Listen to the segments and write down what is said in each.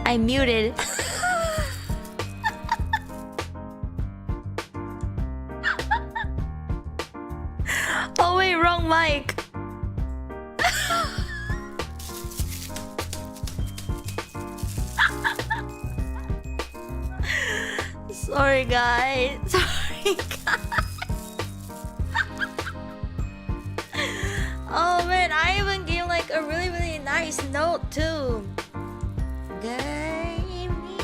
I muted. Oh wait, wrong mic. Sorry guys. Sorry guys. Oh man, I even gave like a really nice note too. Good evening.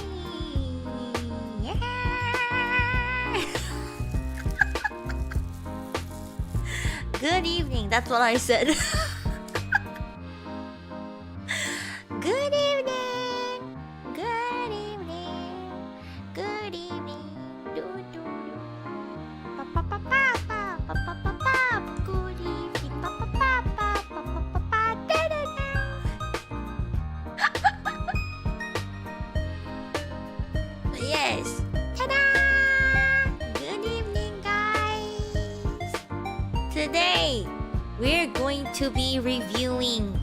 Yeah. Good evening. That's what I said. Good evening. Good evening. Good evening. Do do do. Pa pa pa pa pa pa pa pa pa. Good evening. Pa pa pa pa pa pa pa pa. Da da da. Yes. Ta-da! Good evening, guys. Today, we're going to be reviewing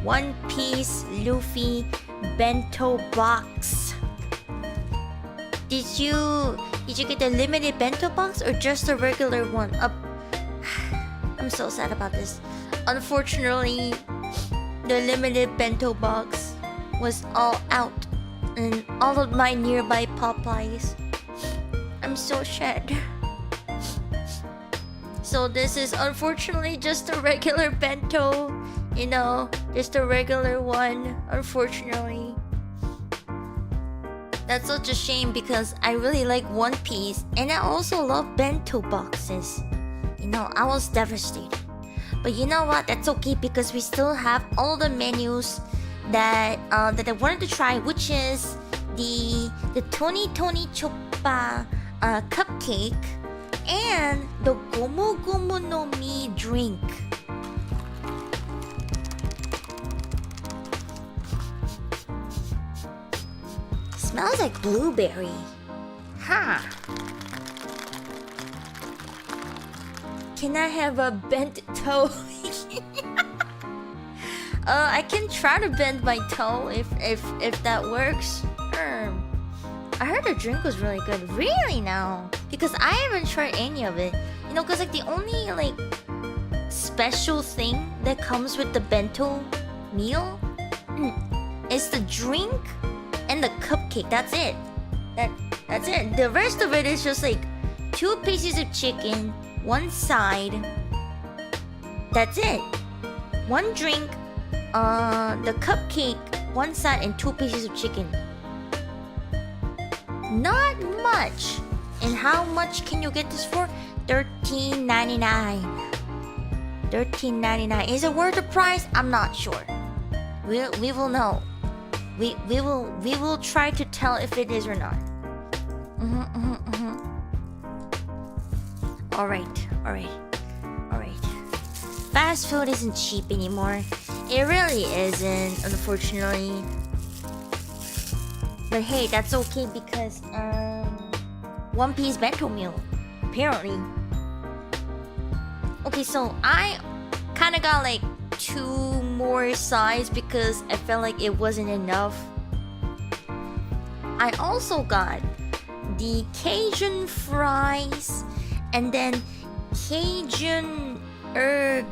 One Piece Luffy bento box. Did you get the limited bento box or just the regular one? I'm so sad about this. Unfortunately, the limited bento box was all out in all of my nearby Popeyes. I'm so sad. So this is unfortunately just a regular bento. You know, just a regular one, unfortunately. That's such a shame because I really like One Piece and I also love bento boxes. You know, I was devastated. But you know what? That's okay because we still have all the menus that I wanted to try, which is the Tony Choppa cupcake and the Gomu Gomu no Mi drink. Smells like blueberry. Huh. Can I have a bent toe? I can try to bend my toe if that works. I heard the drink was really good. Really now? Because I haven't tried any of it. You know, cause like the only like special thing that comes with the bento meal is the drink and the cupcake. That's it. That's it. The rest of it is just like 2 pieces of chicken, 1 side. That's it. 1 drink, the cupcake, 1 side, and 2 pieces of chicken. Not much. And how much can you get this for? $13.99. $13.99. Is it worth the price? I'm not sure. We will know. We will try to tell if it is or not. Alright. Fast food isn't cheap anymore. It really isn't, unfortunately. But hey, that's okay because One Piece bento meal, apparently. Okay, so I kinda got like 2 more sides because I felt like it wasn't enough. I also got the Cajun fries and then Cajun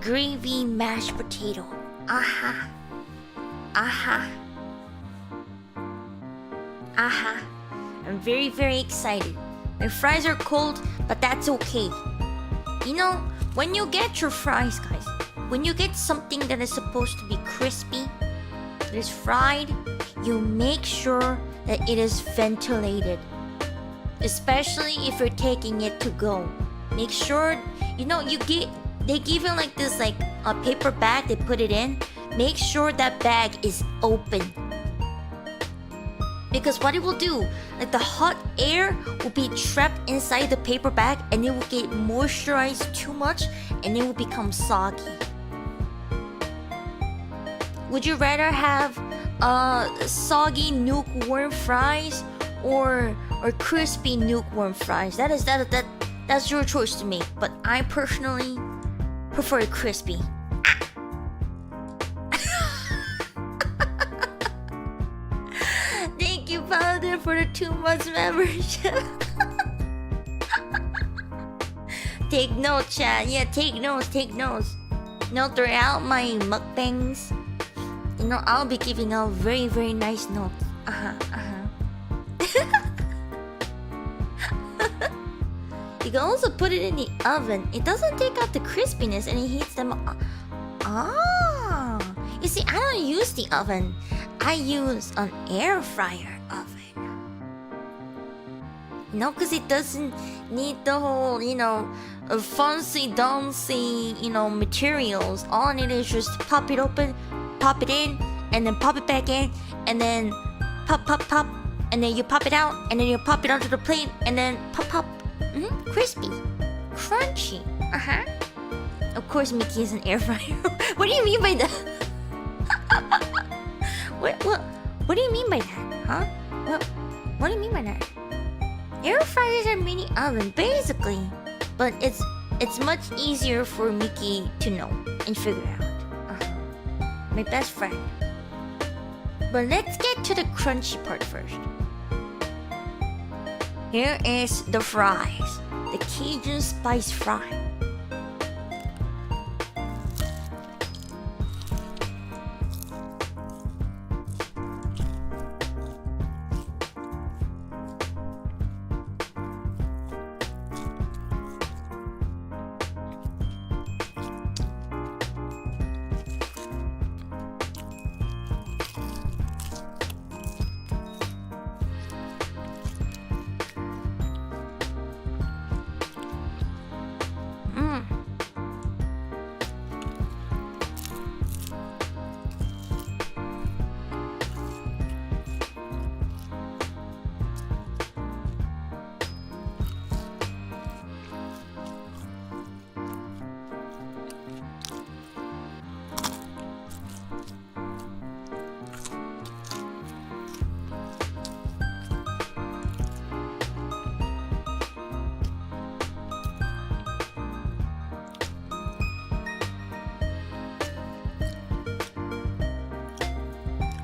gravy mashed potato. Aha. I'm very excited. My fries are cold, but that's okay. You know, when you get your fries, guys, when you get something that is supposed to be crispy, that is fried, you make sure that it is ventilated. Especially if you're taking it to go. Make sure, you know, they give you like this like a paper bag, they put it in. Make sure that bag is open. Because what it will do, like the hot air will be trapped inside the paper bag and it will get moisturized too much and it will become soggy. Would you rather have soggy lukewarm fries or crispy lukewarm fries? That's your choice to make, but I personally prefer crispy. for the 2 months membership. Take notes, chat. Yeah, take notes, take notes. Throughout my mukbangs, I'll be giving out very, very nice notes. You can also put it in the oven. It doesn't take out the crispiness and it heats them up. You see, I don't use the oven. I use an air fryer oven. Because it doesn't need the whole, fancy-dancy, materials. All I need is just pop it open, pop it in, and then pop it back in, and then pop, and then you pop it out, and then you pop it onto the plate, and then pop. Crispy. Crunchy. Of course, Miki is an air fryer. What do you mean by that? What do you mean by that? Huh? What do you mean by that? Air fryers are mini oven, basically. But it's much easier for Miki to know and figure out. My best friend. But let's get to the crunchy part first. Here is the fries. The Cajun spice fry.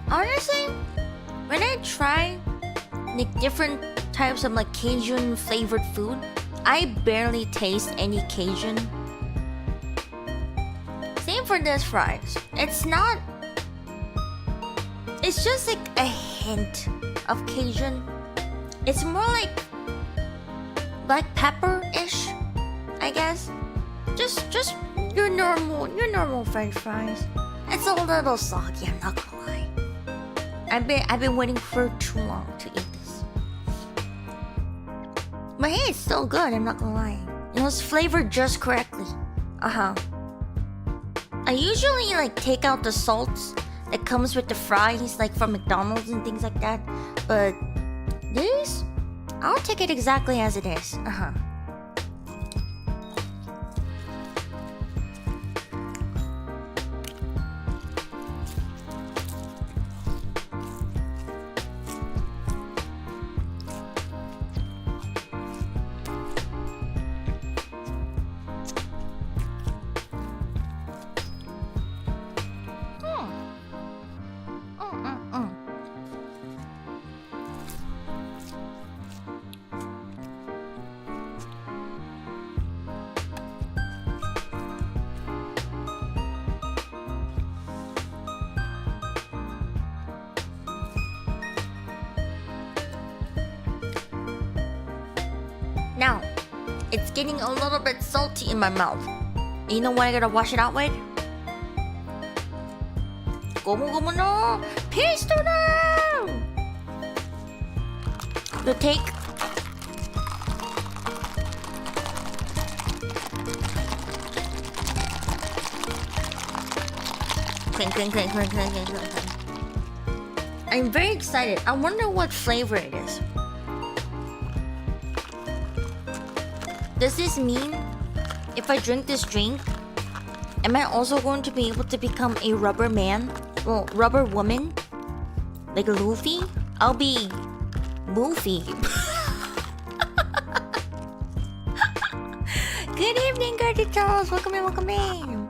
Honestly, when I try different types of Cajun flavored food, I barely taste any Cajun. Same for this fries. It's just a hint of Cajun. It's more like black pepper-ish, I guess. Just your normal French fries. It's a little soggy, I'm not gonna lie. I've been waiting for too long to eat this. But hey, it's still good, I'm not gonna lie. It's flavored just correctly. I usually take out the salts that comes with the fries, from McDonald's and things like that. But this, I'll take it exactly as it is. Now, it's getting a little bit salty in my mouth. You know what I gotta wash it out with? Gomu no pesto no! You take clink. I'm very excited. I wonder what flavor it is. Does this mean if I drink this drink, am I also going to be able to become a rubber man? Well, rubber woman? Like Luffy? I'll be Luffy. Good evening, Gardittos. Welcome in.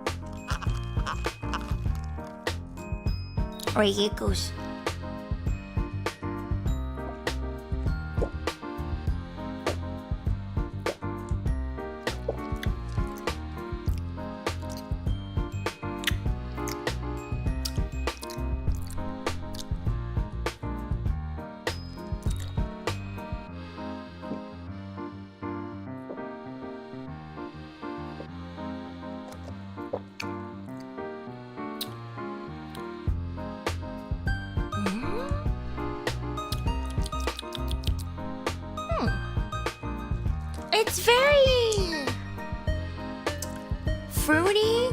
Alright, here it goes. It's very fruity.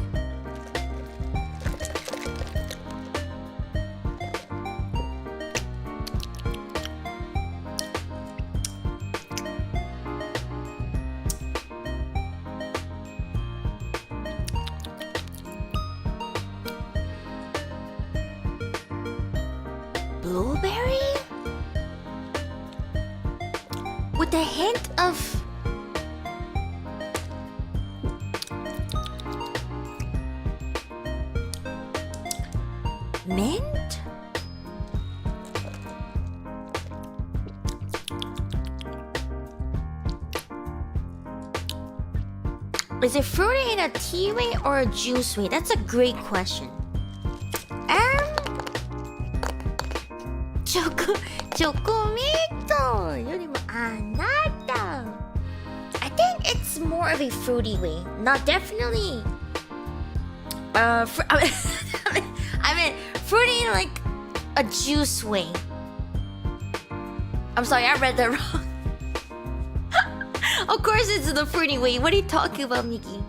Blueberry? With a hint of mint? Is it fruity in a tea way or a juice way? That's a great question. Chocomito! I think it's more of a fruity way. Not definitely. I mean, fruity like a juice way. I'm sorry, I read that wrong. Of course, it's the fruity way. What are you talking about, Miki?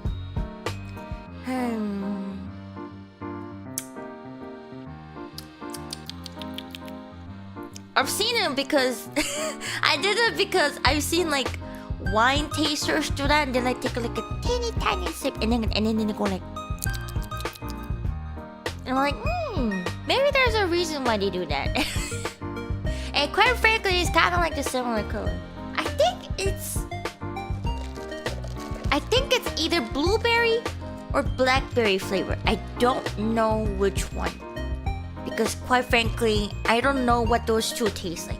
I've seen it because I did it because I've seen like wine tasters do that, and then like take like a teeny tiny sip, and then they go like, and I'm like, maybe there's a reason why they do that. And quite frankly, it's kind of like the similar color. I think it's either blueberry or blackberry flavor. I don't know which one. Because quite frankly, I don't know what those two taste like.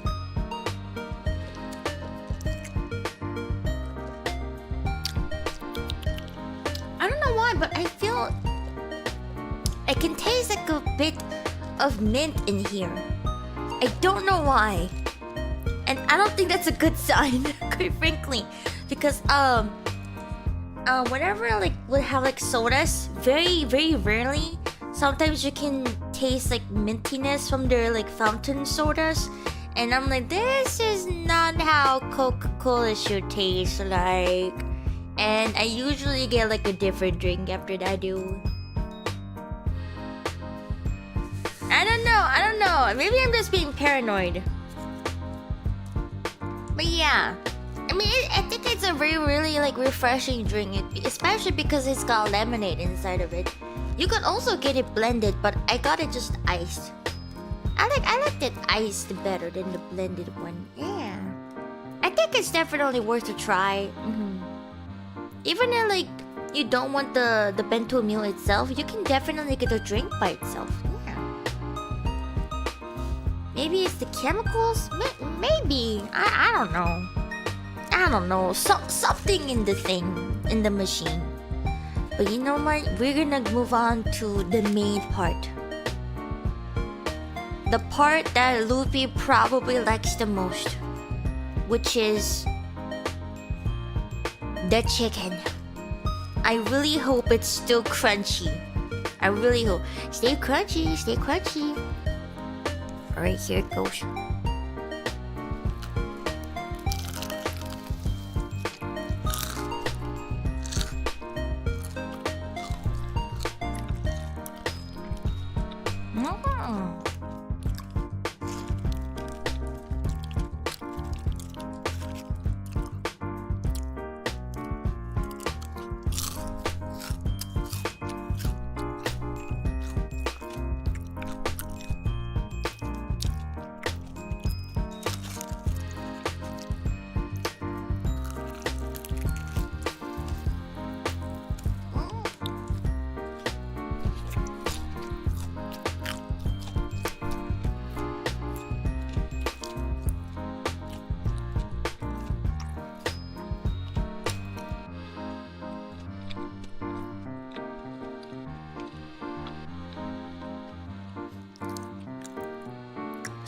I don't know why, but I feel I can taste like a bit of mint in here. I don't know why. And I don't think that's a good sign, quite frankly. Because whenever I like would have like sodas, very, very rarely, sometimes you can taste like mintiness from their like fountain sodas, and I'm like, this is not how Coca-Cola should taste like. And I usually get like a different drink after that, dude. I don't know. Maybe I'm just being paranoid. But yeah, I mean, I think it's a really like refreshing drink, especially because it's got lemonade inside of it. You could also get it blended, but I got it just iced. I like it iced better than the blended one. Yeah, I think it's definitely worth a try. Even if like you don't want the bento meal itself, you can definitely get the drink by itself. Yeah. Maybe it's the chemicals. Maybe I don't know. I don't know. Something in the thing, in the machine. But you know what? We're gonna move on to the main part. The part that Luffy probably likes the most, which is the chicken. I really hope it's still crunchy. I really hope. Stay crunchy, stay crunchy. Alright, here it goes.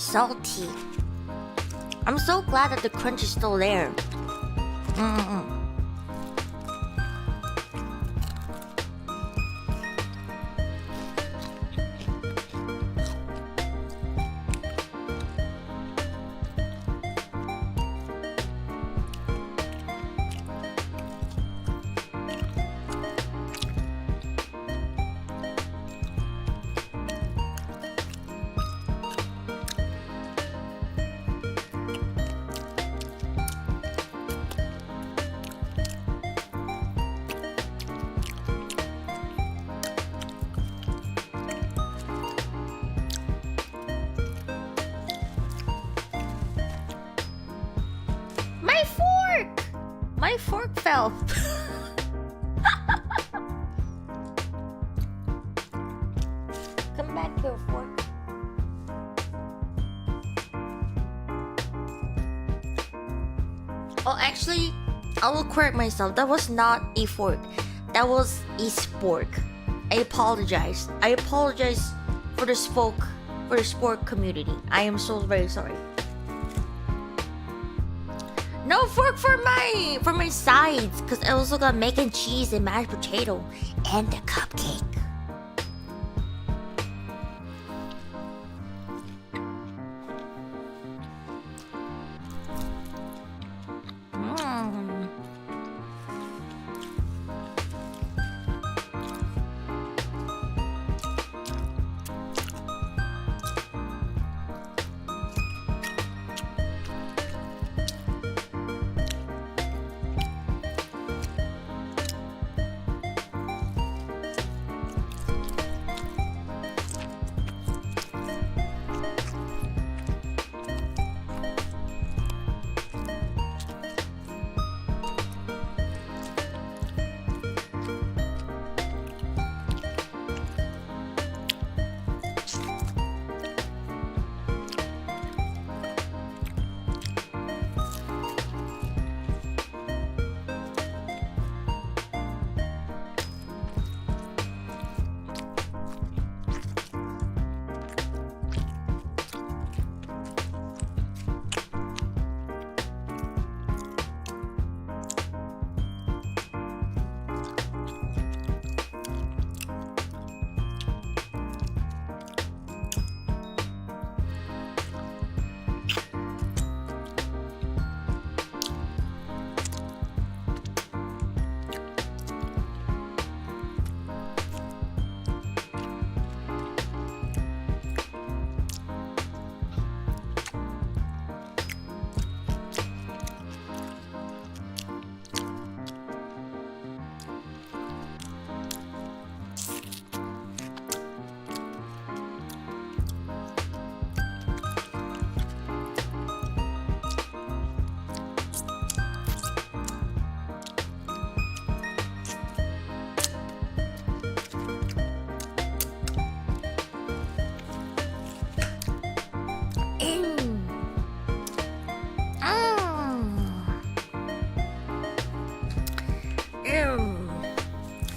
Salty. I'm so glad that the crunch is still there. fork fell. Come back here, fork. Oh, actually, I will correct myself. That was not a fork. That was a spork. I apologize. I apologize for the sport community. I am so very sorry. No fork for my sides, cause I also got mac and cheese and mashed potato and the cupcake.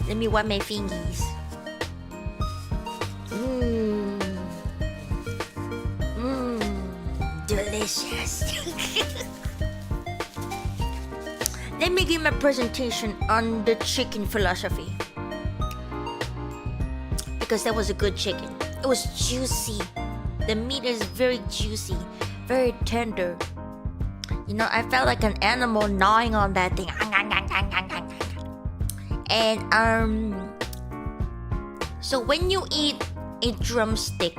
Let me wipe my fingies. Delicious. Let me give my presentation on the chicken philosophy. Because that was a good chicken. It was juicy. The meat is very juicy, very tender. You know, I felt like an animal gnawing on that thing. And so when you eat a drumstick,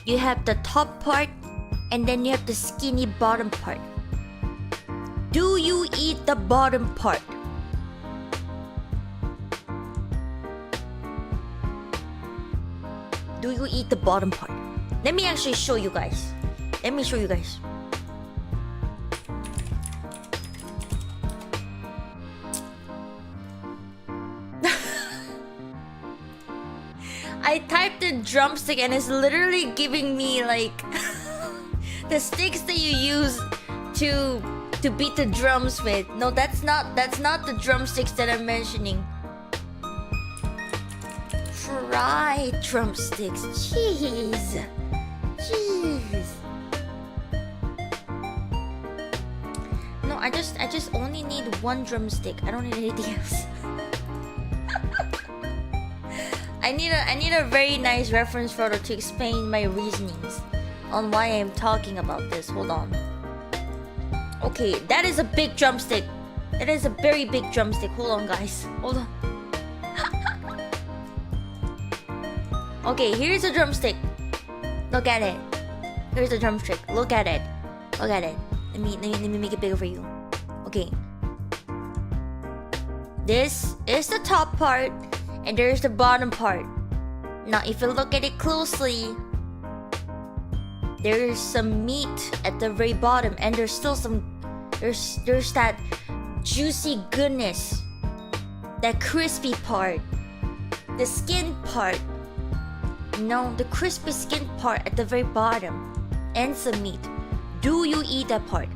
you have the top part and then you have the skinny bottom part. Do you eat the bottom part? Do you eat the bottom part? Let me actually show you guys. Let me show you guys. I typed in drumstick and it's literally giving me like the sticks that you use to beat the drums with. No, that's not the drumsticks that I'm mentioning. Fried drumsticks. Jeez. No, I just only need one drumstick. I don't need anything else. I need a very nice reference photo to explain my reasonings on why I'm talking about this. Hold on. Okay, that is a big drumstick. That is a very big drumstick. Hold on, guys. Hold on. Okay, here's a drumstick. Look at it. Here's a drumstick. Look at it. Look at it. Let me make it bigger for you. Okay. This is the top part, and there's the bottom part. Now, if you look at it closely, there's some meat at the very bottom, and there's still some, there's that juicy goodness, that crispy part, the skin part. No, the crispy skin part at the very bottom, and some meat. Do you eat that part?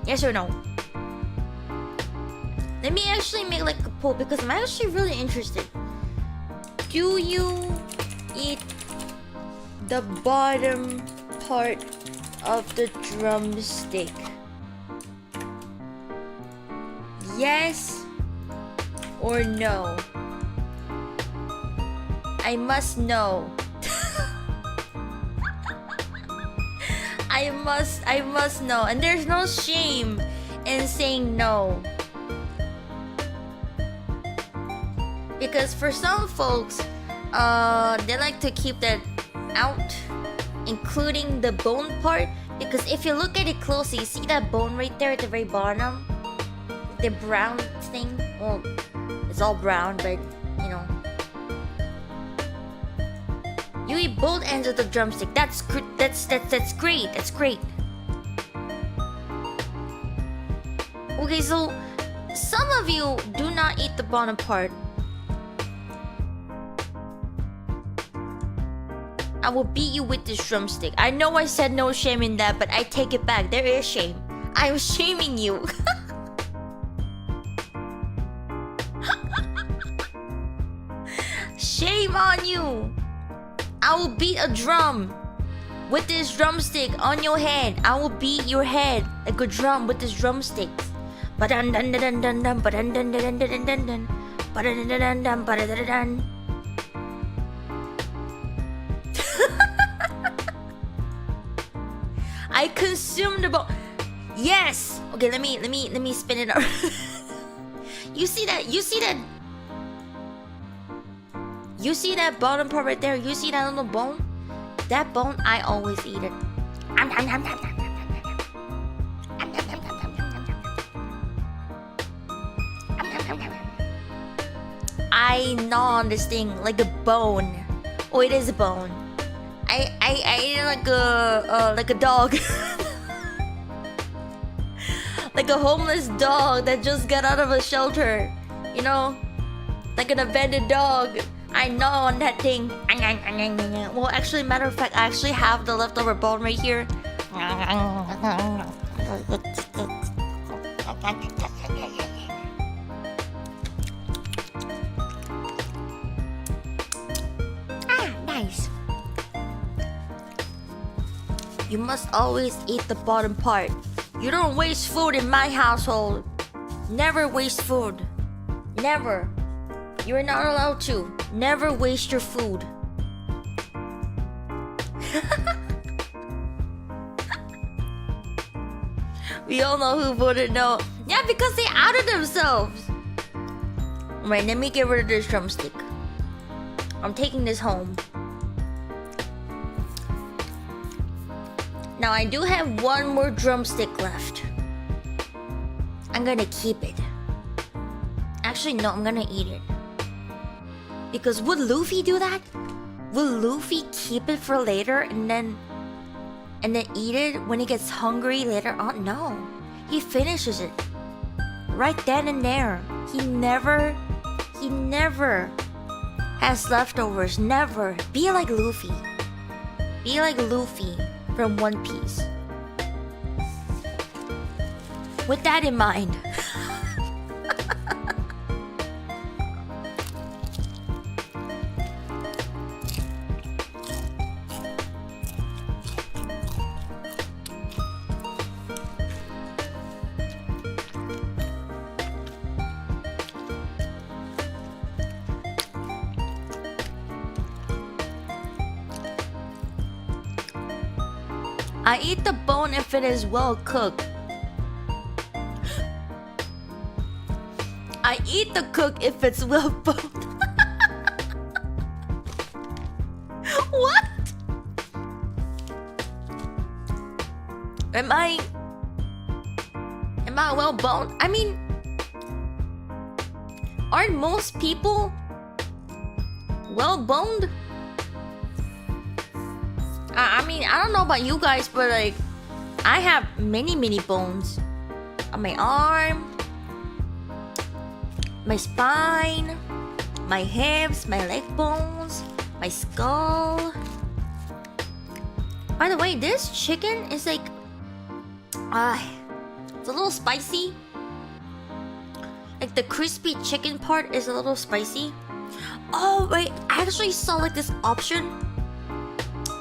Yes or no? Let me actually make like a poll because I'm actually really interested. Do you eat the bottom part of the drumstick? Yes or no? I must know. I must know. And there's no shame in saying no. Because for some folks, they like to keep that out, including the bone part. Because if you look at it closely, you see that bone right there at the very bottom? The brown thing? Well, it's all brown, but you know. You eat both ends of the drumstick. That's great. That's great. Okay, so some of you do not eat the bottom part. I will beat you with this drumstick. I know I said no shame in that, but I take it back. There is shame. I'm shaming you. Shame on you. I will beat a drum with this drumstick on your head. I will beat your head like a drum with this drumstick. Ba-dun dun dun dun dun ba-dun dun dun dun dun dun dun ba-dun dun dun dun ba-dun dun. I consumed the bone. Yes. Okay, let me spin it up. You see that? You see that bottom part right there? You see that little bone? That bone, I always eat it. I gnaw on this thing like a bone. Oh, it is a bone. I eat it like a dog. Like a homeless dog that just got out of a shelter. You know? Like an abandoned dog. I gnaw on that thing. Well, actually, matter of fact, I actually have the leftover bone right here. Nice. You must always eat the bottom part. You don't waste food in my household. Never waste food. Never. You're not allowed to. Never waste your food. We all know who voted no. Yeah, because they outed themselves. Alright, let me get rid of this drumstick. I'm taking this home. Now I do have one more drumstick left. I'm gonna keep it. Actually, no, I'm gonna eat it. Because would Luffy do that? Will Luffy keep it for later and then eat it when he gets hungry later on? No. He finishes it. Right then and there. He never has leftovers. Never. Be like Luffy. Be like Luffy from One Piece. With that in mind. I eat the bone if it is well cooked. I eat the cook if it's well boned. What? Am I well boned? I mean, aren't most people well boned? I mean, I don't know about you guys, but like, I have many bones on my arm, my spine, my hips, my leg bones, my skull. By the way, this chicken is like, it's a little spicy. Like the crispy chicken part is a little spicy. Oh wait, I actually saw like this option.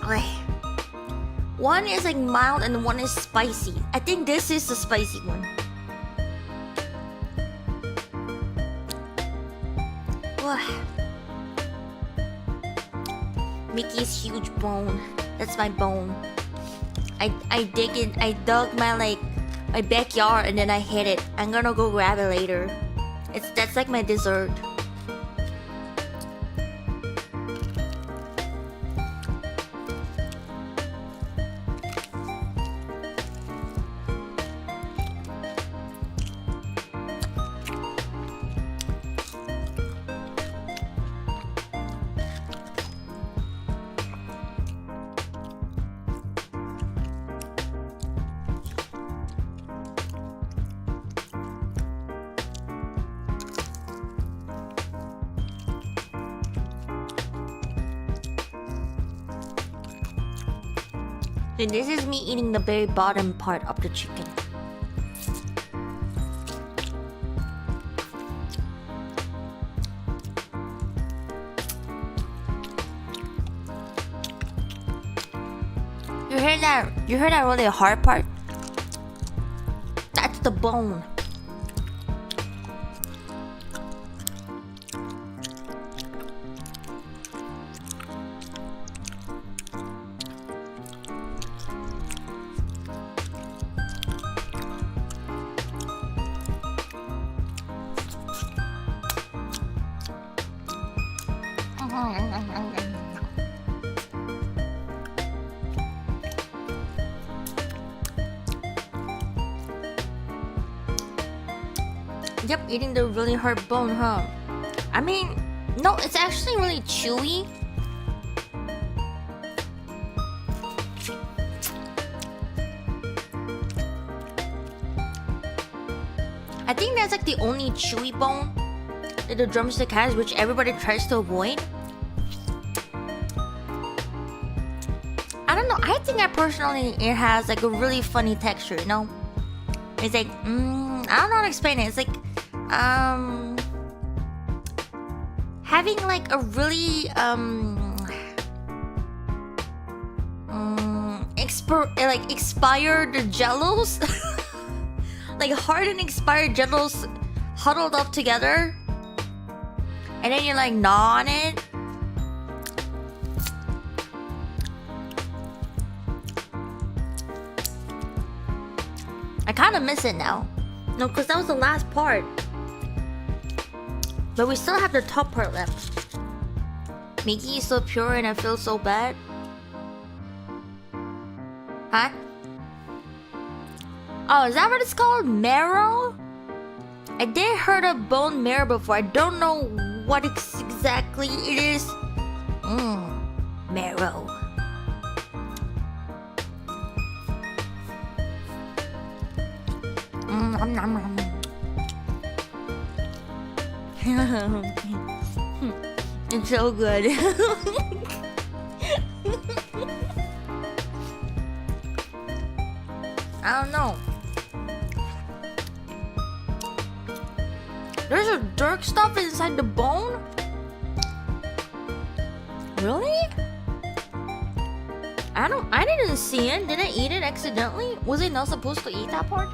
Okay. One is like mild and one is spicy. I think this is the spicy one. Miki's huge bone. That's my bone. I dug my my backyard and then I hid it. I'm gonna go grab it later. That's like my dessert. And this is me eating the very bottom part of the chicken. You heard that? You heard that really hard part? That's the bone. Yep, eating the really hard bone, huh? I mean, no, it's actually really chewy. I think that's like the only chewy bone that the drumstick has, which everybody tries to avoid. I don't know, I think personally it has like a really funny texture, you know? It's like, I don't know how to explain it. It's like, having like a really, expired jellos. Like hard and expired jellos huddled up together. And then you like gnaw on it. I kind of miss it now. No, because that was the last part. But we still have the top part left. Miki is so pure and I feel so bad. Huh? Oh, is that what it's called? Marrow? I did heard of bone marrow before. I don't know what exactly it is. Marrow. It's so good. I don't know. There's a dark stuff inside the bone? Really? I didn't see it. Did I eat it accidentally? Was I not supposed to eat that part?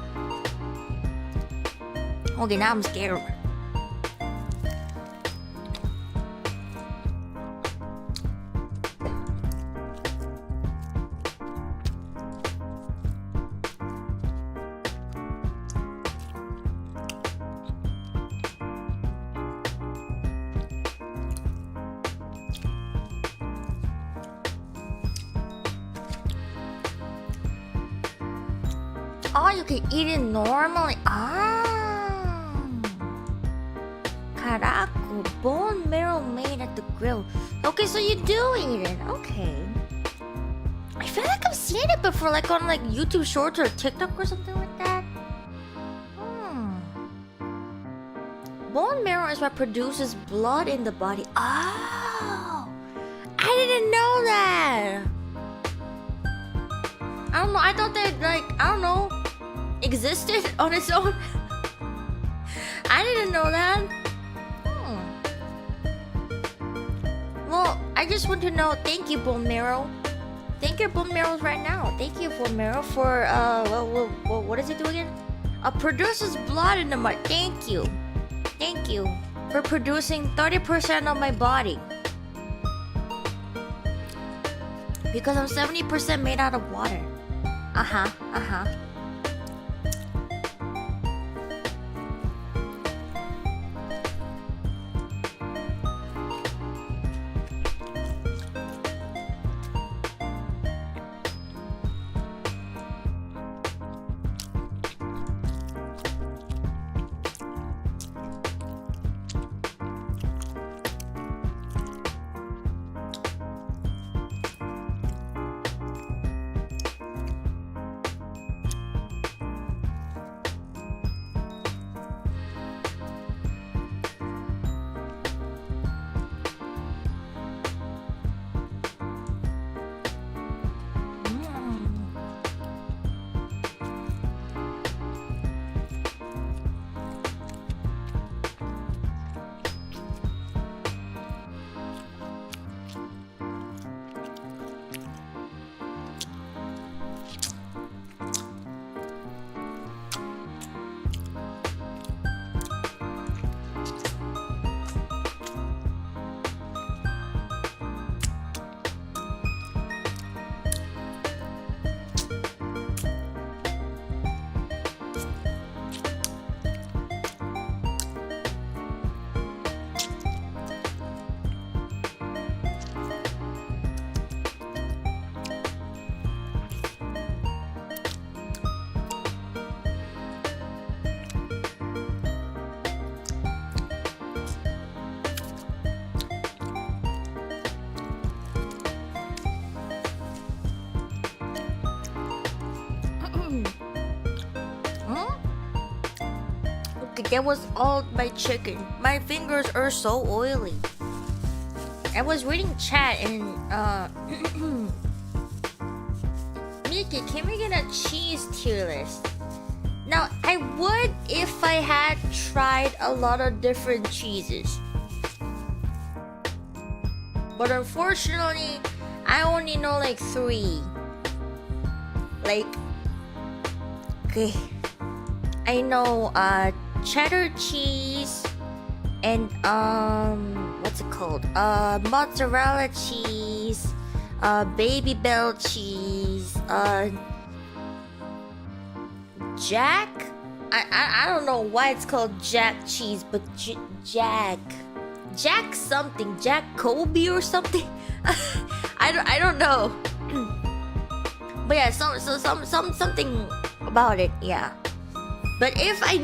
Okay, now I'm scared. Oh, you can eat it normally. Caraco, bone marrow made at the grill. Okay, so you do eat it. Okay. I feel like I've seen it before, like on like YouTube Shorts or TikTok or something like that. Bone marrow is what produces blood in the body. Oh, I didn't know that. I don't know. I thought that existed on its own. I didn't know that. Well, I just want to know. Thank you, bone marrow. Thank you, bone marrow, right now. Thank you, bone marrow, for what does it do again? Produces blood in the body. Thank you. Thank you for producing 30% of my body. Because I'm 70% made out of water. Uh-huh. That was all my chicken. My fingers are so oily. I was reading chat and Miki, can we get a cheese tier list? Now I would if I had tried a lot of different cheeses. But unfortunately, I only know like 3. Like, okay, I know cheddar cheese and what's it called? Mozzarella cheese, baby bell cheese, Jack. I don't know why it's called Jack cheese, but Jack something, Jack Kobe or something. I don't know. But yeah, something about it, yeah. But if I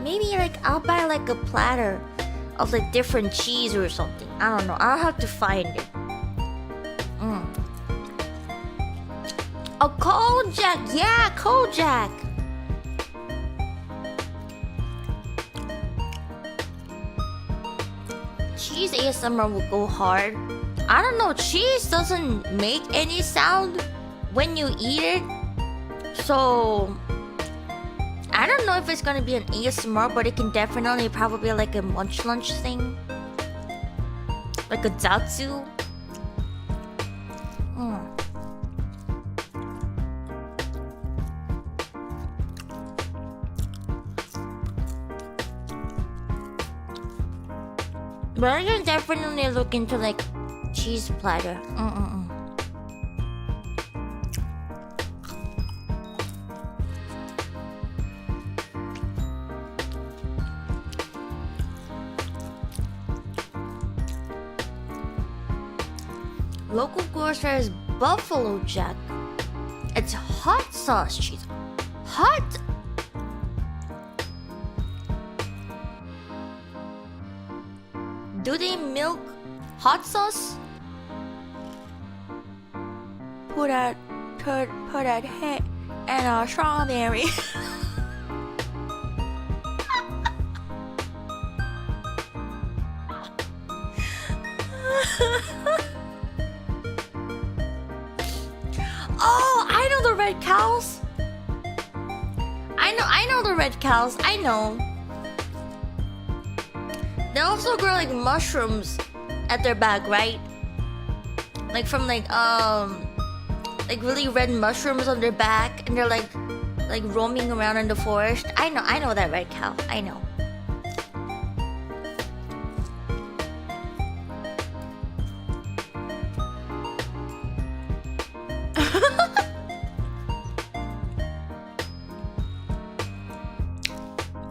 maybe like I'll buy like a platter of like different cheese or something. I don't know. I'll have to find it. A Kojak, yeah, Kojak. Cheese ASMR will go hard. I don't know. Cheese doesn't make any sound when you eat it, so I don't know if it's gonna be an ASMR, but it can definitely probably like a munch lunch thing, like a zatsu. But I can definitely look into like cheese platter. Local grocer is Buffalo Jack. It's hot sauce cheese. Hot. Do they milk hot sauce? put that hit and a strawberry. Oh, I know the red cows. I know the red cows. I know. They also grow like mushrooms at their back, right? Like from like really red mushrooms on their back, and they're like roaming around in the forest. I know that red cow. I know.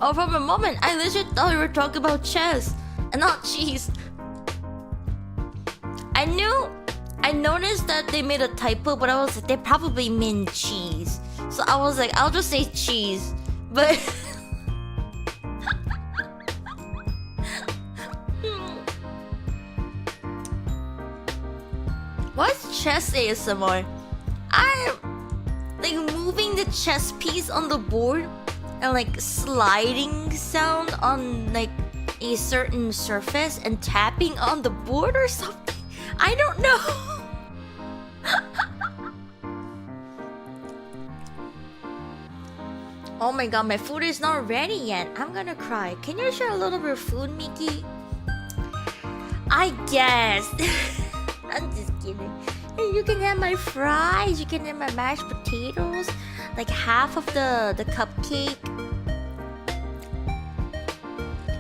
Oh, from a moment, I literally thought we were talking about chess and not cheese. I noticed that they made a typo, but I was like, they probably mean cheese. So I was like, I'll just say cheese. But what's chess ASMR? I'm like moving the chess piece on the board and like sliding sound on like a certain surface and tapping on the board or something. I don't know. Oh my god, my food is not ready yet. I'm gonna cry. Can you share a little bit of food, Miki? I guess. I'm just kidding. Hey, you can have my fries. You can have my mashed potatoes. Like half of the cupcake.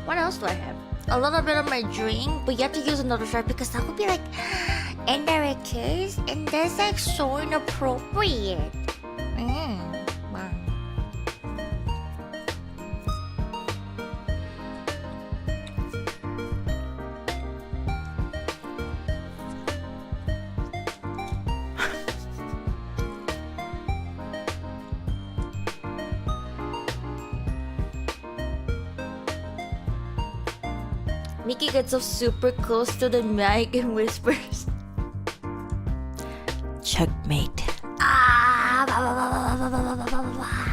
What else do I have? A little bit of my drink, but you have to use another straw because that would be like in the case, and that's like so inappropriate. Wow. Miki gets up super close to the mic and whispers, "Checkmate." Ah, blah, blah, blah, blah, blah, blah, blah, blah.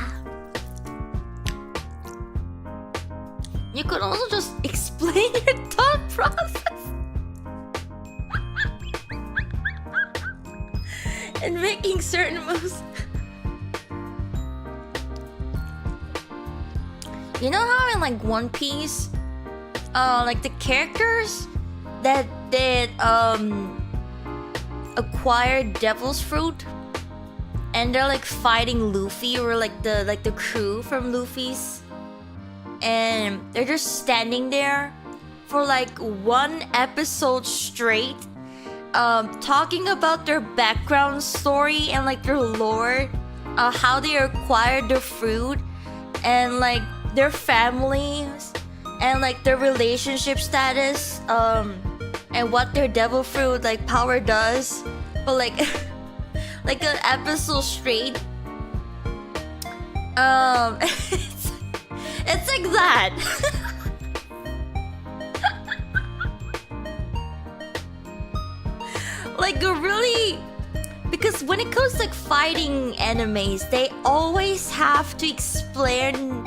You could also just explain your thought process and making certain moves. You know how in like One Piece, like the characters that acquired devil's fruit and they're like fighting Luffy or like the crew from Luffy's, and they're just standing there for like one episode straight, talking about their background story and like their lore, how they acquired the fruit and like their families and like their relationship status, and what their devil fruit like power does, but like like an episode straight. It's like that. Like a really, because when it comes to like fighting animes, they always have to explain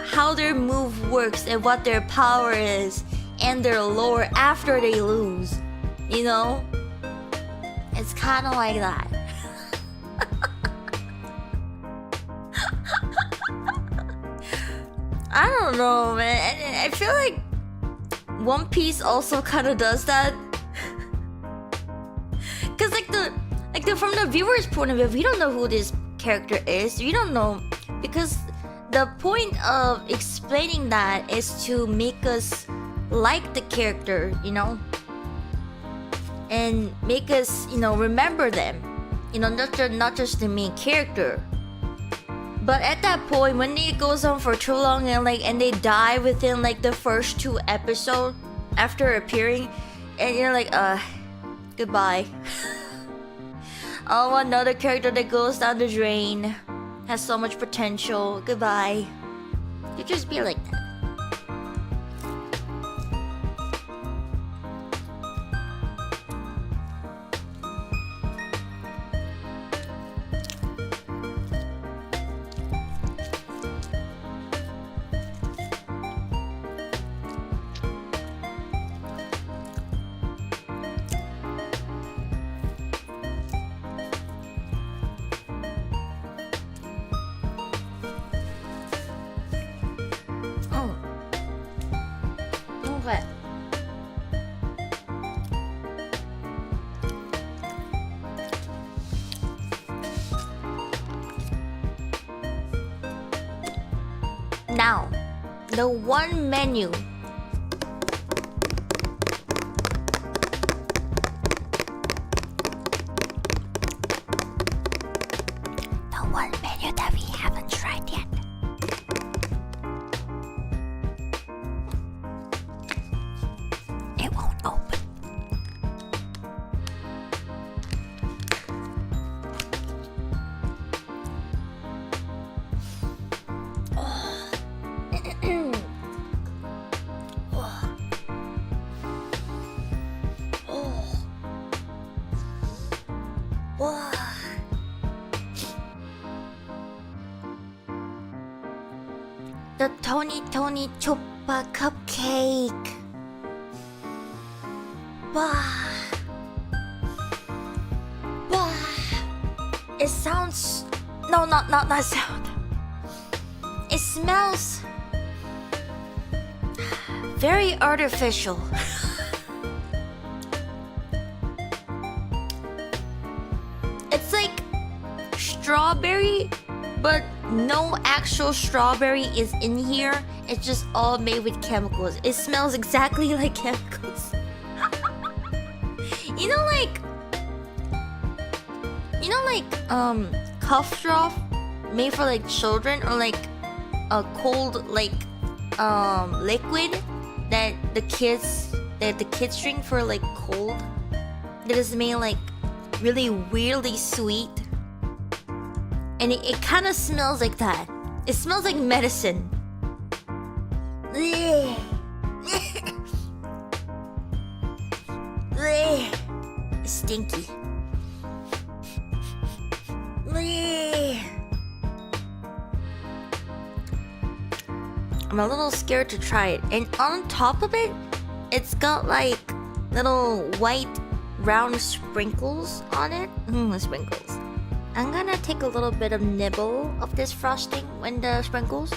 how their move works and what their power is and their lore after they lose, you know? It's kind of like that. I don't know, man. And I feel like One Piece also kind of does that. Cause like the from the viewer's point of view, we don't know who this character is. We don't know, because the point of explaining that is to make us like the character, you know, and make us, you know, remember them, you know, not just the main character. But at that point, when it goes on for too long and they die within like the first 2 episodes after appearing, and you're like, goodbye. Oh, another character that goes down the drain, has so much potential. Goodbye. You just be like that. Okay. Now, the one menu that we haven't tried yet. It won't open. The Tony Chupa cupcake. Bah. Bah. It sounds... No, not sound. It smells... very artificial. It's like strawberry, but no actual strawberry is in here. It's just all made with chemicals. It smells exactly like chemicals. You know, cough drop made for like children, or like a cold liquid that the kids drink for like cold, that is made like really weirdly sweet. And it kind of smells like that. It smells like medicine. It's stinky. I'm a little scared to try it. And on top of it, it's got like little white round sprinkles on it. Sprinkles. I'm gonna take a little bit of nibble of this frosting when the sprinkles.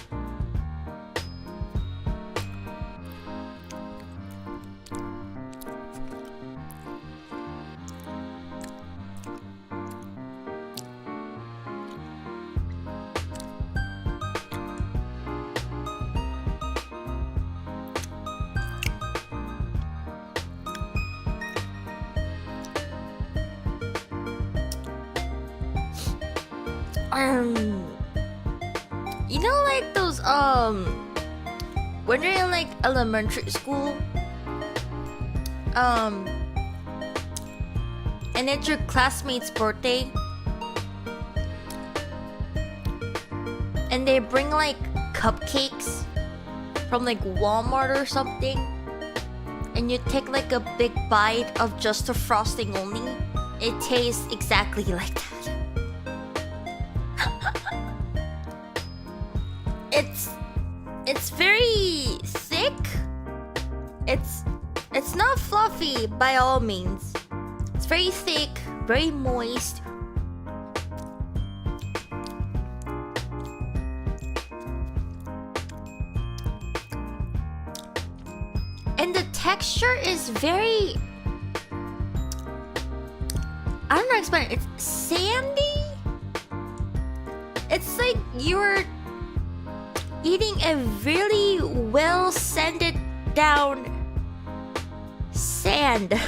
You know, like those when you're in like elementary school, and it's your classmate's birthday, and they bring like cupcakes from like Walmart or something, and you take like a big bite of just the frosting only. It tastes exactly like that. It's very thick. It's not fluffy by all means. It's very thick, very moist. And the texture is very... I don't know how to explain it. It's sandy. It's like you're eating a really well sanded down sand.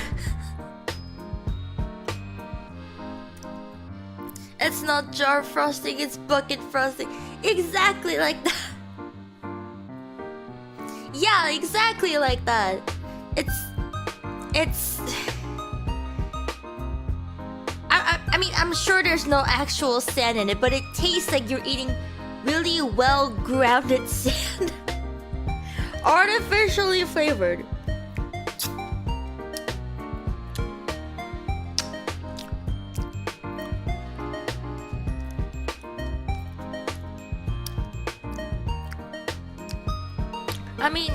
It's not jar frosting, it's bucket frosting. Exactly like that. Yeah, exactly like that. It's I mean, I'm sure there's no actual sand in it, but it tastes like you're eating really well grounded sand. Artificially flavored. I mean,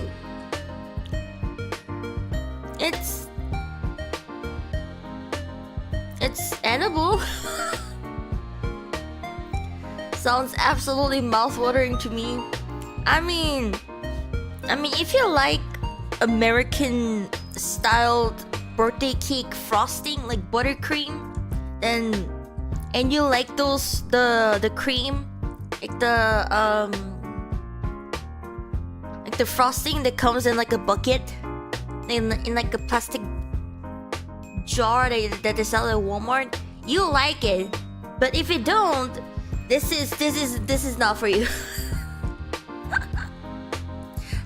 it's edible. Sounds absolutely mouth-watering to me. I mean, if you like American styled birthday cake frosting, like buttercream, and you like those the cream, like the frosting that comes in like a bucket, in like a plastic jar that they sell at Walmart. You like it, but if you don't, this is not for you.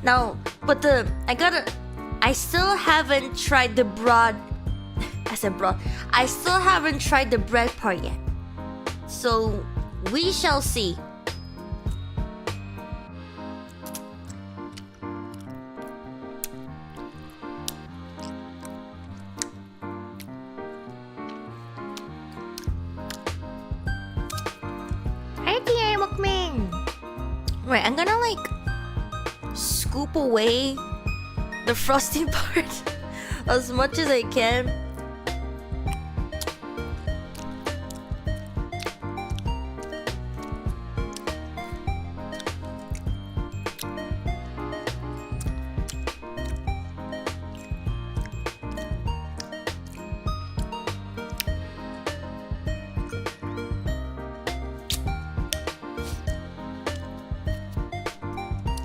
Now, but I still haven't tried the broad. I said broad. I still haven't tried the bread part yet. So we shall see. Hi, Tia, welcome in. Right, I'm gonna like scoop away the frosting part as much as I can.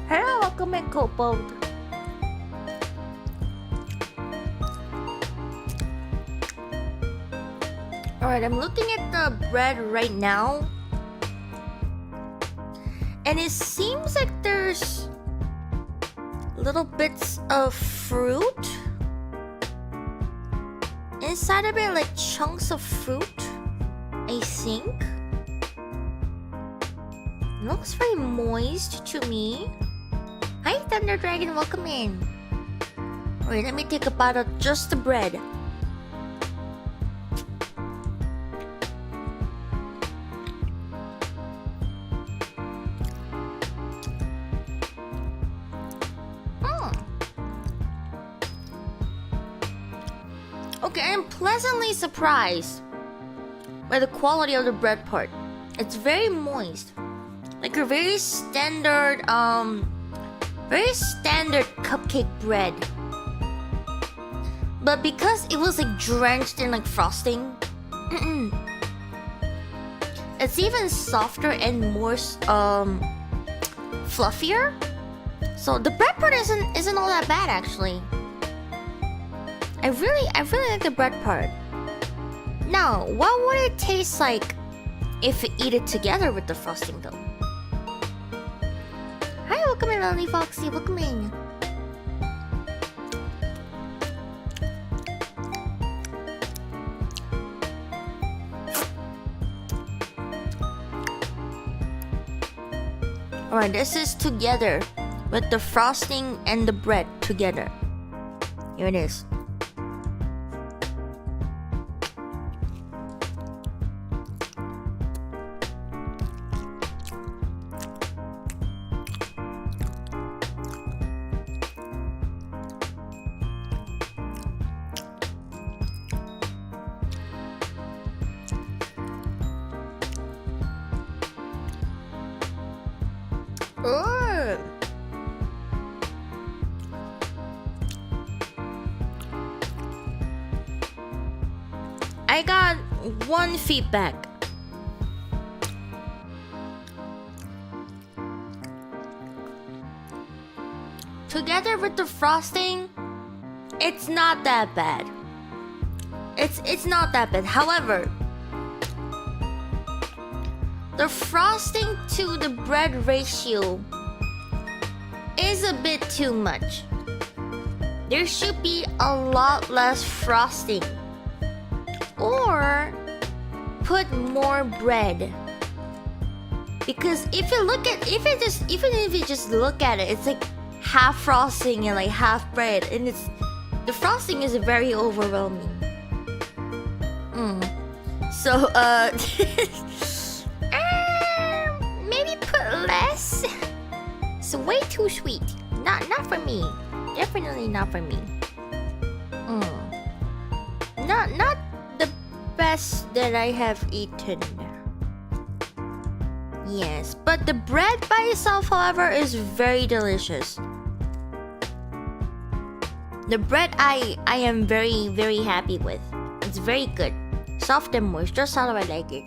Hello, welcome in, Kokoa. Alright, I'm looking at the bread right now, and it seems like there's little bits of fruit inside of it, like chunks of fruit, I think. It looks very moist to me. Hi, Thunder Dragon, welcome in. Alright, let me take a bite of just the bread. Okay, I'm pleasantly surprised by the quality of the bread part. It's very moist, like a very standard cupcake bread. But because it was like drenched in like frosting, it's even softer and more fluffier. So the bread part isn't all that bad actually. I really like the bread part. Now, what would it taste like if you eat it together with the frosting though? Hi, welcome in, Lonely Foxy, welcome in. Alright, this is together with the frosting and the bread together. Here it is. I got one feedback. Together with the frosting, it's not that bad. It's not that bad. However, the frosting to the bread ratio is a bit too much. There should be a lot less frosting. Or put more bread. Because if you just look at it, it's like half frosting and like half bread, and the frosting is very overwhelming. So maybe put less. It's way too sweet. Not for me. Definitely not for me. Not the best that I have eaten. Yes, but the bread by itself, however, is very delicious. The bread I am very, very happy with. It's very good. Soft and moist, just how I like it.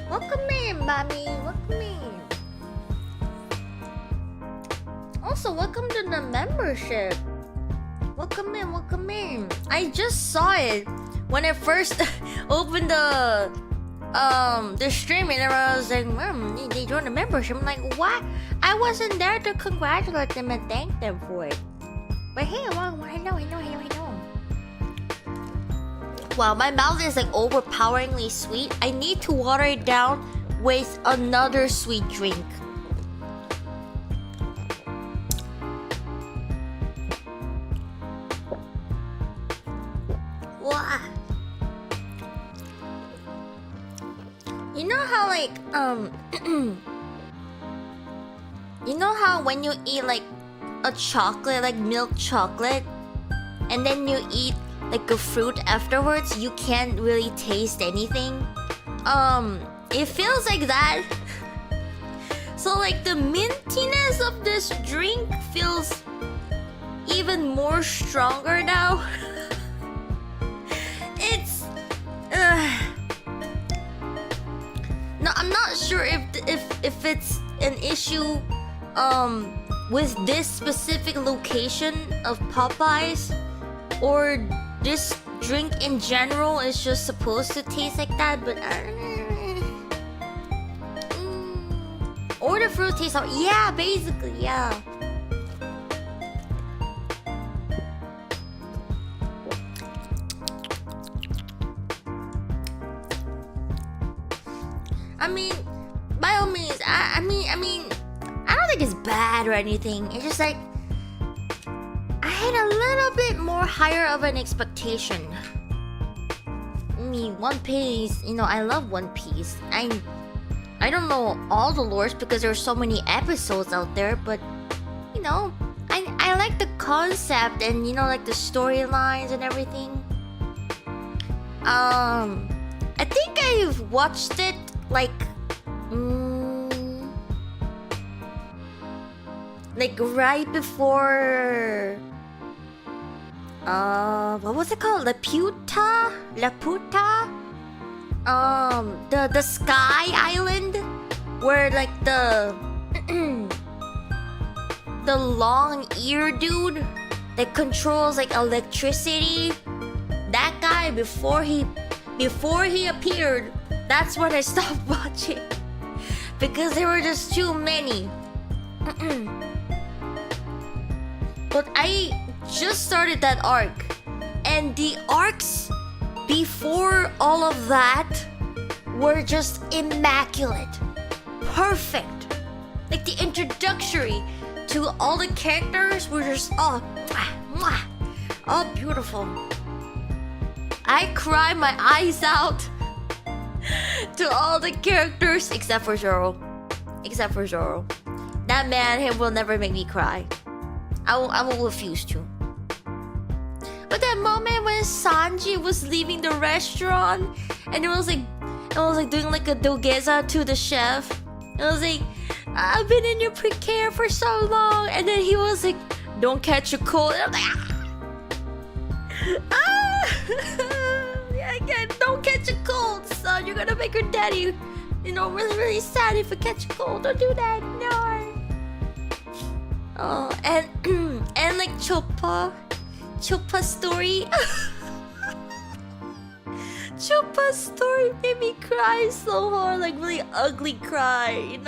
Welcome in, mommy. Welcome in. Also, welcome to the membership. Welcome in, welcome in. I just saw it when I first opened the stream, and everyone was like, they joined the membership. I'm like, what? I wasn't there to congratulate them and thank them for it. But hey, well, hello. Wow, my mouth is like overpoweringly sweet. I need to water it down with another sweet drink. Wow. You know how like you know how when you eat like a chocolate, like milk chocolate, and then you eat like a fruit afterwards, you can't really taste anything? It feels like that. So like the mintiness of this drink feels even more stronger now. It's no, I'm not sure if it's an issue with this specific location of Popeyes, or this drink in general is just supposed to taste like that, but or the fruit tastes out. Yeah, basically, yeah. I mean, by all means, I mean, I don't think it's bad or anything. It's just like I had a little bit more higher of an expectation. I mean, One Piece, you know, I love One Piece. I don't know all the lores because there's so many episodes out there, but you know, I like the concept and, you know, like the storylines and everything. I think I've watched it like right before what was it called? La Puta? The Sky Island, where like the the long ear dude that controls like electricity. That guy, before he appeared, that's when I stopped watching because there were just too many. But I just started that arc, and the arcs before all of that were just immaculate, perfect. Like the introductory to all the characters were just oh beautiful. I cried my eyes out to all the characters except for Zoro. That man, he will never make me cry. I will refuse to. But that moment when Sanji was leaving the restaurant and it was like doing like a dogeza to the chef. It was like, I've been in your precare for so long, and then he was like don't catch a cold. And I'm like, yeah, again, don't catch a cold, son. You're gonna make your daddy, really, really sad if you catch a cold. Don't do that, no. Oh, and like Choppa's story. Choppa's story made me cry so hard, like really ugly cry,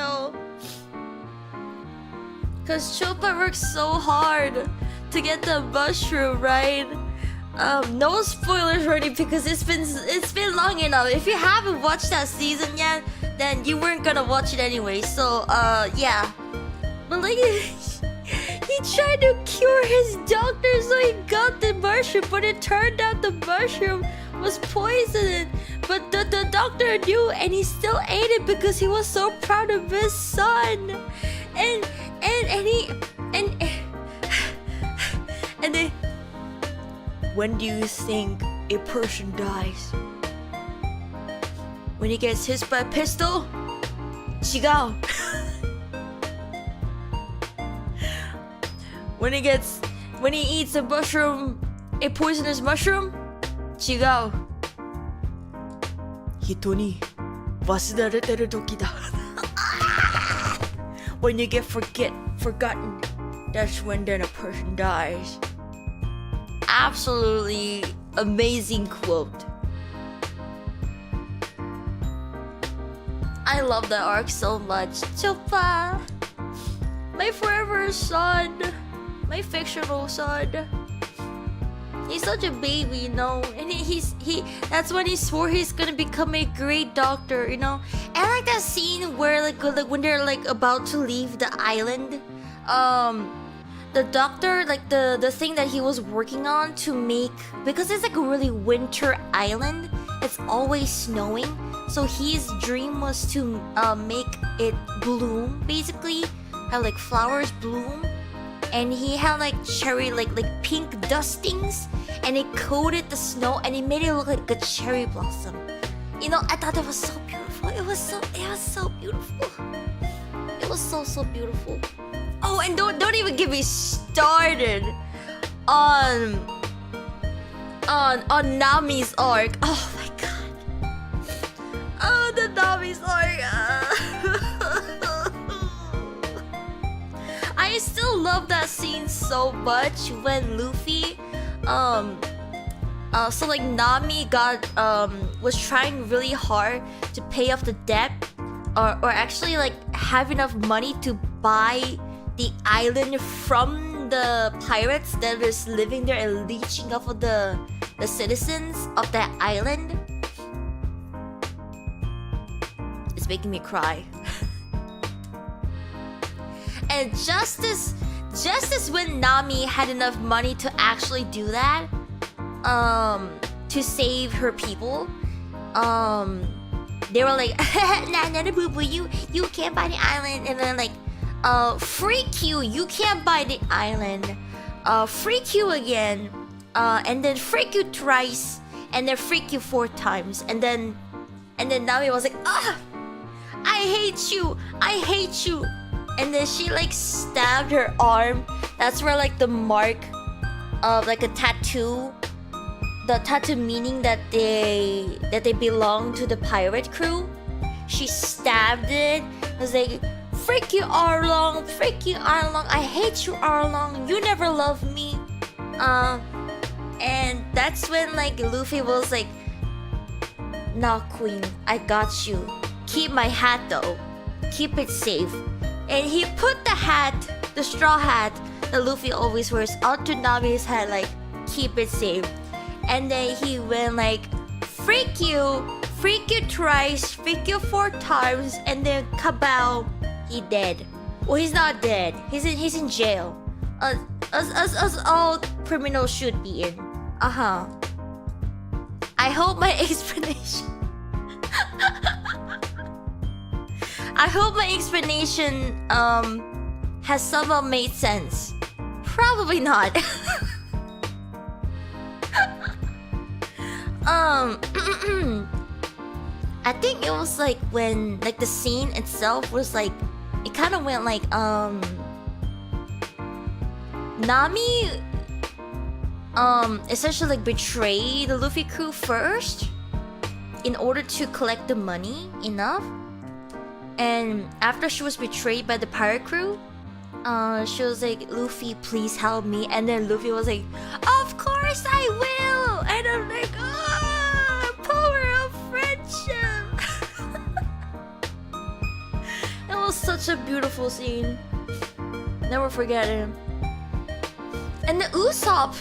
Cause Choppa works so hard to get the mushroom, right? No spoilers already because it's been long enough. If you haven't watched that season yet, then you weren't gonna watch it anyway. So yeah. But like he tried to cure his doctor, so he got the mushroom, but it turned out the mushroom was poisoned. But the doctor knew, and he still ate it because he was so proud of his son. And then, when do you think a person dies? When he gets hit by a pistol? 지가. When he eats a mushroom, a poisonous mushroom? 지가. 人に忘れられてる時だ. When you get forgotten, that's when then a person dies. Absolutely amazing quote. I love that arc so much. Choppa, my forever son, my fictional son. He's such a baby, and that's when he swore he's gonna become a great doctor, And like that scene where like when they're like about to leave the island, the doctor, like the thing that he was working on to make, because it's like a really winter island, it's always snowing, so his dream was to make it bloom, basically have like flowers bloom. And he had like cherry, like pink dustings, and it coated the snow, and it made it look like a cherry blossom. I thought it was so beautiful. It was so beautiful. It was so beautiful. Oh, and don't even get me started on Nami's arc. Oh my god. Oh, the Nami's arc. I still love that scene so much when Luffy, so like Nami was trying really hard to pay off the debt, or actually like have enough money to buy the island from the pirates that is living there and leeching off of the citizens of that island. It's making me cry. And just as when Nami had enough money to actually do that, to save her people, they were like, nah, boo boo, you can't buy the island. And then like, freak you can't buy the island. Freak you again, and then freak you twice, and then freak you 4 times, and then Nami was like, I hate you. And then she like stabbed her arm. That's where like the mark of like a tattoo, the tattoo meaning that they belong to the pirate crew. She stabbed it. I was like, freak you Arlong, I hate you Arlong, you never loved me. And that's when like Luffy was like, nah queen, I got you. Keep my hat though. Keep it safe. And he put the straw hat that Luffy always wears onto Nami's head, like, keep it safe. And then he went like, freak you twice, freak you 4 times, and then kabow, he dead. Well, he's not dead. He's in jail. As all criminals should be in. I hope my explanation. I hope my explanation has somehow made sense. Probably not. I think it was like when like the scene itself was like, it kind of went like Nami essentially like betrayed the Luffy crew first in order to collect the money enough. And after she was betrayed by the pirate crew, she was like, Luffy, please help me. And then Luffy was like, of course I will. And I'm like, oh, power of friendship. It was such a beautiful scene. Never forget it. And the Usopp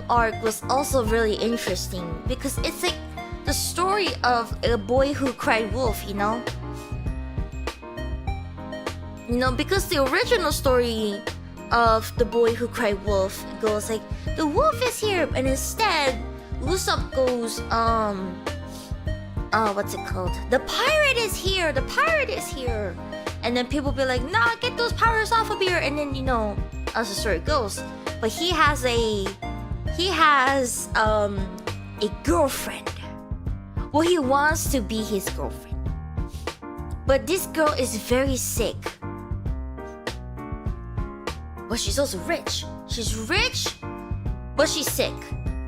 arc was also really interesting because it's like the story of a boy who cried wolf, you know? You know, because the original story of the boy who cried wolf goes like, the wolf is here, and instead Usopp goes, what's it called? The pirate is here, the pirate is here. And then people be like, nah, get those pirates off of here. And then, you know, as the story goes. But he has a girlfriend. Well, he wants to be his girlfriend. But this girl is very sick. But she's also rich. She's rich, but she's sick.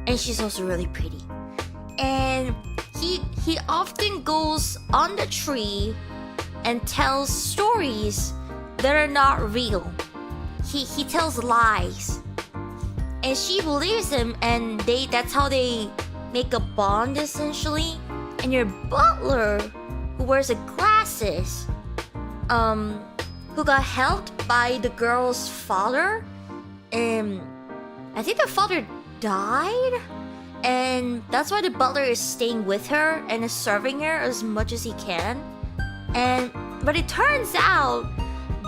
And she's also really pretty. And he often goes on the tree and tells stories that are not real. He tells lies. And she believes him, and that's how they make a bond essentially. And your butler, who wears the glasses, who got helped by the girl's father, and I think the father died, and that's why the butler is staying with her and is serving her as much as he can. But it turns out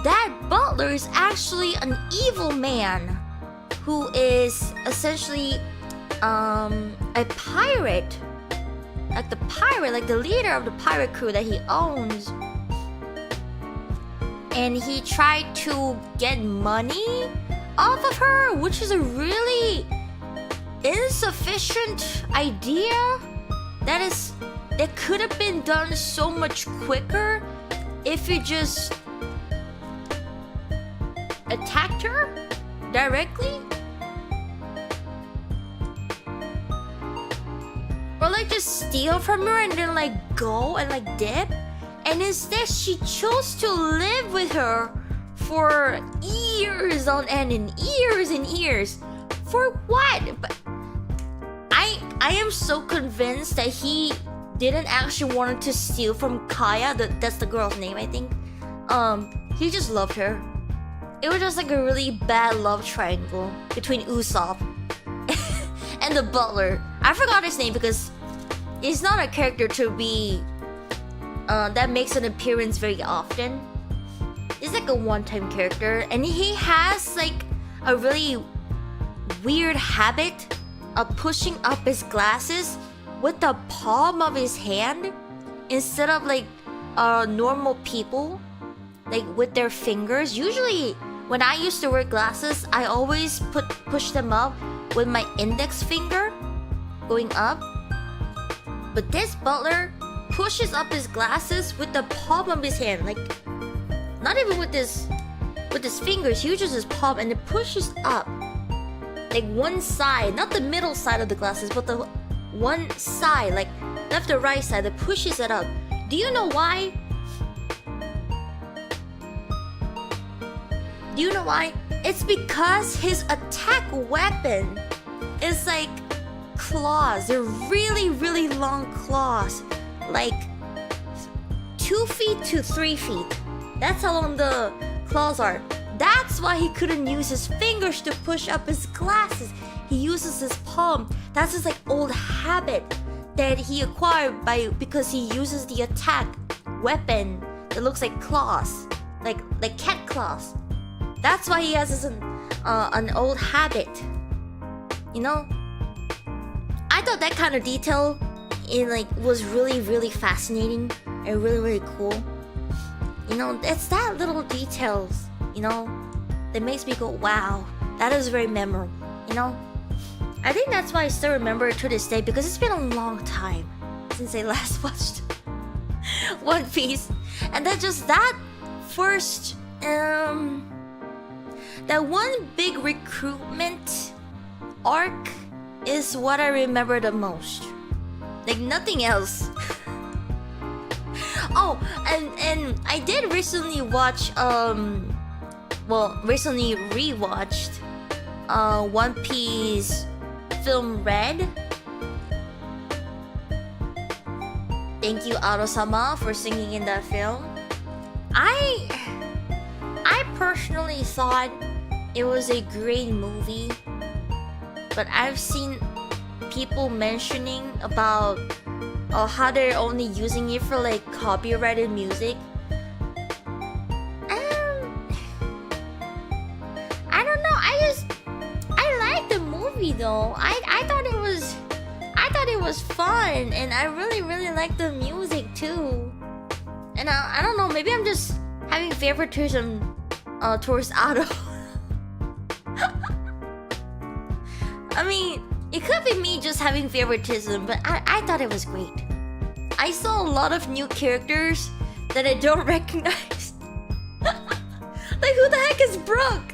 that butler is actually an evil man who is essentially a pirate, like the leader of the pirate crew that he owns. And he tried to get money off of her, which is a really insufficient idea. That could have been done so much quicker if you just attacked her directly. Or like just steal from her and then like go and like dip. And instead she chose to live with her for years on end and years. For what? But I am so convinced that he didn't actually want to steal from Kaya. That's the girl's name, I think. He just loved her. It was just like a really bad love triangle between Usopp and the butler. I forgot his name because he's not a character to be that makes an appearance very often. He's like a one-time character, and he has like a really weird habit of pushing up his glasses with the palm of his hand instead of like normal people, like with their fingers. Usually when I used to wear glasses, I always push them up with my index finger going up. But this butler pushes up his glasses with the palm of his hand, like not even with his fingers. He uses his palm and it pushes up like one side, not the middle side of the glasses, but the one side, like left or right side, that pushes it up. Do you know why? Do you know why? It's because his attack weapon is like claws. They're really, really long claws, like 2 feet to 3 feet. That's how long the claws are. That's why he couldn't use his fingers to push up his glasses. He uses his palm. That's his like old habit that he acquired because he uses the attack weapon that looks like claws, like cat claws. That's why he has an old habit. You know, I thought that kind of detail was really, really fascinating and really, really cool. You know, it's that little details, you know, that makes me go, wow, that is very memorable, you know? I think that's why I still remember it to this day, because it's been a long time since I last watched One Piece. And that first, That one big recruitment arc is what I remember the most. Like nothing else. Oh, and I did recently watch recently rewatched One Piece film Red. Thank you, Aro-sama, for singing in that film. I personally thought it was a great movie, but I've seen people mentioning about how they're only using it for like copyrighted music. I don't know. I like the movie though. I thought it was fun, and I really like the music too. And I don't know. Maybe I'm just having favoritism towards Ado. I mean, it could be me just having favoritism, but I thought it was great. I saw a lot of new characters that I don't recognize. Like, who the heck is Brooke?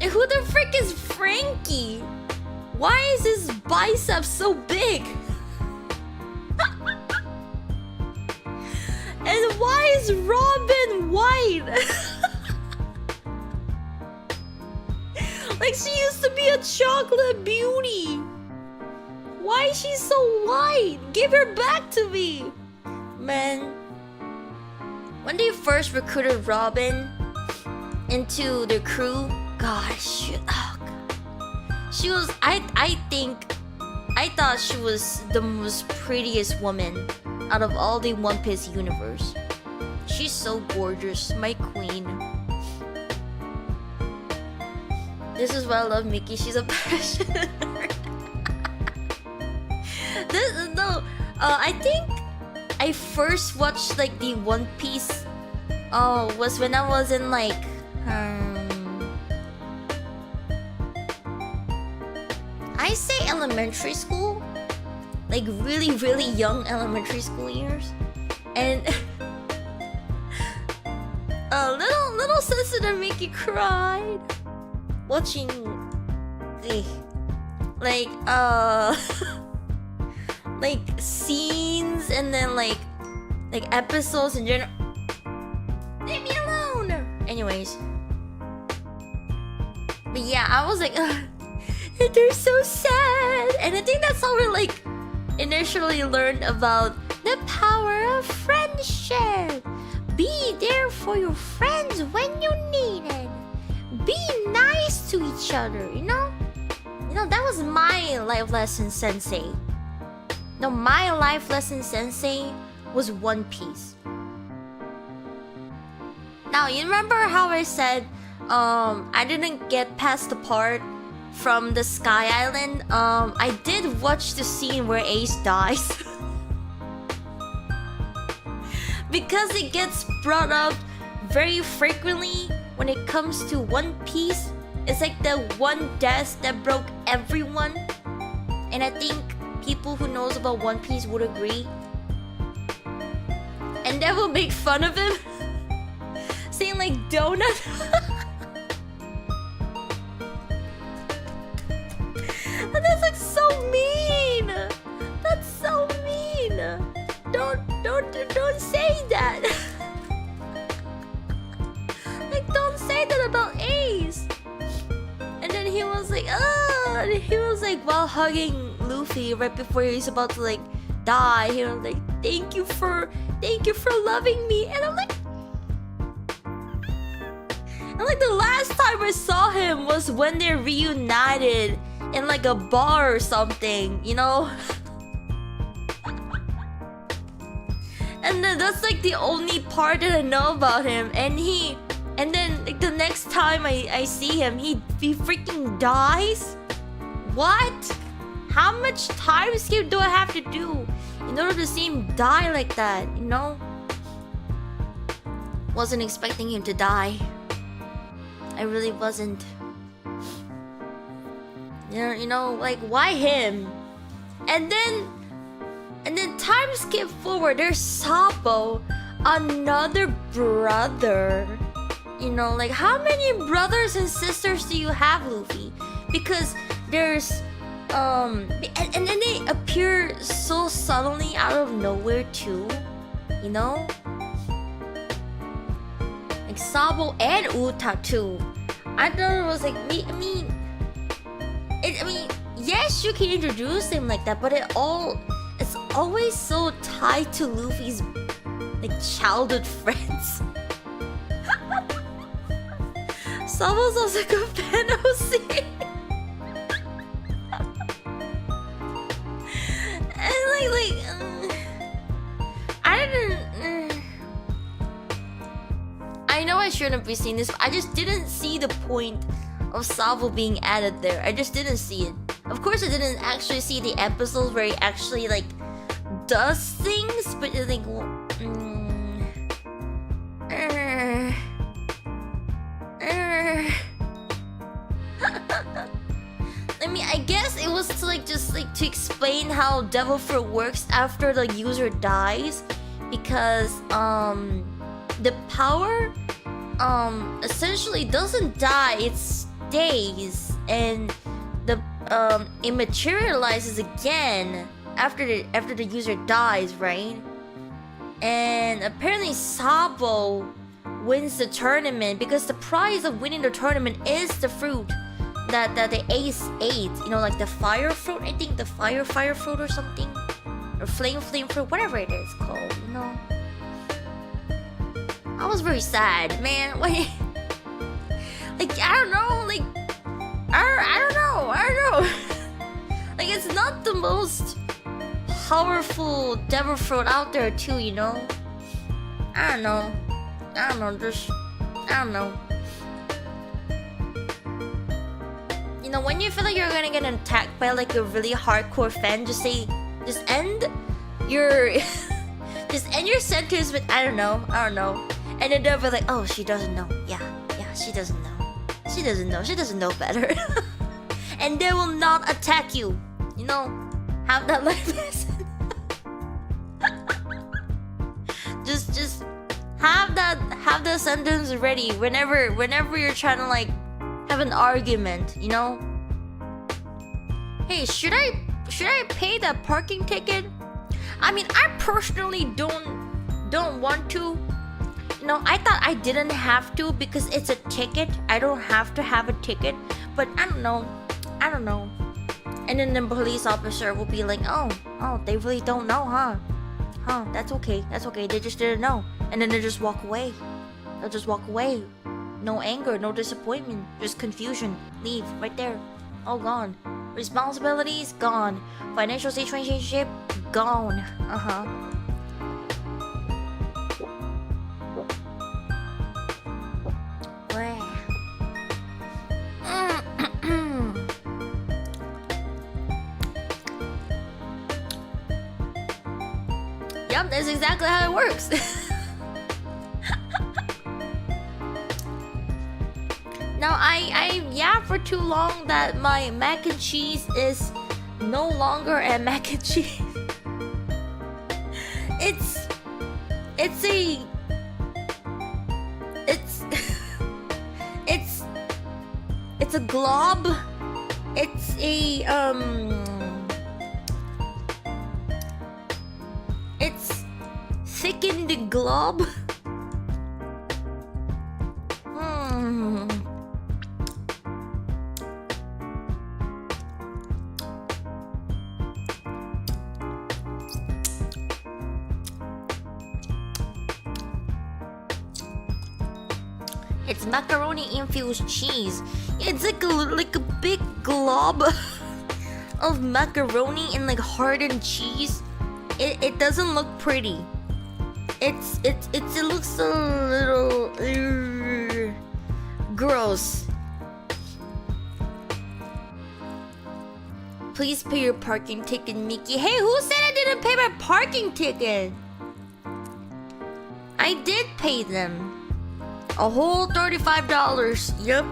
And who the frick is Frankie? Why is his biceps so big? And why is Robin white? Like, she used to be a chocolate beauty. Why is she so white? Give her back to me. Man, when they first recruited Robin into the crew, gosh, she was, I thought she was the most prettiest woman out of all the One Piece universe. She's so gorgeous, my queen. This is why I love Miki. She's a passionate nerd. I think I first watched like the One Piece was when I was in like I say elementary school, like really young elementary school years, and little sensitive Miki cried watching like like scenes and then like episodes in general. Leave me alone. Anyways, but yeah, I was like, they're so sad, and I think that's how we like initially learned about the power of friendship. Be there for your friends when you need it. Be nice to each other, you know? You know, that was my life lesson sensei. No, my life lesson sensei was One Piece. Now, you remember how I said I didn't get past the part from the Sky Island? I did watch the scene where Ace dies. Because it gets brought up very frequently when it comes to One Piece. It's like the one death that broke everyone. And I think people who knows about One Piece would agree. And they will make fun of him. Saying like donut. And that's like so mean. That's so mean. Don't say that. Like, don't say that about Ace. And then he was like, and he was like, while hugging Luffy right before he's about to like die, he was like, thank you for loving me. And I'm like, the last time I saw him was when they reunited in like a bar or something, you know? And then that's like the only part that I know about him. And then like the next time I see him, he freaking dies? What? How much time skip do I have to do in order to see him die like that, you know? Wasn't expecting him to die. I really wasn't. You know, like, why him? And then time skip forward, there's Sabo, another brother You know, like how many brothers and sisters do you have, Luffy? Because there's and then they appear so suddenly out of nowhere too. You know? Like Sabo and Uta too. I thought it was like I mean, yes, you can introduce them like that, but it's always so tied to Luffy's like childhood friends. Sabo's also like a fan of C. And I didn't. I know I shouldn't be seeing this, but I just didn't see the point of Sabo being added there. I just didn't see it. Of course, I didn't actually see the episodes where he actually like does things, but you think, well, I mean, I guess it was to like just like to explain how devil fruit works after the user dies, because the power essentially doesn't die, it stays, and it materializes again after the user dies, right? And apparently Sabo wins the tournament because the prize of winning the tournament is the fruit that the ace ate. You know, like the fire fruit, I think the fire fruit or something, or flame fruit, whatever it is called. You know, I was very sad, man. Like I don't know, like I don't know. Like it's not the most powerful devil fruit out there too, you know. I don't know. You know, when you feel like you're gonna get attacked by like a really hardcore fan, just end your sentence with I don't know. And then they'll be like, oh, she doesn't know. Yeah, she doesn't know. She doesn't know better. And they will not attack you. You know, have that life lesson. just have that sentence ready whenever you're trying to like have an argument, you know? Hey, should I pay that parking ticket? I mean, I personally don't want to. You know, I thought I didn't have to because it's a ticket. I don't have to have a ticket, but I don't know. And then the police officer will be like, oh, they really don't know, huh? That's okay. They just didn't know. And then they just walk away. They'll just walk away. No anger, no disappointment, just confusion. Leave right there. All gone. Responsibilities gone. Financial situationship gone. Yep, that's exactly how it works. Now, I yapped for too long that my mac and cheese is no longer a mac and cheese. It's a glob. It's a it's thickened glob. It's macaroni infused cheese. It's like a big glob of macaroni and like hardened cheese. It doesn't look pretty. It looks a little gross. Please pay your parking ticket, Miki. Hey, who said I didn't pay my parking ticket? I did pay them. A whole $35. Yep.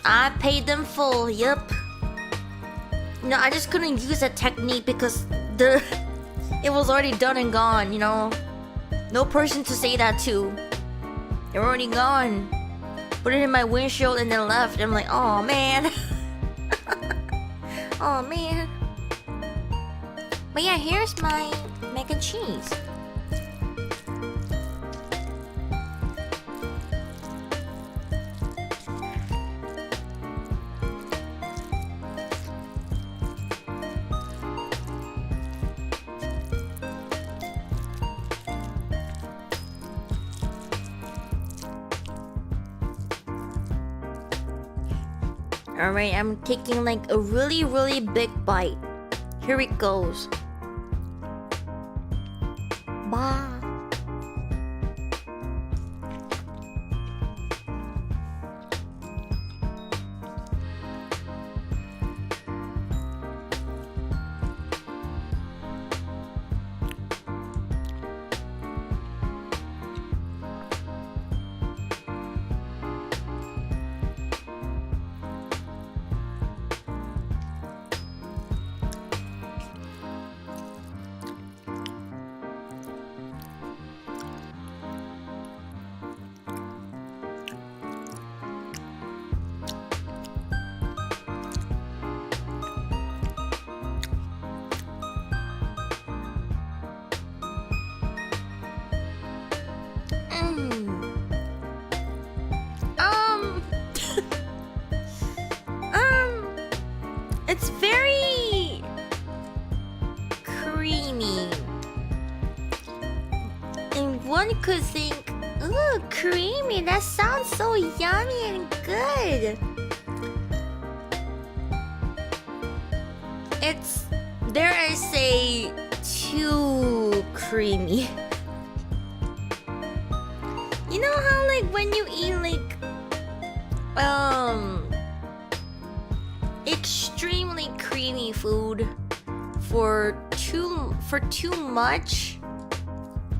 I paid them full. Yep. No, I just couldn't use that technique because it was already done and gone, you know. No person to say that to. They're already gone. Put it in my windshield and then left. I'm like, oh man. Oh man. But yeah, here's my mac and cheese. Alright, I'm taking like a really, really big bite. Here it goes. Bah. It's very creamy. And one could think, ooh, creamy, that sounds so yummy and good. It's, dare I say, too creamy. You know how like when you eat like extremely creamy food for too much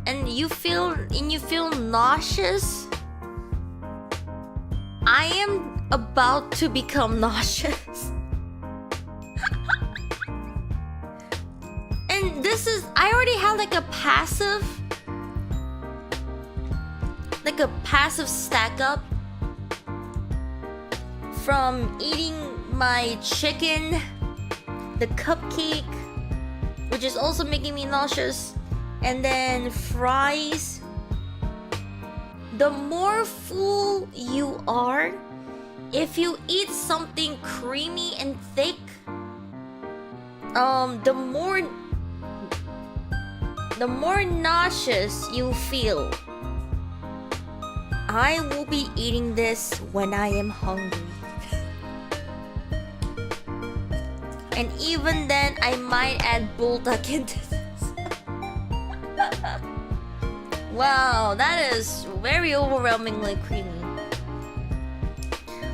and you feel nauseous? I am about to become nauseous. And this is, I already had like a passive stack up from eating my chicken, the cupcake, which is also making me nauseous, and then fries. The more full you are, if you eat something creamy and thick, the more nauseous you feel. I will be eating this when I am hungry. And even then, I might add bulldog into this. Wow, that is very overwhelmingly creamy.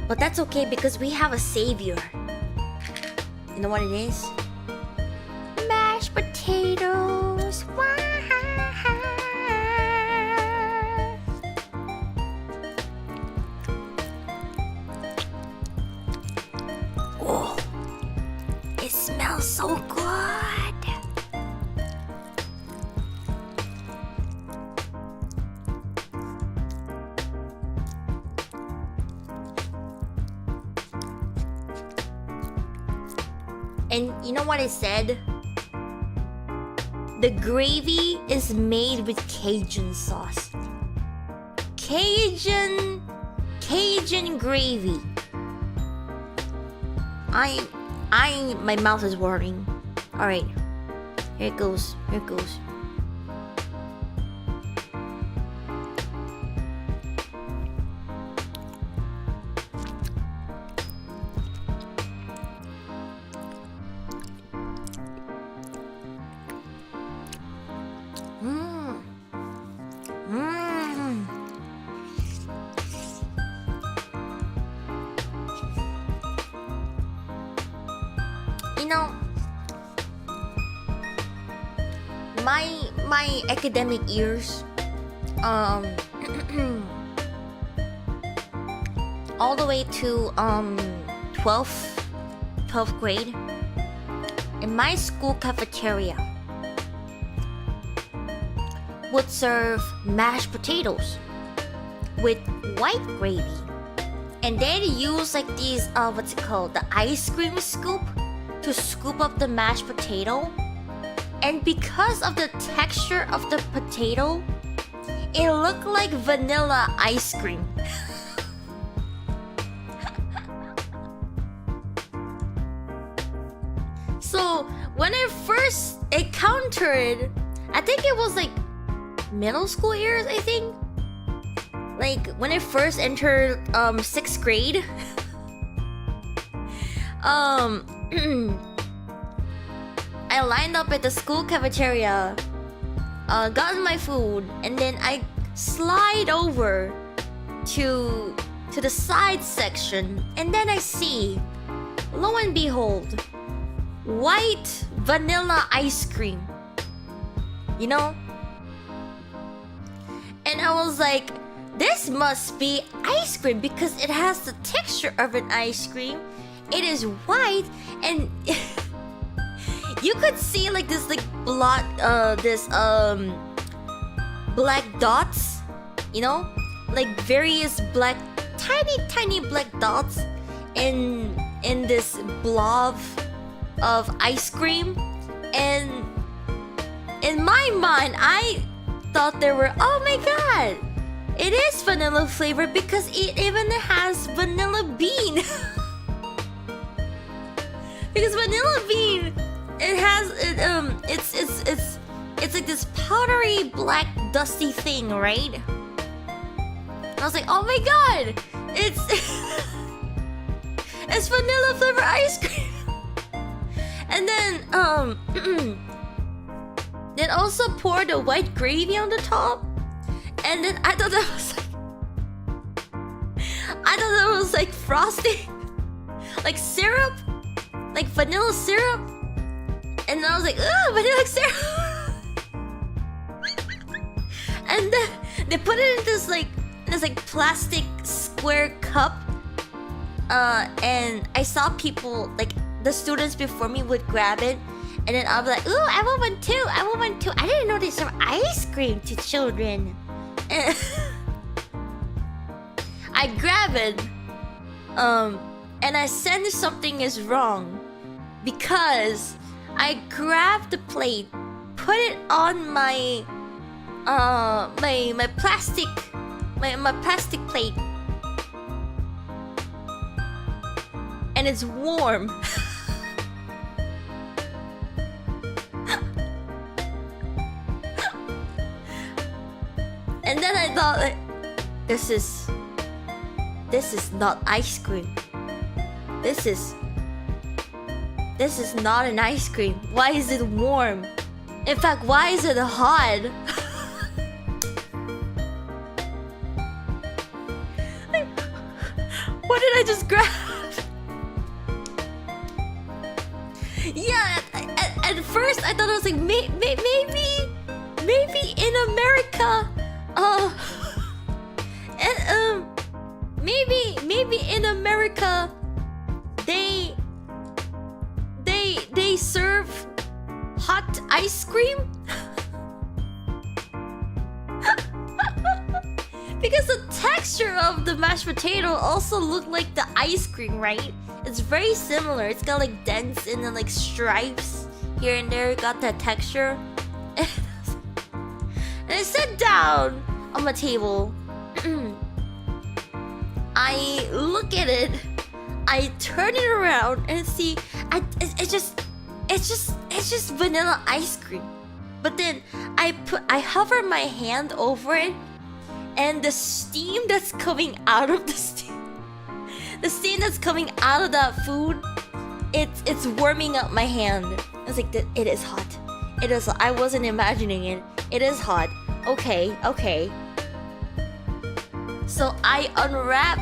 But that's okay because we have a savior. You know what it is? Mashed potatoes. Wow. Oh, it smells so good. And you know what I said? The gravy is made with Cajun sauce. Cajun gravy. My mouth is watering. Alright. Here it goes. Here it goes. You know, my academic years, all the way to 12th grade, in my school cafeteria, would serve mashed potatoes with white gravy. And they'd use like these, what's it called? The ice cream scoop to scoop up the mashed potato. And because of the texture of the potato, it looked like vanilla ice cream. So when I first encountered, I think it was like middle school years, I think. Like when I first entered 6th grade. I lined up at the school cafeteria, gotten my food, and then I slide over to the side section, and then I see, lo and behold, white vanilla ice cream. You know? And I was like, this must be ice cream because it has the texture of an ice cream. It is white, and you could see like this like black dots, you know, like various black, tiny black dots in this blob of ice cream. And in my mind, I thought they were, oh my god, it is vanilla flavored because it even has vanilla bean. Because vanilla bean, it's like this powdery black dusty thing, right? And I was like, oh my god, it's it's vanilla flavor ice cream. And then also pour the white gravy on the top. And then I thought that was like frosting, like syrup, like vanilla syrup. And I was like, ugh, vanilla syrup. And then they put it in this like plastic square cup. And I saw people, like the students before me, would grab it. And then I'll be like, ooh, I want one too. I want one too. I didn't know they serve ice cream to children. And I grab it. And I sense something is wrong. Because I grabbed the plate, put it on my plastic plate, and it's warm. And then I thought, like, this is not ice cream. This is not an ice cream. Why is it warm? In fact, why is it hot? Like, what did I just grab? Yeah, at first I thought it was like maybe in America, and maybe in America they serve hot ice cream. Because the texture of the mashed potato also looked like the ice cream, right? It's very similar. It's got like dents and then like stripes here and there. Got that texture. And I sat down on my table. I look at it. I turn it around and see. It's just vanilla ice cream. But then I hover my hand over it, and the steam that's coming out of the steam that's coming out of that food, it's warming up my hand. I was like, it is hot. It is. I wasn't imagining it. It is hot. Okay. So I unwrap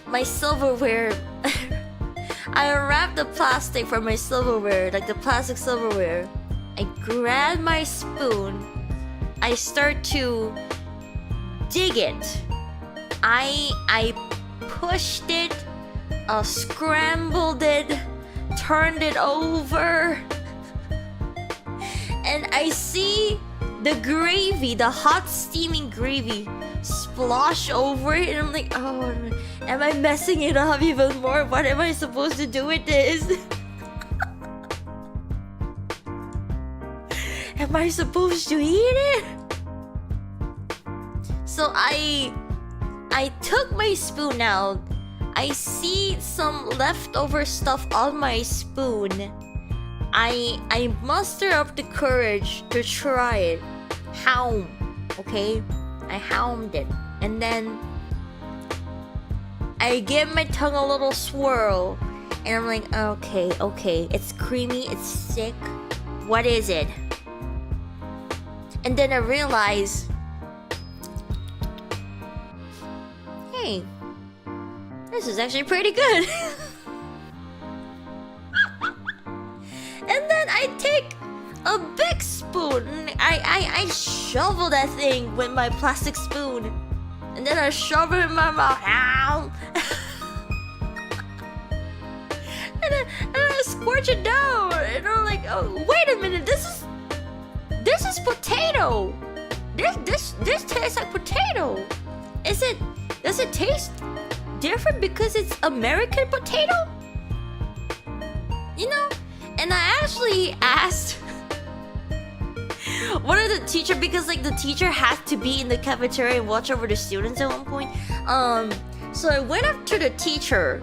my silverware. I unwrap the plastic from my silverware, like the plastic silverware. I grab my spoon. I start to dig it. I pushed it, scrambled it, turned it over, and I see the gravy, the hot steaming gravy, splosh over it, and I'm like, oh, am I messing it up even more? What am I supposed to do with this? Am I supposed to eat it? So I took my spoon out. I see some leftover stuff on my spoon. I muster up the courage to try it. Haum, okay? I hound it. And then I give my tongue a little swirl. And I'm like, okay. It's creamy, it's thick. What is it? And then I realize, hey, this is actually pretty good. And then I take a big spoon. I shovel that thing with my plastic spoon. And then I shove it in my mouth. And then I squirt it down. And I'm like, oh, wait a minute. This is potato. This tastes like potato. Does it taste different because it's American potato? You know? And I actually asked one of the teacher, because like the teacher had to be in the cafeteria and watch over the students at one point. So I went up to the teacher,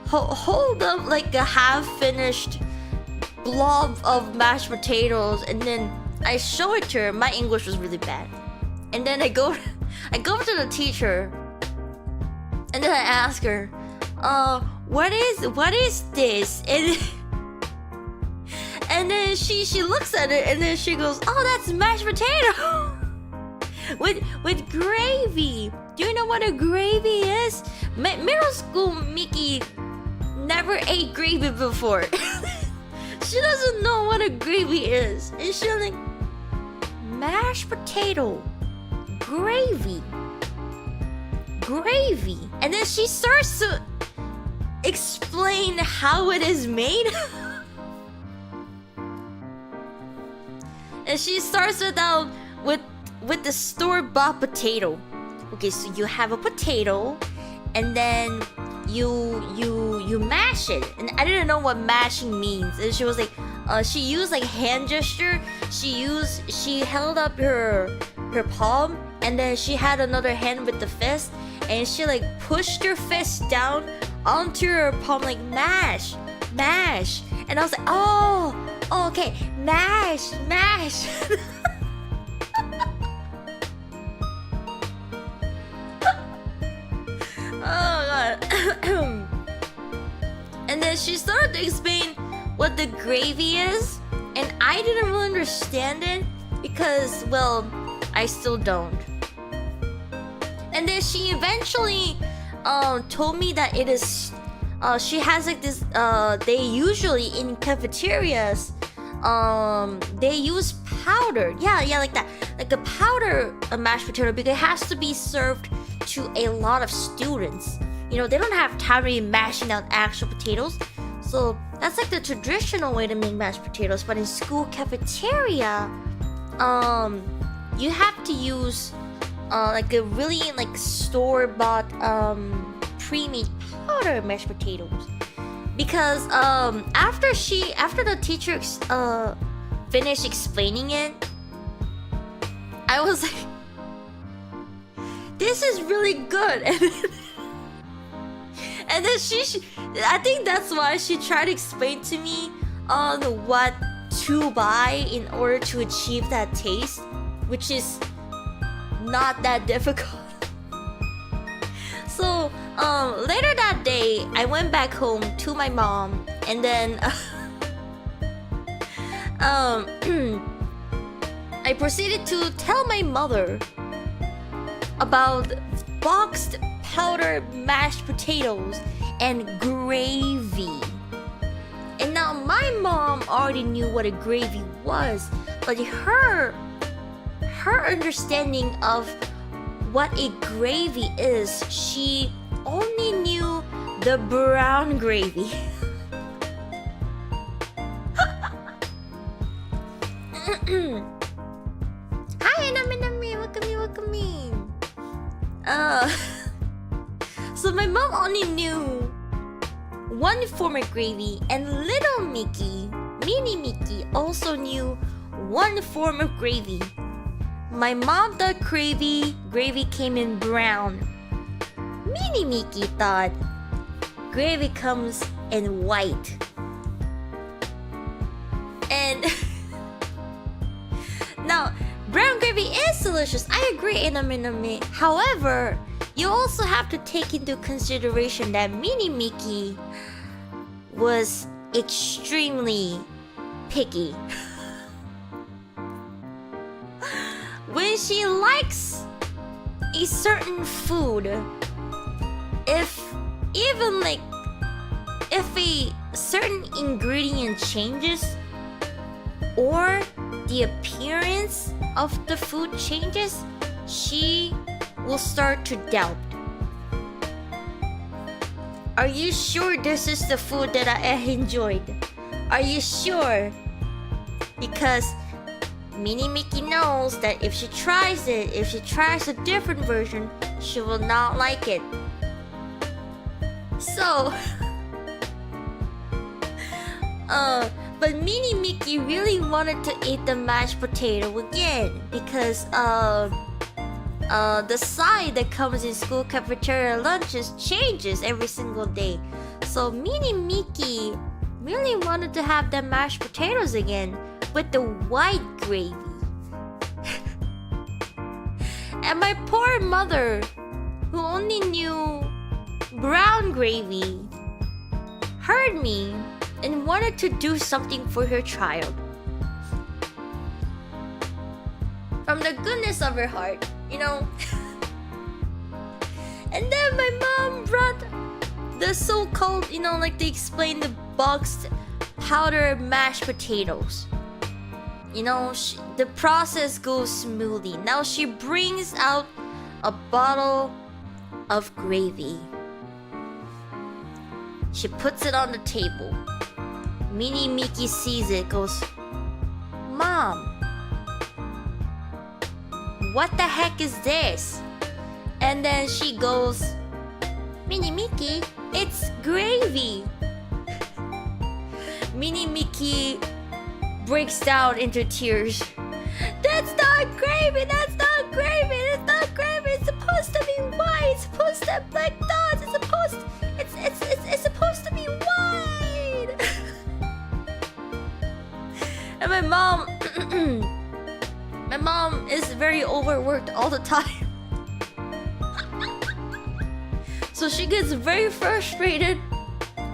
hold up like a half-finished blob of mashed potatoes, and then I show it to her. My English was really bad. And then I go to the teacher, and then I ask her, what is this? And then she looks at it, and then she goes, oh, that's mashed potato with gravy. Do you know what a gravy is? Middle school Miki never ate gravy before. She doesn't know what a gravy is. And she's like, mashed potato, gravy. And then she starts to explain how it is made. And she starts it out with the store-bought potato. Okay, so you have a potato, and then you mash it. And I didn't know what mashing means. And she was like, she used like hand gesture. She held up her palm, and then she had another hand with the fist, and she like pushed her fist down onto her palm, like mash. And I was like, oh, okay, mash. Oh god. And then she started to explain what the gravy is, and I didn't really understand it because, well, I still don't. And then she eventually told me that it is she has like this they usually in cafeterias they use powder, like that, like a powder mashed potato, because it has to be served to a lot of students. You know, they don't have time to be mashing out actual potatoes, so that's like the traditional way to make mashed potatoes. But in school cafeteria, you have to use like a really like store-bought pre-made powder mashed potatoes, because after the teacher finished explaining it, I was like, this is really good. And then I think that's why she tried to explain to me on what to buy in order to achieve that taste, which is not that difficult. So later that day, I went back home to my mom, and then I proceeded to tell my mother about boxed powdered mashed potatoes and gravy. And now my mom already knew what a gravy was, but her understanding of what a gravy is, she only knew the brown gravy. Uh, so my mom only knew one form of gravy, and little Miki, mini Miki, also knew one form of gravy. My mom thought gravy came in brown. Mini Miki thought gravy comes in white. And now, brown gravy is delicious. I agree, Inami. However, you also have to take into consideration that Mini Miki was extremely picky. When she likes a certain food, if a certain ingredient changes or the appearance of the food changes, she will start to doubt. Are you sure this is the food that I enjoyed? Are you sure? Because Mini Miki knows that if she tries a different version, she will not like it. So, but Mini Miki really wanted to eat the mashed potato again because the side that comes in school cafeteria lunches changes every single day. So Mini Miki really wanted to have the mashed potatoes again with the white gravy. And my poor mother, who only knew brown gravy, heard me and wanted to do something for her child. From the goodness of her heart, you know. And then my mom brought the so-called, you know, like they explain, the boxed powder mashed potatoes. You know, the process goes smoothly. Now she brings out a bottle of gravy. She puts it on the table. Mini Miki sees it, goes, "Mom, what the heck is this?" And then she goes, "Mini Miki, it's gravy." Mini Miki breaks down into tears. "That's not gravy! That's not gravy! It's not gravy! It's supposed to be white! It's supposed to have black dots! It's supposed to be white!" And my mom is very overworked all the time. So she gets very frustrated.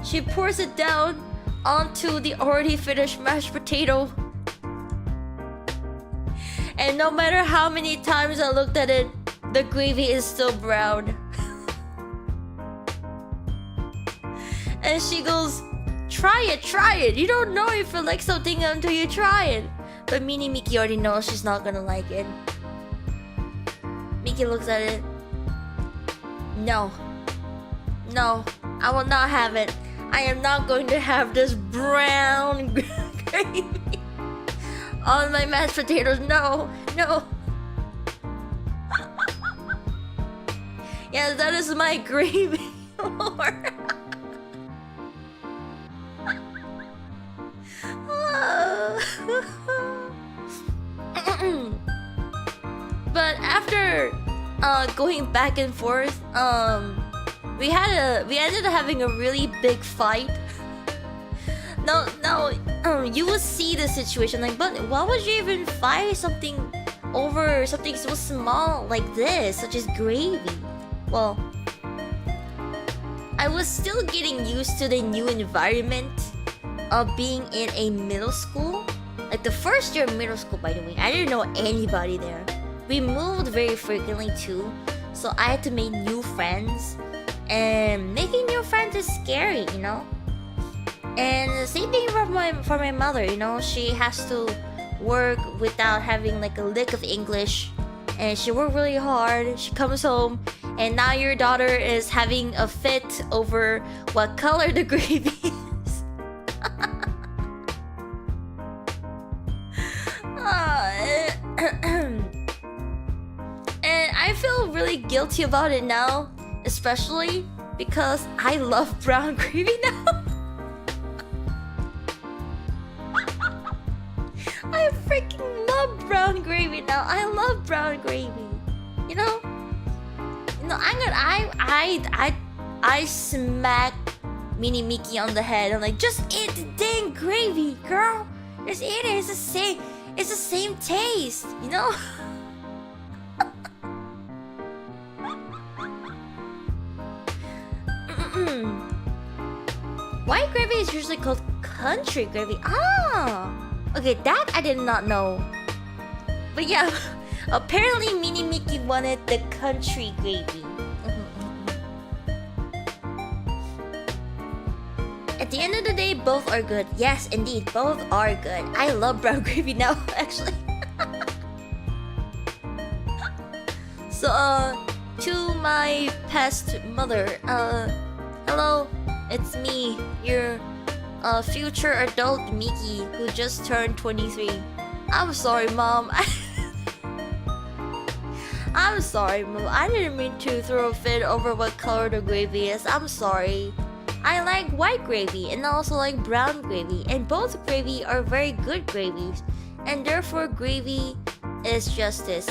She pours it down onto the already finished mashed potato. And no matter how many times I looked at it, the gravy is still brown. And she goes, try it. You don't know if you like something until you try it." But Mini Miki already knows she's not gonna like it. Miki looks at it. No, I will not have it. I am not going to have this brown gravy on my mashed potatoes. No. Yeah, that is my gravy. But after going back and forth, we ended up having a really big fight. Now, you will see the situation like, but why would you even fight something over something so small like this, such as gravy? Well, I was still getting used to the new environment of being in a middle school. Like the first year of middle school, by the way, I didn't know anybody there. We moved very frequently too, so I had to make new friends. And making new friends is scary, you know. And the same thing for my mother, you know. She has to work without having like a lick of English, and she worked really hard. She comes home, and now your daughter is having a fit over what color the gravy is. And I feel feel really guilty about it now, especially because I love brown gravy now. I freaking love brown gravy now. I love brown gravy. You know, I smack Mini Miki on the head. I'm like, just eat the dang gravy, girl. Just eat it. It's the same. It's the same taste. You know. White gravy is usually called country gravy. Ah, okay, that I did not know. But yeah, apparently Mini Miki wanted the country gravy. At the end of the day, both are good. Yes, indeed, both are good. I love brown gravy now, actually. So, to my past mother, hello, it's me, your future adult Miki, who just turned 23. I'm sorry, Mom. I'm sorry, Mom. I didn't mean to throw a fit over what color the gravy is. I'm sorry. I like white gravy and also like brown gravy, and both gravy are very good gravies, and therefore gravy is justice.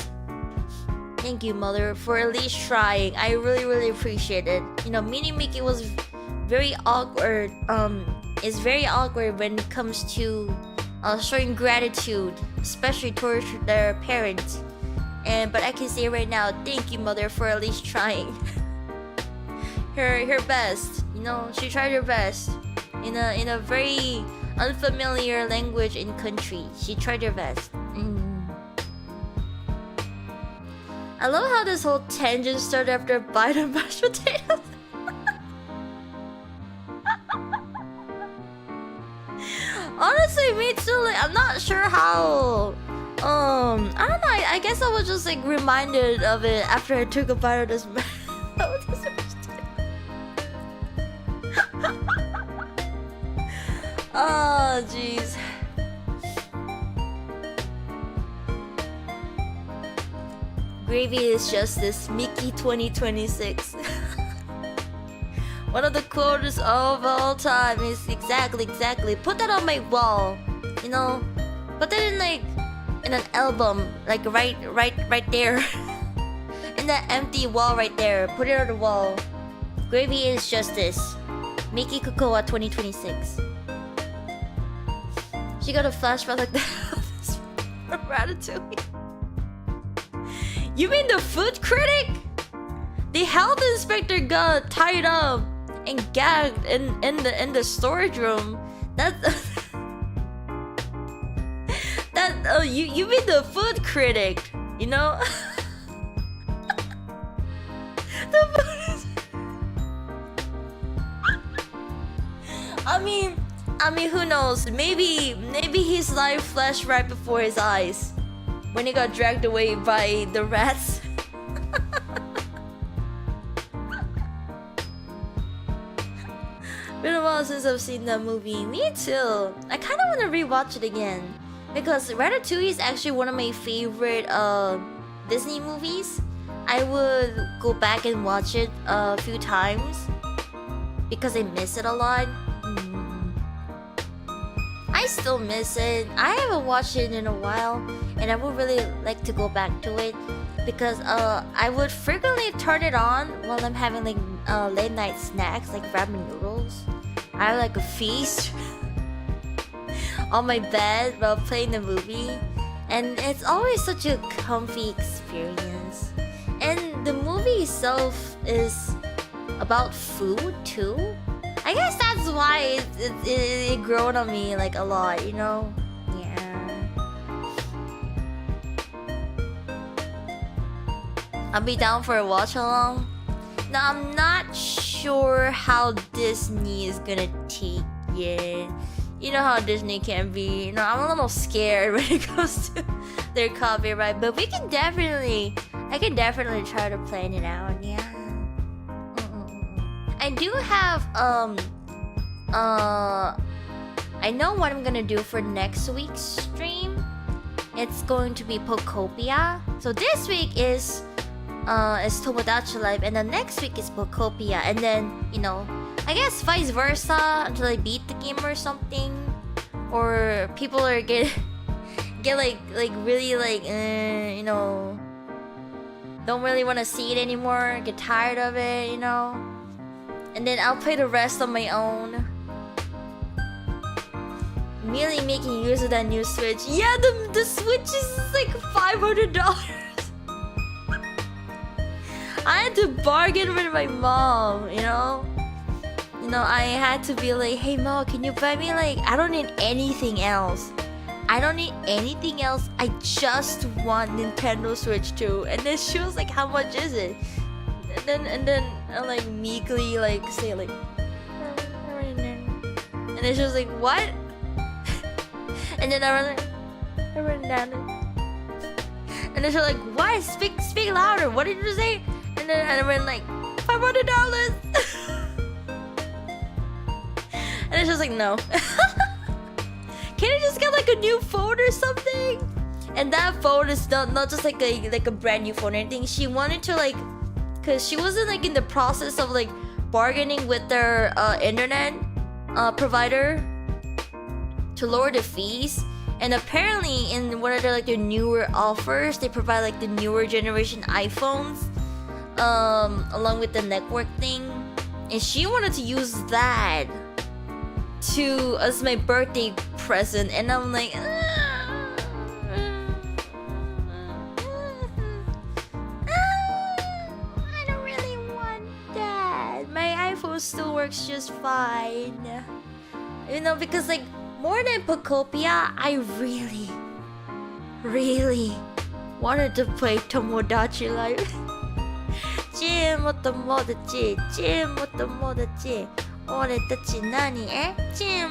Thank you, Mother, for at least trying. I really appreciate it. You know, Mini Miki was very awkward. Is very awkward when it comes to showing gratitude, especially towards their parents. But I can say right now, thank you, Mother, for at least trying. her best. You know, she tried her best in a very unfamiliar language and country. She tried her best. I love how this whole tangent started after a bite of mashed potatoes. Honestly, me too. Like, I'm not sure how. I don't know. I guess I was just like reminded of it after I took a bite of this. Oh, jeez. Gravy is justice. Miki 2026. One of the quotes of all time is exactly. Put that on my wall. You know, put that in an album, like right there, in that empty wall right there. Put it on the wall. Gravy is justice. Miki Kokoa 2026. She got a flashback like that from Ratatouille. You mean the food critic? The health inspector got tied up and gagged in the storage room. You mean the food critic? You know? The food is. I mean, who knows? Maybe his life flashed right before his eyes when he got dragged away by the rats. Been a while since I've seen that movie. Me too. I kind of want to rewatch it again because Ratatouille is actually one of my favorite Disney movies. I would go back and watch it a few times because I miss it a lot. I still miss it. I haven't watched it in a while, and I would really like to go back to it because I would frequently turn it on while I'm having like late night snacks like ramen noodles. I have like a feast on my bed while playing the movie, and it's always such a comfy experience. And the movie itself is about food too. I guess that's why it grown on me like a lot, you know? Yeah. I'll be down for a watch along. Now I'm not sure how Disney is gonna take it. You know how Disney can be. You know, I'm a little scared when it comes to their copyright, but I can definitely try to plan it out. Yeah. I do have I know what I'm gonna do for next week's stream. It's going to be Pokopia. So this week is is Tomodachi Life, and then next week is Pokopia, and then I guess vice versa until I beat the game or something, or people are get like really like don't really want to see it anymore, get tired of it, and then I'll play the rest on my own. Really making use of that new Switch. Yeah, the Switch is like $500. I had to bargain with my mom, I had to be like, hey mom, can you buy me like, I don't need anything else. I just want Nintendo Switch 2. And then she was like, how much is it? And then I like meekly like say like, and then she was like, what? And then I ran down. And then she was like, what? Speak louder. What did you say? And then I ran like $500. And then she was like, no. Can I just get like a new phone or something? And that phone is not just like a brand new phone or anything. She wanted to like, cause she wasn't like in the process of like bargaining with their internet provider to lower the fees. And apparently in one of their like their newer offers, they provide like the newer generation iPhones along with the network thing. And she wanted to use that as my birthday present, and I'm like, I don't really want that. My iPhone still works just fine, because like more than Pokopia, I really wanted to play Tomodachi Life. もっともだちもっともだち俺たち何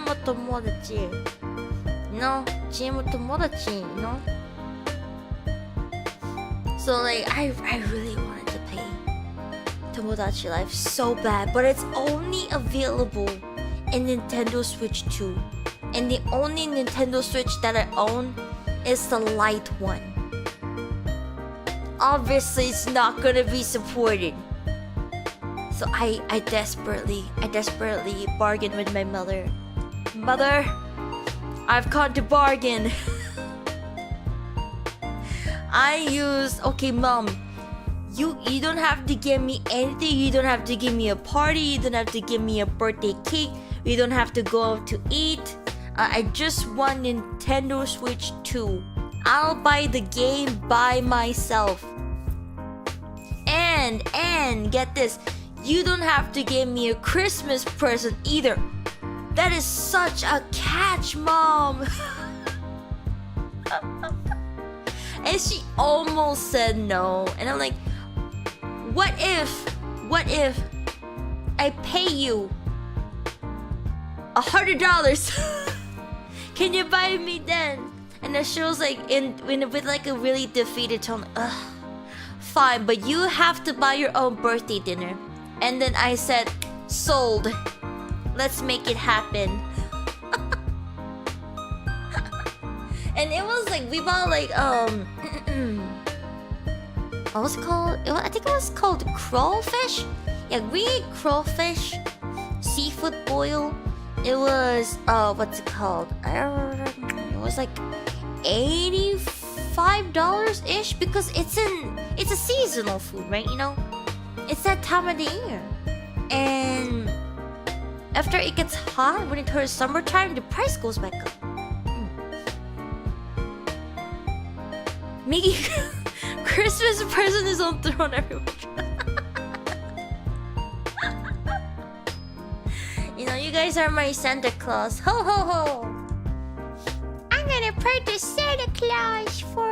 もっともだちのもっともだちの So like I really wanted to play Tomodachi Life so bad, but it's only available in Nintendo Switch 2, and the only Nintendo Switch that I own is the light one. Obviously it's not gonna be supported. So I desperately bargained with my mother. Mother, I've come to bargain. Okay mom, you don't have to give me anything. You don't have to give me a party. You don't have to give me a birthday cake. You don't have to go out to eat. I just want Nintendo Switch 2. I'll buy the game by myself. And get this, you don't have to give me a Christmas present either. That is such a catch, mom. And she almost said no. And I'm like, what if I pay you $100? Can you buy me then? And then she was like with like a really defeated tone, fine, but you have to buy your own birthday dinner. And then I said, sold. Let's make it happen. And it was like we bought like what was it called? I think it was called crawfish. Yeah, we ate crawfish, seafood boil. It was what's it called? It was like $85 ish, because it's a seasonal food, right? It's that time of the year. And after it gets hot, when it turns summertime, the price goes back up. Miki, Christmas present is on throne, everyone. You guys are my Santa Claus. Ho ho ho! I'm gonna purchase Santa Claus for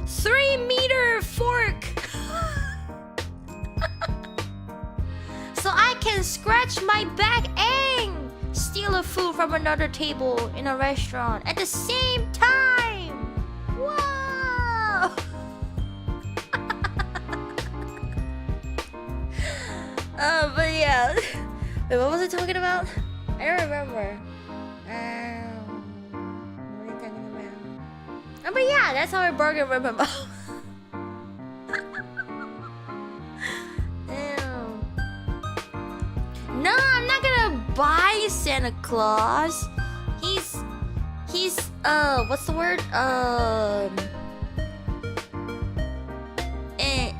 3-meter fork. So I can scratch my back and steal a food from another table in a restaurant at the same time. Wow! But yeah. Wait, what was I talking about? I don't remember. But yeah, that's how I bargain with my mom. Ew. No, I'm not gonna buy Santa Claus. He's what's the word?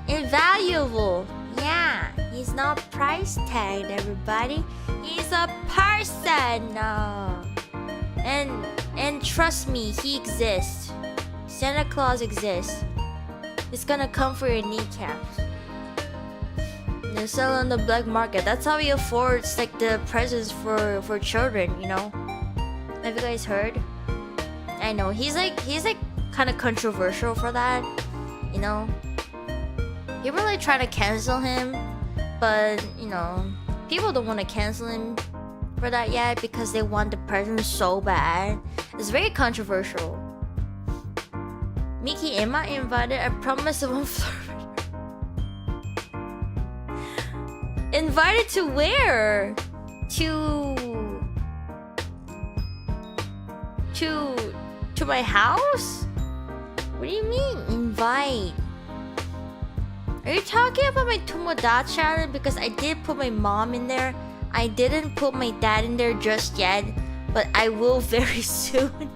Invaluable. Yeah, he's not price tagged, everybody. He's a person. And trust me, he exists. Santa Claus exists. It's gonna come for your kneecaps. They sell on the black market. That's how he affords like the presents for children, you know. Have you guys heard? I know he's like kind of controversial for that, you know. People like try to cancel him, but you know, people don't want to cancel him for that yet because they want the present so bad. It's very controversial. Miki, am I invited? I promise I won't flirt with her. Invited to where? To my house? What do you mean invite? Are you talking about my Tomodachi Island? Because I did put my mom in there. I didn't put my dad in there just yet, but I will very soon.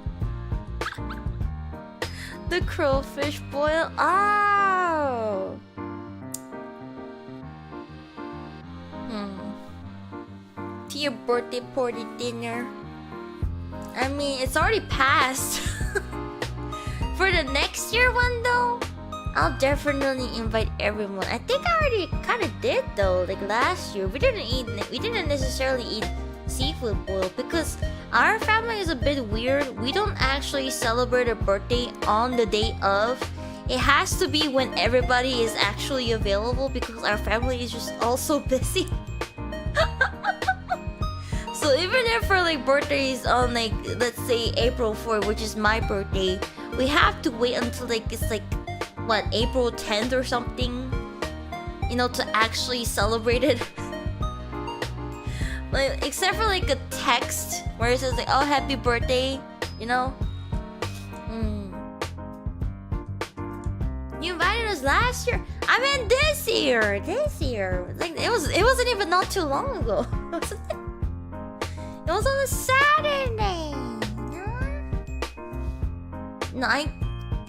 The crowfish boil. Oh. To your birthday party dinner. I mean, it's already passed. For the next year one though, I'll definitely invite everyone. I think I already kind of did though. Like last year, we didn't necessarily eat seafood boil because our family is a bit weird. We don't actually celebrate a birthday on the day of. It has to be when everybody is actually available because our family is just all so busy. So even if for like birthdays on like let's say April 4th, which is my birthday, we have to wait until like it's like what, April 10th or something, you know, to actually celebrate it. Like except for like a text where it says like, oh, happy birthday, you know. You invited us last year. I mean this year. Like it wasn't even not too long ago. It was on a Saturday. No, I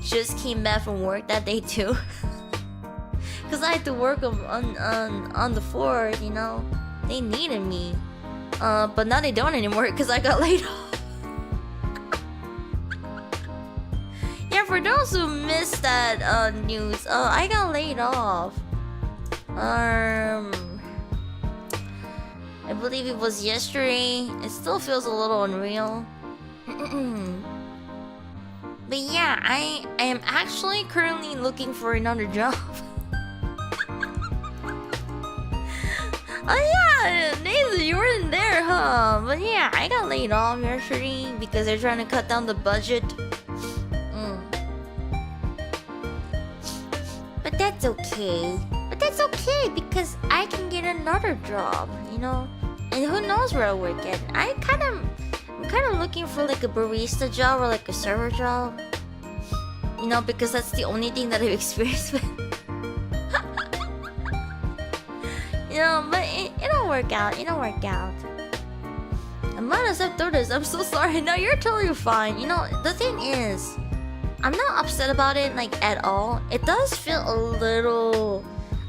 just came back from work that day too. Cause I had to work on the 4th, you know. They needed me. But now they don't anymore because I got laid off. Yeah, for those who missed that news, I got laid off. I believe it was yesterday. It still feels a little unreal. But yeah, I am actually currently looking for another job. Oh yeah, Nathan, you weren't there, huh? But yeah, I got laid off yesterday because they're trying to cut down the budget. But that's okay. Because I can get another job, you know? And who knows where I'll work at. I'm kind of looking for like a barista job or like a server job. You know, because that's the only thing that I've experienced with. You know, but it'll work out. I'm not upset through this. I'm so sorry. No, you're totally fine. You know, the thing is, I'm not upset about it like at all. It does feel a little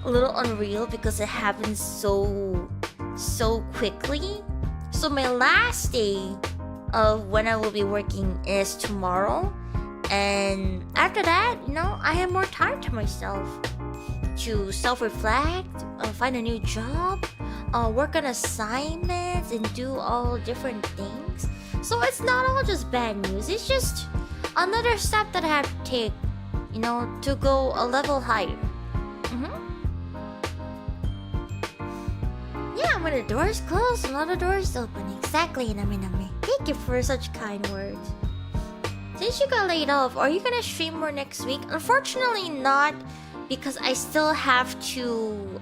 unreal because it happens so quickly. So my last day of when I will be working is tomorrow, and after that, you know, I have more time to myself to self-reflect, find a new job, work on assignments, and do all different things. So it's not all just bad news. It's just another step that I have to take, you know, to go a level higher. Yeah, when the door's closed, another door's open. Exactly, Nami. Thank you for such kind words. Since you got laid off, are you gonna stream more next week? Unfortunately not, because I still have to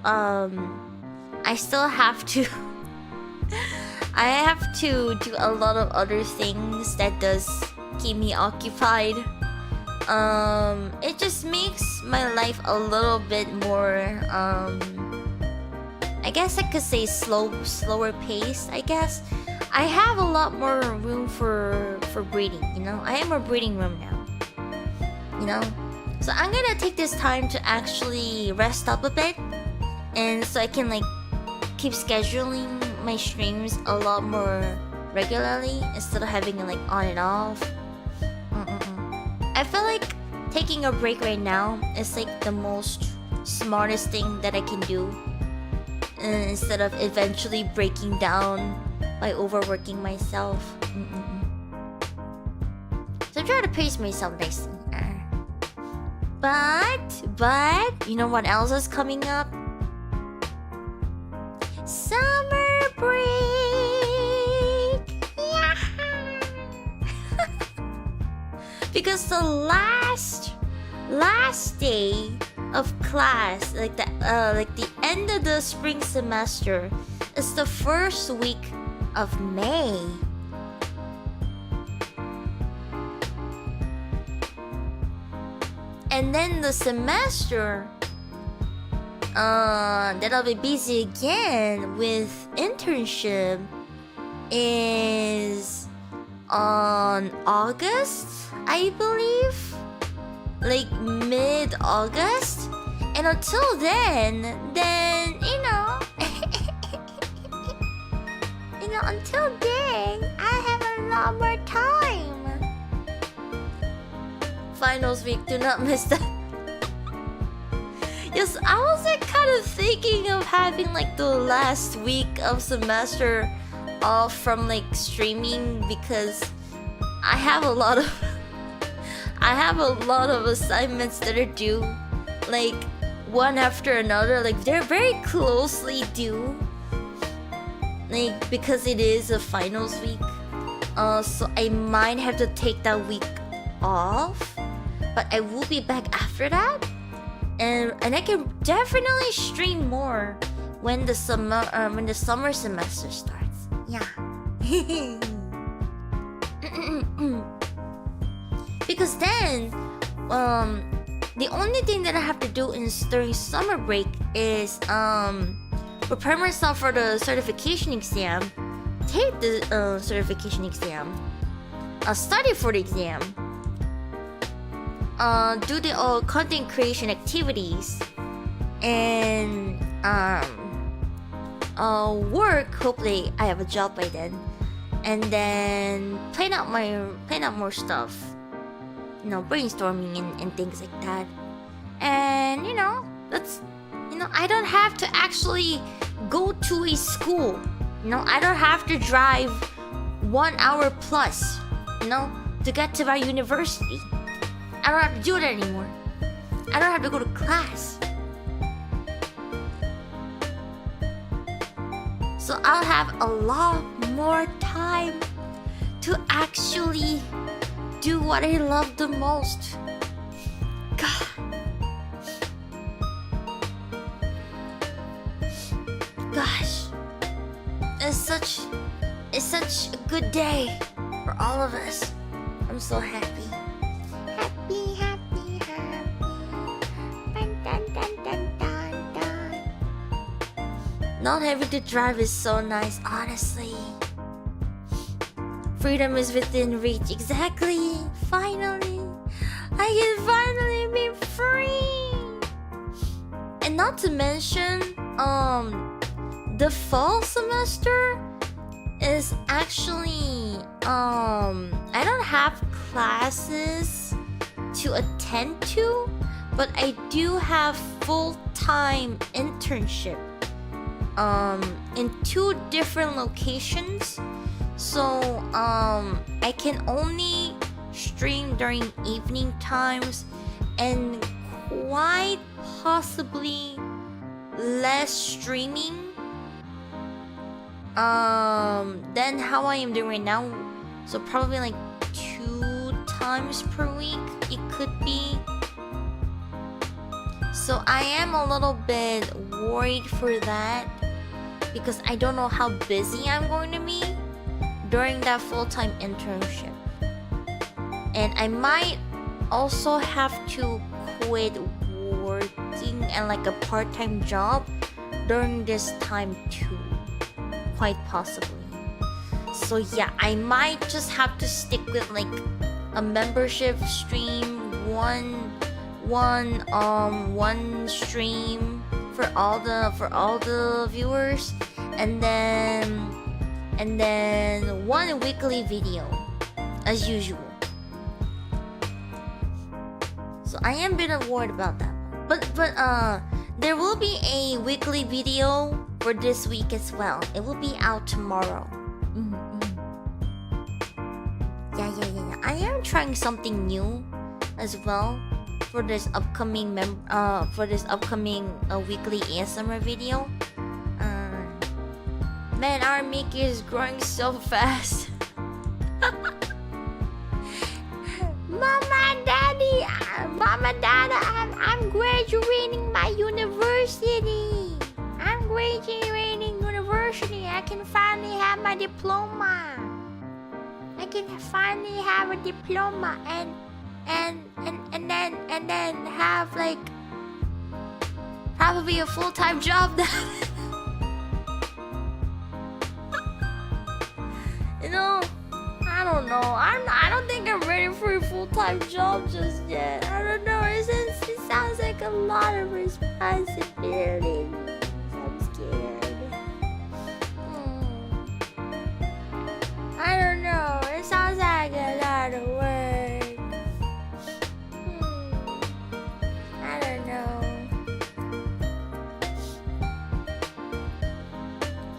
I have to do a lot of other things that does keep me occupied. It just makes my life a little bit more I guess I could say slower pace. I guess I have a lot more room for breathing, you know. I am a breathing room now, you know. So I'm gonna take this time to actually rest up a bit, and so I can like keep scheduling my streams a lot more regularly instead of having it like on and off. I feel like taking a break right now is like the most smartest thing that I can do, instead of eventually breaking down by overworking myself. So I try to pace myself nicely. But you know what else is coming up? Summer break. Yeah. Because the last day of class, like the end of the spring semester, is the first week of May. And then the semester, that I'll be busy again with internship is on August, I believe. Like mid-August. And until then, you know, until then, I have a lot more time. Finals week, do not miss that. Yes, I was like kind of thinking of having like the last week of semester off from like streaming, because I have a lot of assignments that are due, like one after another. Like they're very closely due, like because it is a finals week. So I might have to take that week off, but I will be back after that, and I can definitely stream more when the summer semester starts. Yeah. Because then, the only thing that I have to do during summer break is prepare myself for the certification exam, take the certification exam, study for the exam, do the content creation activities, and work. Hopefully, I have a job by then, and then plan out more stuff. You know, brainstorming and things like that. And you know, I don't have to actually go to a school. You know, I don't have to drive 1 hour plus, you know, to get to my university. I don't have to do that anymore. I don't have to go to class. So I'll have a lot more time to actually do what I love the most. God. Gosh. It's such a good day for all of us. I'm so happy. Happy. Dun, dun, dun, dun, dun. Not having to drive is so nice, honestly. Freedom is within reach. Exactly. Finally. I can finally be free. And not to mention, the fall semester is actually, I don't have classes to attend to, but I do have full-time internship, in 2 different locations. So I can only stream during evening times, and quite possibly less streaming than how I am doing right now. So probably like 2 times per week it could be. So I am a little bit worried for that, because I don't know how busy I'm going to be during that full-time internship. And I might also have to quit working and like a part-time job during this time too, quite possibly. So yeah, I might just have to stick with like a membership stream, one stream for all the viewers, and then one weekly video as usual. So I am a bit worried about that, but there will be a weekly video for this week as well. It will be out tomorrow. Yeah. I am trying something new as well for this upcoming weekly ASMR video. Man, our Miki is growing so fast. Mama, Daddy, I'm graduating my university. I'm graduating university. I can finally have my diploma. I can finally have a diploma and then have like probably a full-time job. You know, I don't know. I don't think I'm ready for a full-time job just yet. I don't know. It sounds like a lot of responsibility. I'm scared. I don't know. It sounds like a lot of work. I don't know.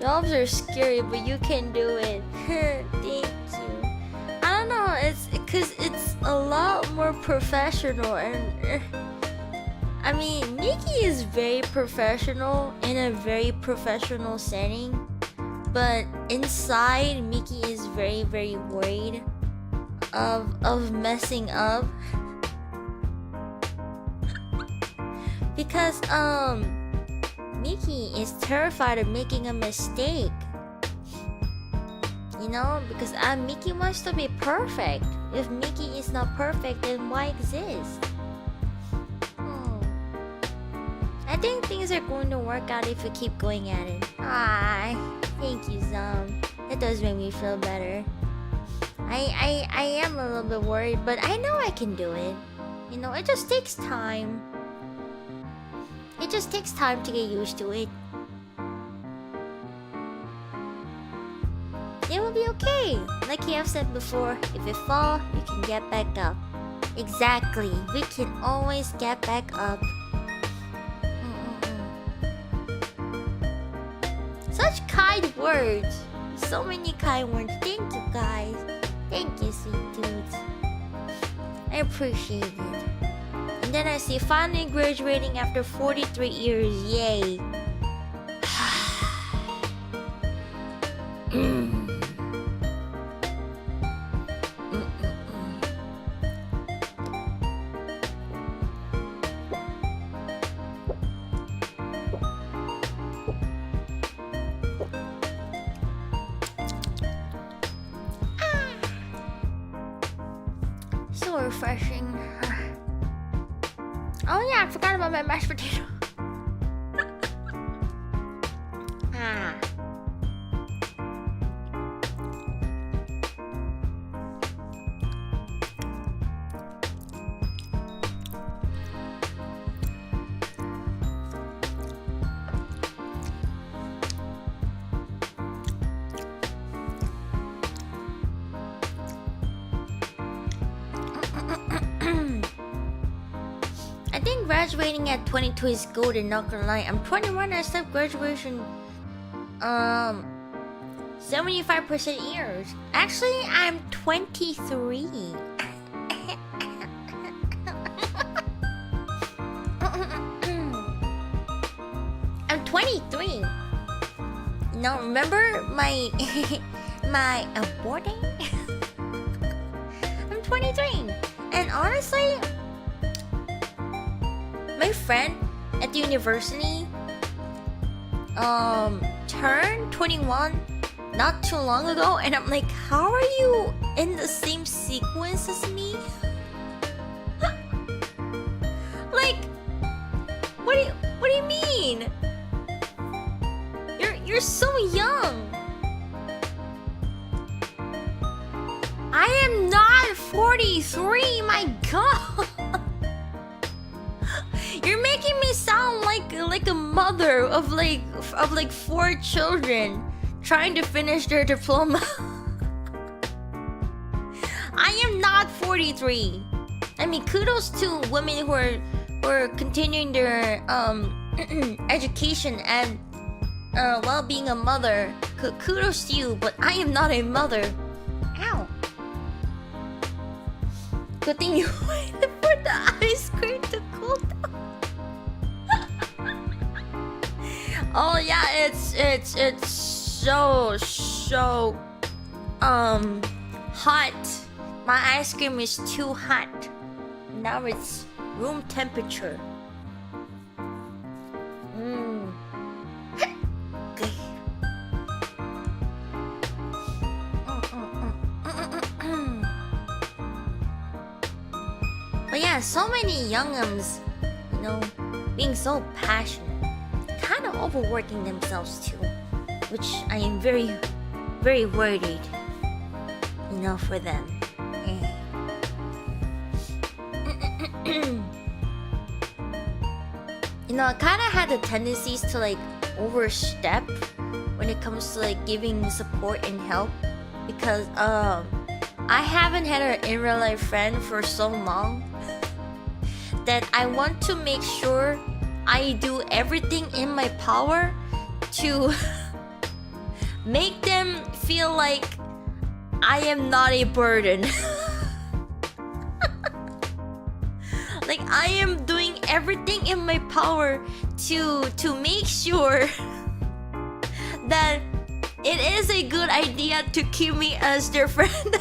Jobs are scary, but you can do it. Thank you. I don't know. It's because it's a lot more professional, and I mean, Miki is very professional in a very professional setting. But inside, Miki is very, very worried of messing up. Because Miki is terrified of making a mistake. You know, because Miki wants to be perfect. If Miki is not perfect, then why exist? I think things are going to work out if we keep going at it. Thank you, Zom. It does make me feel better. I am a little bit worried, but I know I can do it. You know, it just takes time. It just takes time to get used to it. It will be okay. Like you have said before, if you fall, you can get back up. Exactly. We can always get back up. Such kind words. So many kind words. Thank you, guys. Thank you, sweet dudes. I appreciate it. And then I see finally graduating after 43 years. Yay. So refreshing. Oh yeah, I forgot about my mashed potato. I think graduating at 22 is golden, not gonna lie. I'm 21, I stopped graduation 75% years. Actually, I'm 23. I'm 23. No, remember my my boarding? I'm 23. And honestly, my friend at the university turned 21 not too long ago, and I'm like, how are you in the same sequence as me? do you mean? You're so young. I am not 43, my god. You're making me sound like a mother of like 4 children trying to finish their diploma. I am not 43. I mean, kudos to women who are continuing their education and while being a mother. Kudos to you, but I am not a mother. Ow. Good thing you waited for the ice cream to cool down. Oh yeah, it's so hot. My ice cream is too hot. Now it's room temperature. Okay. But yeah, so many youngums, you know, being so passionate, kind of overworking themselves too, which I am very, very worried, you know, for them. You know, I kind of had the tendencies to like overstep when it comes to like giving support and help, because I haven't had an in real life friend for so long that I want to make sure I do everything in my power to make them feel like I am not a burden. Like I am doing everything in my power to make sure that it is a good idea to keep me as their friend.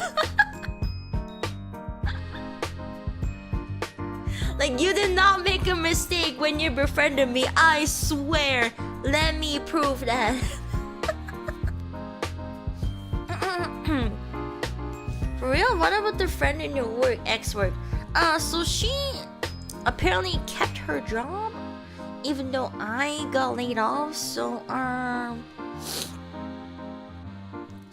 Like, you did not make a mistake when you befriended me, I swear. Let me prove that. For real? What about the friend in your work, ex-work? So she apparently kept her job even though I got laid off, so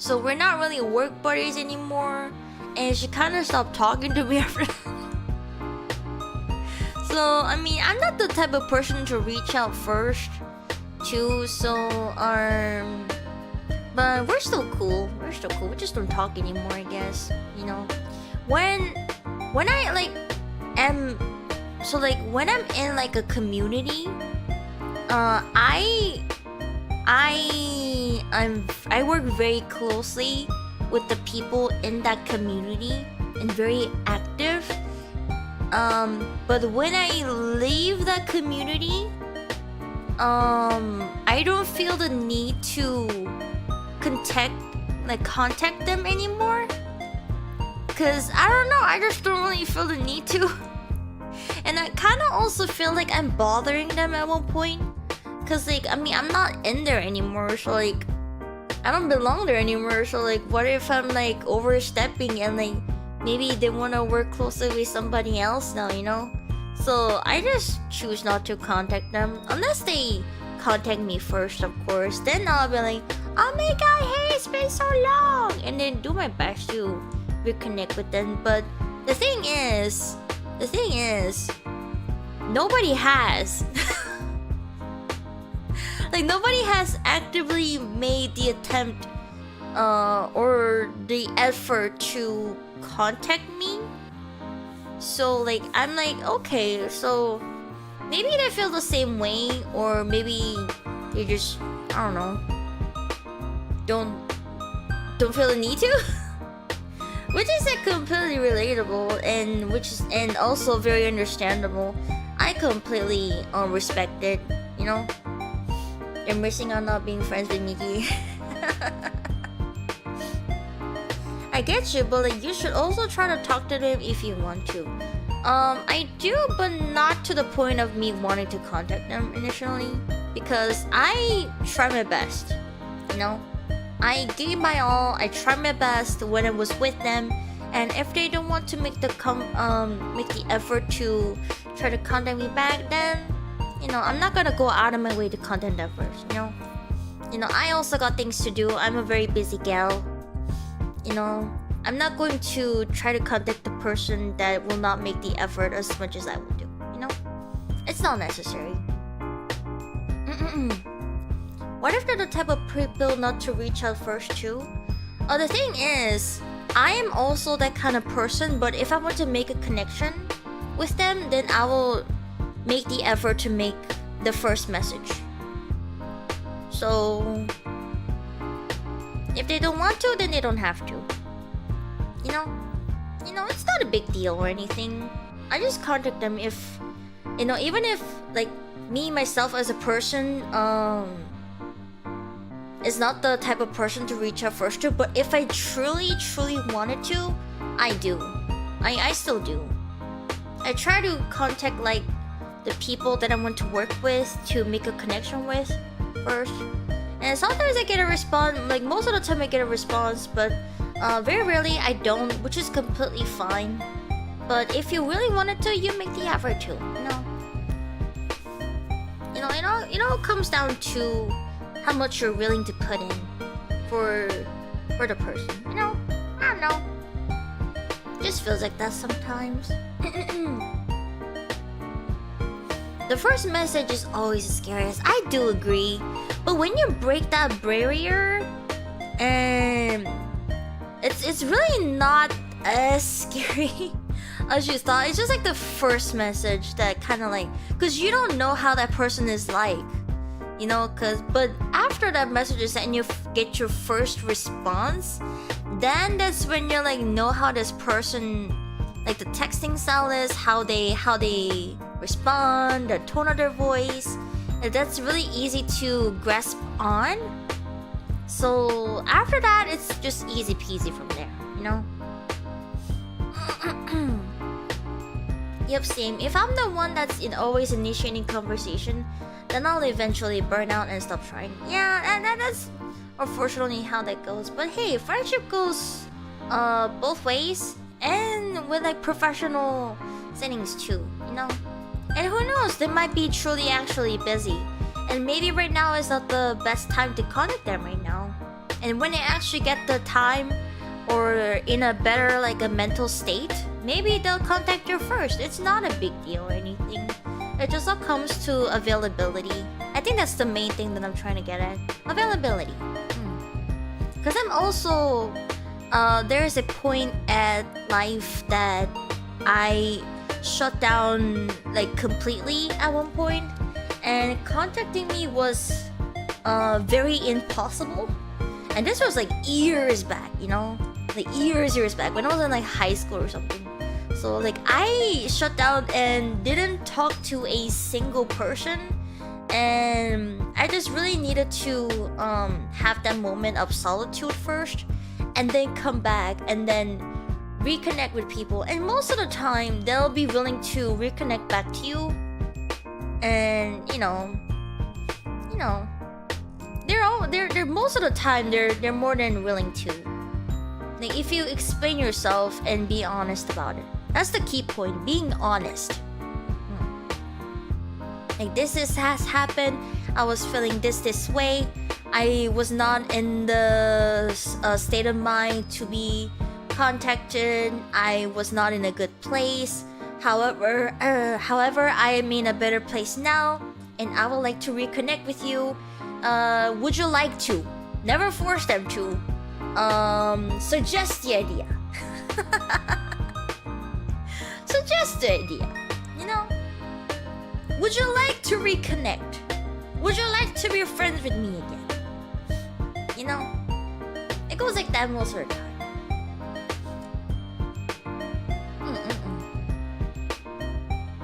we're not really work buddies anymore, and she kind of stopped talking to me after that. So I mean, I'm not the type of person to reach out first too, so but we're still cool. We just don't talk anymore, I guess, you know. When I like am so like when I'm in like a community, I work very closely with the people in that community and very active. But when I leave that community, I don't feel the need to contact them anymore. Cause I don't know, I just don't really feel the need to. And I kind of also feel like I'm bothering them at one point. Cause like, I mean, I'm not in there anymore, so like, I don't belong there anymore. So like, what if I'm like overstepping and like, maybe they want to work closely with somebody else now, you know? So I just choose not to contact them. Unless they contact me first, of course. Then I'll be like, oh my god, hey, it's been so long! And then do my best to reconnect with them. But the thing is, nobody has. Like, nobody has actively made the attempt or the effort to contact me. So like, I'm like, okay, so maybe they feel the same way, or maybe they just, I don't know, don't feel the need to. Which is like completely relatable, and also very understandable. I completely respect it, you know. You're missing on not being friends with Miki. I get you, but like, you should also try to talk to them if you want to. I do, but not to the point of me wanting to contact them initially, because I try my best, you know. I gave my all. I tried my best when I was with them, and if they don't want to make the effort to try to contact me back, then you know, I'm not gonna go out of my way to contact them first, you know, I also got things to do. I'm a very busy gal, you know. I'm not going to try to contact the person that will not make the effort as much as I would do, you know. It's not necessary. What if they're the type of people not to reach out first too? The thing is, I am also that kind of person, but if I want to make a connection with them, then I will make the effort to make the first message. So if they don't want to, then they don't have to. You know, it's not a big deal or anything. I just contact them if, you know, even if like me myself as a person is not the type of person to reach out first to, but if I truly wanted to, I do. I still do. I try to contact like the people that I want to work with, to make a connection with first. And sometimes I get a response, like most of the time I get a response, but very rarely I don't, which is completely fine. But if you really wanted to, you make the effort to, you know. It all comes down to how much you're willing to put in for the person, you know. I don't know. Just feels like that sometimes. The first message is always the scariest. I do agree, but when you break that barrier, and it's really not as scary as you thought. It's just like the first message that kind of like, because you don't know how that person is like, you know. But after that message is sent and you get your first response, then that's when you like know how this person, like the texting style is, how they respond, the tone of their voice. And that's really easy to grasp on. So after that, it's just easy peasy from there, you know. Yep, same. If I'm the one that's always initiating conversation, then I'll eventually burn out and stop trying. Yeah, and that's unfortunately how that goes. But hey, friendship goes both ways, and with like professional settings too, you know. And who knows, they might be truly actually busy, and maybe right now is not the best time to contact them right now. And when they actually get the time, or in a better like a mental state, maybe they'll contact you first. It's not a big deal or anything. It just all comes to availability. I think that's the main thing that I'm trying to get at. Availability. Because I'm also there's a point at life that I shut down like completely at one point, and contacting me was very impossible. And this was like years back, you know, like years back when I was in like high school or something. So like I shut down and didn't talk to a single person, and I just really needed to have that moment of solitude first, and then come back and then reconnect with people. And most of the time they'll be willing to reconnect back to you, and you know they're most of the time they're more than willing to, like, if you explain yourself and be honest about it. That's the key point, being honest. Like, this has happened, I was feeling this way, I was not in the state of mind to be contacted, I was not in a good place. However, I am in a better place now, and I would like to reconnect with you. Would you like to? Never force them to. Suggest the idea. Suggest the idea. You know? Would you like to reconnect? Would you like to be friends with me again? You know? It goes like that most of the time.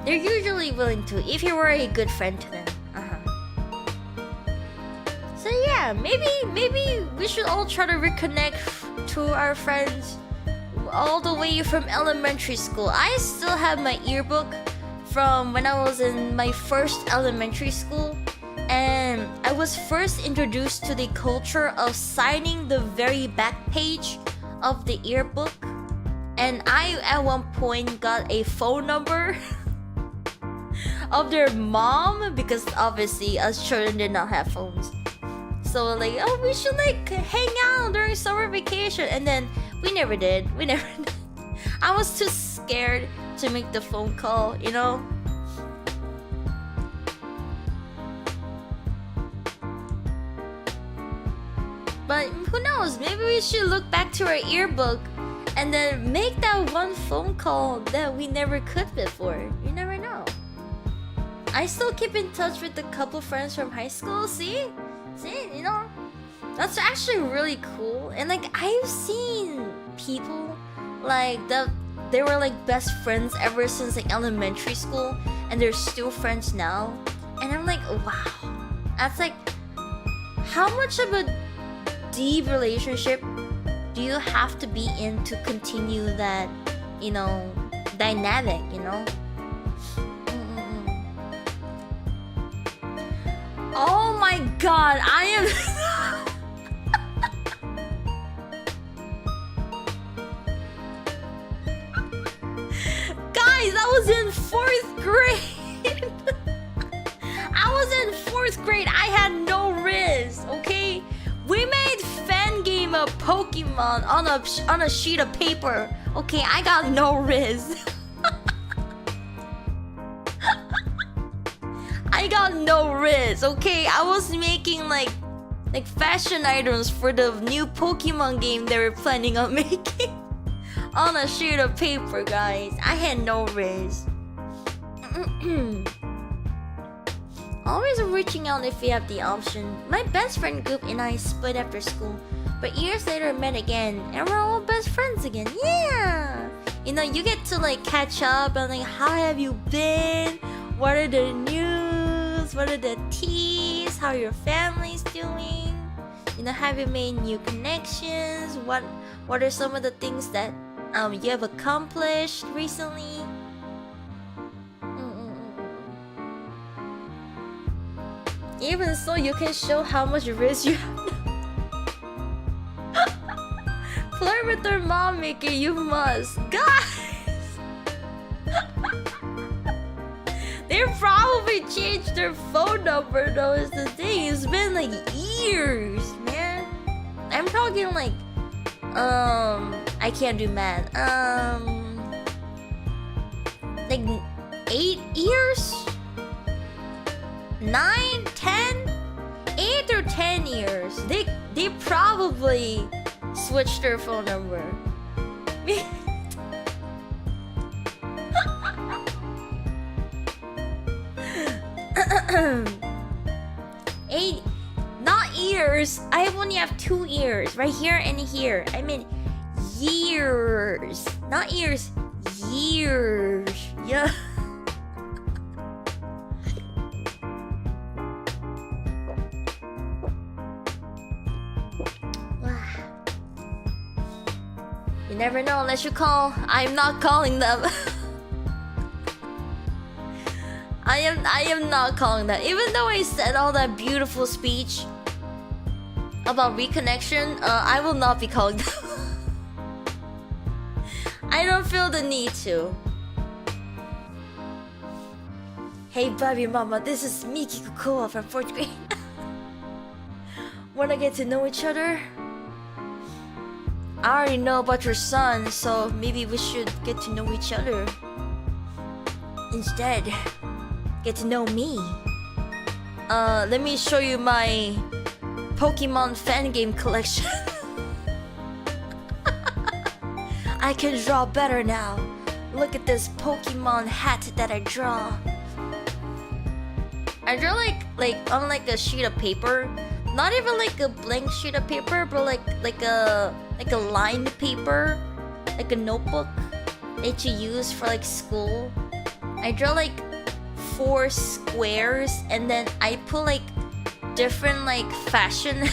They're usually willing to, if you were a good friend to them. So yeah, maybe we should all try to reconnect to our friends all the way from elementary school. I still have my yearbook from when I was in my first elementary school, and I was first introduced to the culture of signing the very back page of the yearbook, and I at one point got a phone number of their mom, because obviously us children did not have phones. So like, oh, we should like hang out during summer vacation, and then we never did. We never did. I was too scared to make the phone call, you know. But who knows? Maybe we should look back to our yearbook and then make that one phone call that we never could before. You never know. I still keep in touch with a couple friends from high school. See, you know, that's actually really cool. And like, I've seen people like that, they were like best friends ever since like elementary school, and they're still friends now. And I'm like, wow, that's like, how much of a deep relationship do you have to be in to continue that, you know, dynamic, you know? Oh my god, I am guys, I was in 4th grade. I was in 4th grade. I had no riz, okay? We made fan game of Pokemon on a sheet of paper. Okay, I got no riz. I got no riz, okay? I was making like fashion items for the new Pokemon game they were planning on making on a sheet of paper, guys. I had no riz. Always reaching out if you have the option. My best friend group and I split after school, but years later met again, and we're all best friends again. Yeah! You know, you get to like catch up and like, how have you been? What are the news? What are the teas? How your family's doing? You know, have you made new connections? What are some of the things that you have accomplished recently? Even so, you can show how much risk you have. Flirt with their mom, Miki, you must. Guys! They probably changed their phone number though, is the thing. It's been like years, man. I'm talking like, I can't do math. Like 8 years? 9, 10, 8 or 10 years. They probably switched their phone number. 8, not years. I only have 2 ears, right here and here. I mean years, not years. Years. Yeah. You never know unless you call. I'm not calling them. I am not calling them. Even though I said all that beautiful speech about reconnection, I will not be calling them. I don't feel the need to. Hey baby mama, this is Miki Kokoa from 4th grade. Wanna get to know each other? I already know about your son, so maybe we should get to know each other. Instead, get to know me. Let me show you my Pokemon fan game collection. I can draw better now. Look at this Pokemon hat that I draw. I draw like on like a sheet of paper. Not even like a blank sheet of paper, but like a lined paper, like a notebook that you use for like school. I draw like 4 squares, and then I put like different like fashion.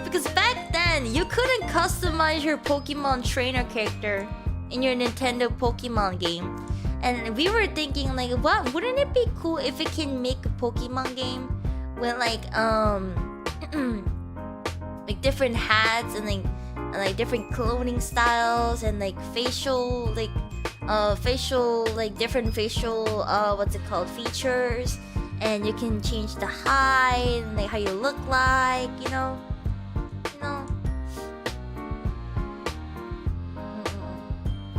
Because back then you couldn't customize your Pokemon trainer character in your Nintendo Pokemon game, and we were thinking like, what, wouldn't it be cool if it can make a Pokemon game with like like different hats and like different clothing styles and like facial like facial, like different facial what's it called, features, and you can change the height and like how you look like, you know.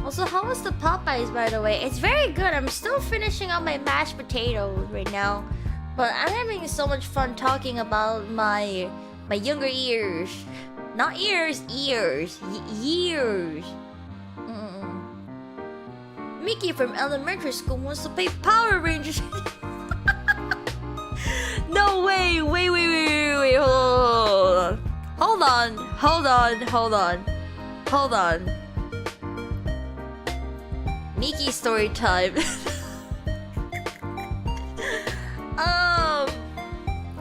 Also, how was the Popeyes, by the way? It's very good. I'm still finishing up my mashed potatoes right now, but I'm having so much fun talking about my younger years. Not ears, years. Miki from elementary school wants to play Power Rangers. No way! Wait, hold on. Miki story time.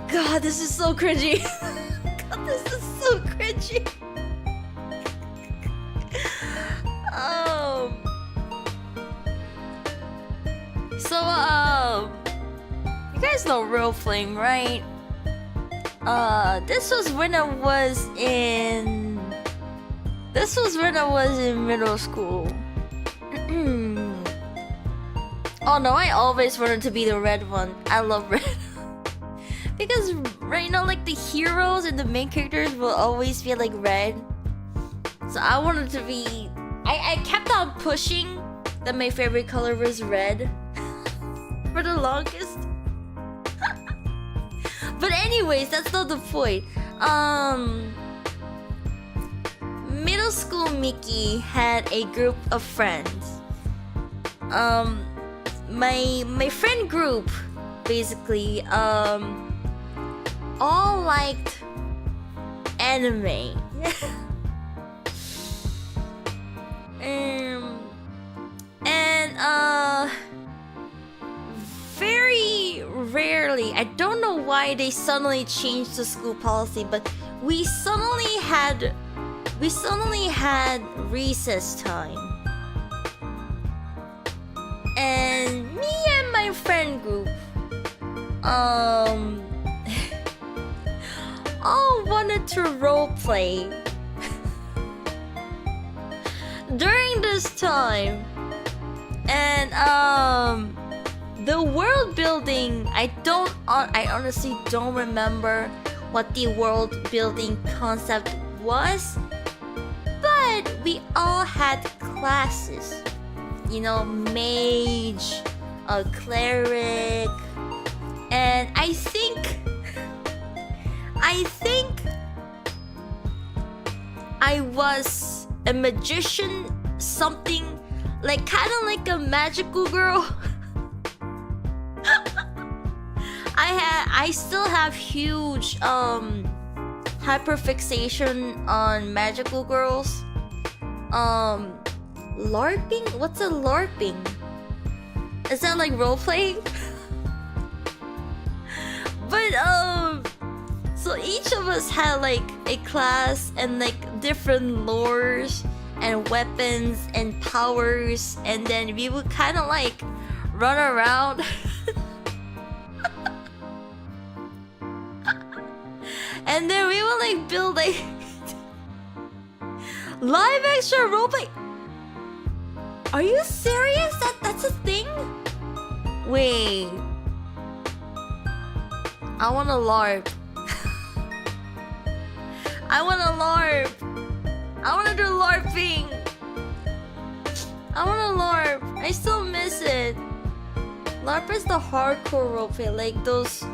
God, this is so cringy. You guys know Real Flame, right? This was when I was in middle school. Oh no, I always wanted to be the red one. I love red. Because right now, like the heroes and the main characters will always be like red. So I wanted to be... I kept on pushing that my favorite color was red for the longest. But anyways, that's not the point. Middle school Miki had a group of friends. My friend group basically all liked anime. And very rarely, I don't know why they suddenly changed the school policy, but we suddenly had recess time. And me and my friend group all wanted to roleplay during this time. And the world building, I honestly don't remember what the world building concept was, but we all had classes. You know, mage, a cleric, and I think I was a magician, something like kind of like a magical girl. I still have huge hyperfixation on magical girls. LARPing? What's a LARPing? Is that like role-playing? But so each of us had like a class and like different lores and weapons and powers, and then we would kind of like run around. And then we would like build like live action roleplay. Are you serious? That's a thing? Wait. I want to LARP. I want to LARP. I want to do LARPing. I want to LARP. I still miss it. LARP is the hardcore roleplay, like those...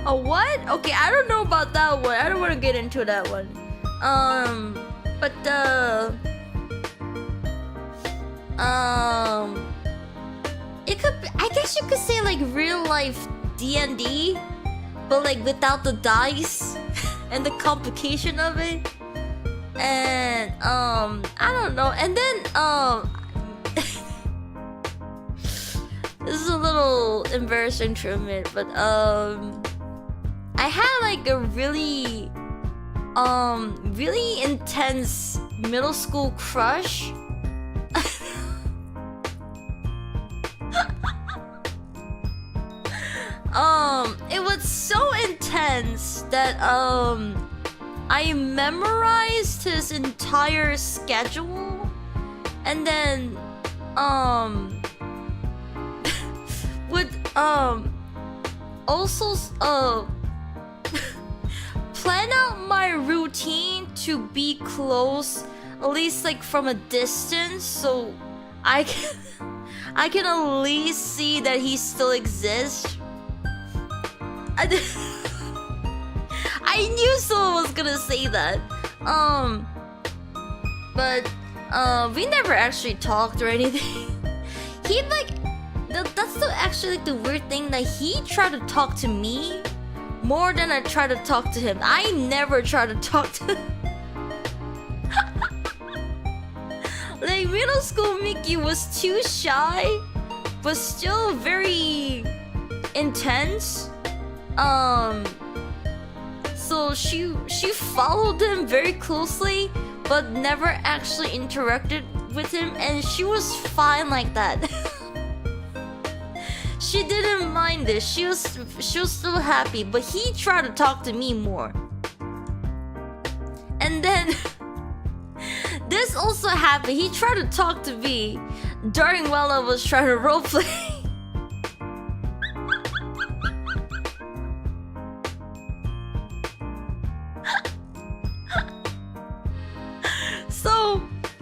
A what? Okay, I don't know about that one. I don't want to get into that one. But it could be, I guess you could say like real life D&D, but like without the dice and the complication of it. And I don't know. And then this is a little embarrassing to admit, but I had like a really intense middle school crush. It was so intense that I memorized his entire schedule And then would also plan out my routine to be close, at least like from a distance, so I can at least see that he still exists. I knew someone was gonna say that. But we never actually talked or anything. He like that's actually like the weird thing, that he tried to talk to me more than I tried to talk to him. I never tried to talk to him. Like middle school Miki was too shy, but still very intense. So she followed him very closely, but never actually interacted with him, and she was fine like that. She didn't mind this. She was still happy, but he tried to talk to me more. And then this also happened. He tried to talk to me during while I was trying to roleplay. So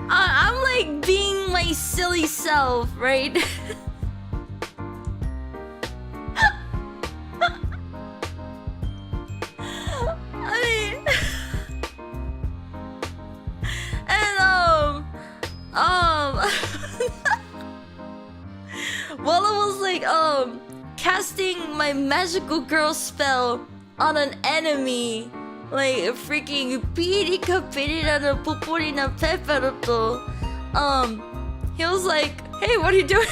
I'm like being my silly self, right? While I was like casting my magical girl spell on an enemy, like freaking pirika pirira no popori na pepero to, he was like, "Hey, what are you doing?"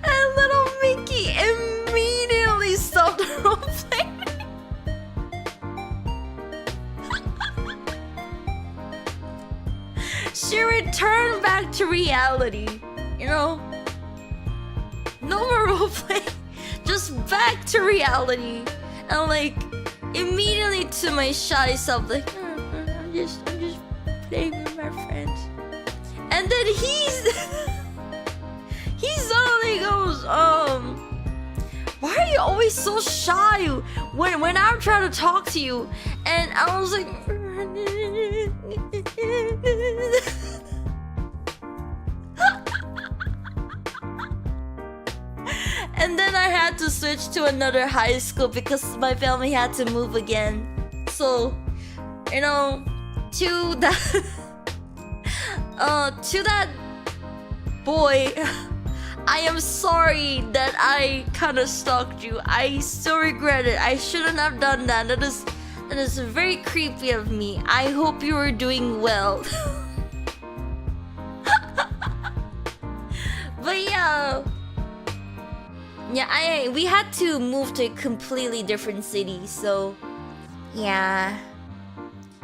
And little Miki immediately stopped roleplaying. She returned back to reality, you know? No more roleplay, just back to reality. And like, immediately to my shy self, like, I'm just playing with my friends. And then he suddenly goes, why are you always so shy when I'm trying to talk to you? And I was like, and then I had to switch to another high school because my family had to move again. So, you know, to that boy, I am sorry that I kind of stalked you. I still regret it. I shouldn't have done that. That is very creepy of me. I hope you are doing well. But yeah, we had to move to a completely different city, so yeah.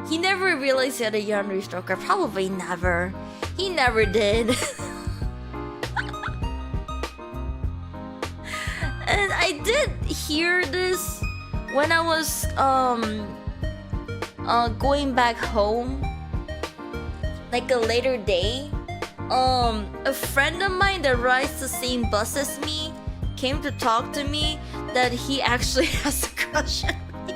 He never realized he had a younger stalker. Probably never. He never did. And I did hear this when I was going back home, like a later day. A friend of mine that rides the same bus as me came to talk to me that he actually has a crush on me.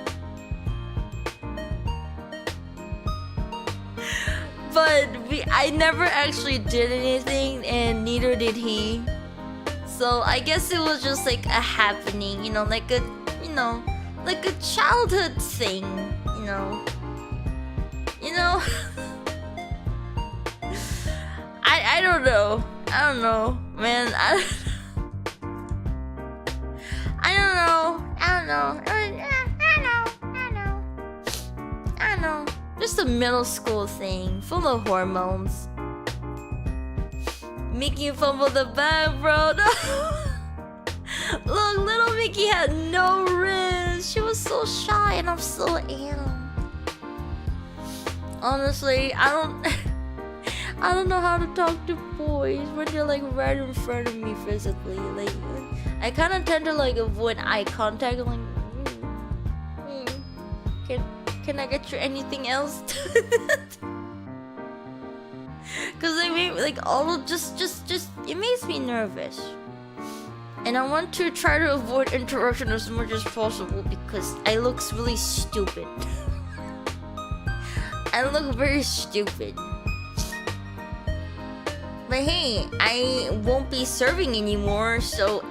But I never actually did anything, and neither did he. So I guess it was just like a happening, you know, like a childhood thing, you know. I don't know. I don't know, man. I don't know. Just a middle school thing, full of hormones. Miki fumbled the bag, bro. No. Look, little Miki had no wrist. She was so shy, and I'm so am. Honestly, I don't know how to talk to boys when they're like right in front of me physically. Like, I kind of tend to like avoid eye contact. I'm like, Can I get you anything else? Cause I mean, like all of just it makes me nervous, and I want to try to avoid interruption as much as possible because I look really stupid. I look very stupid. But hey, I won't be serving anymore, so.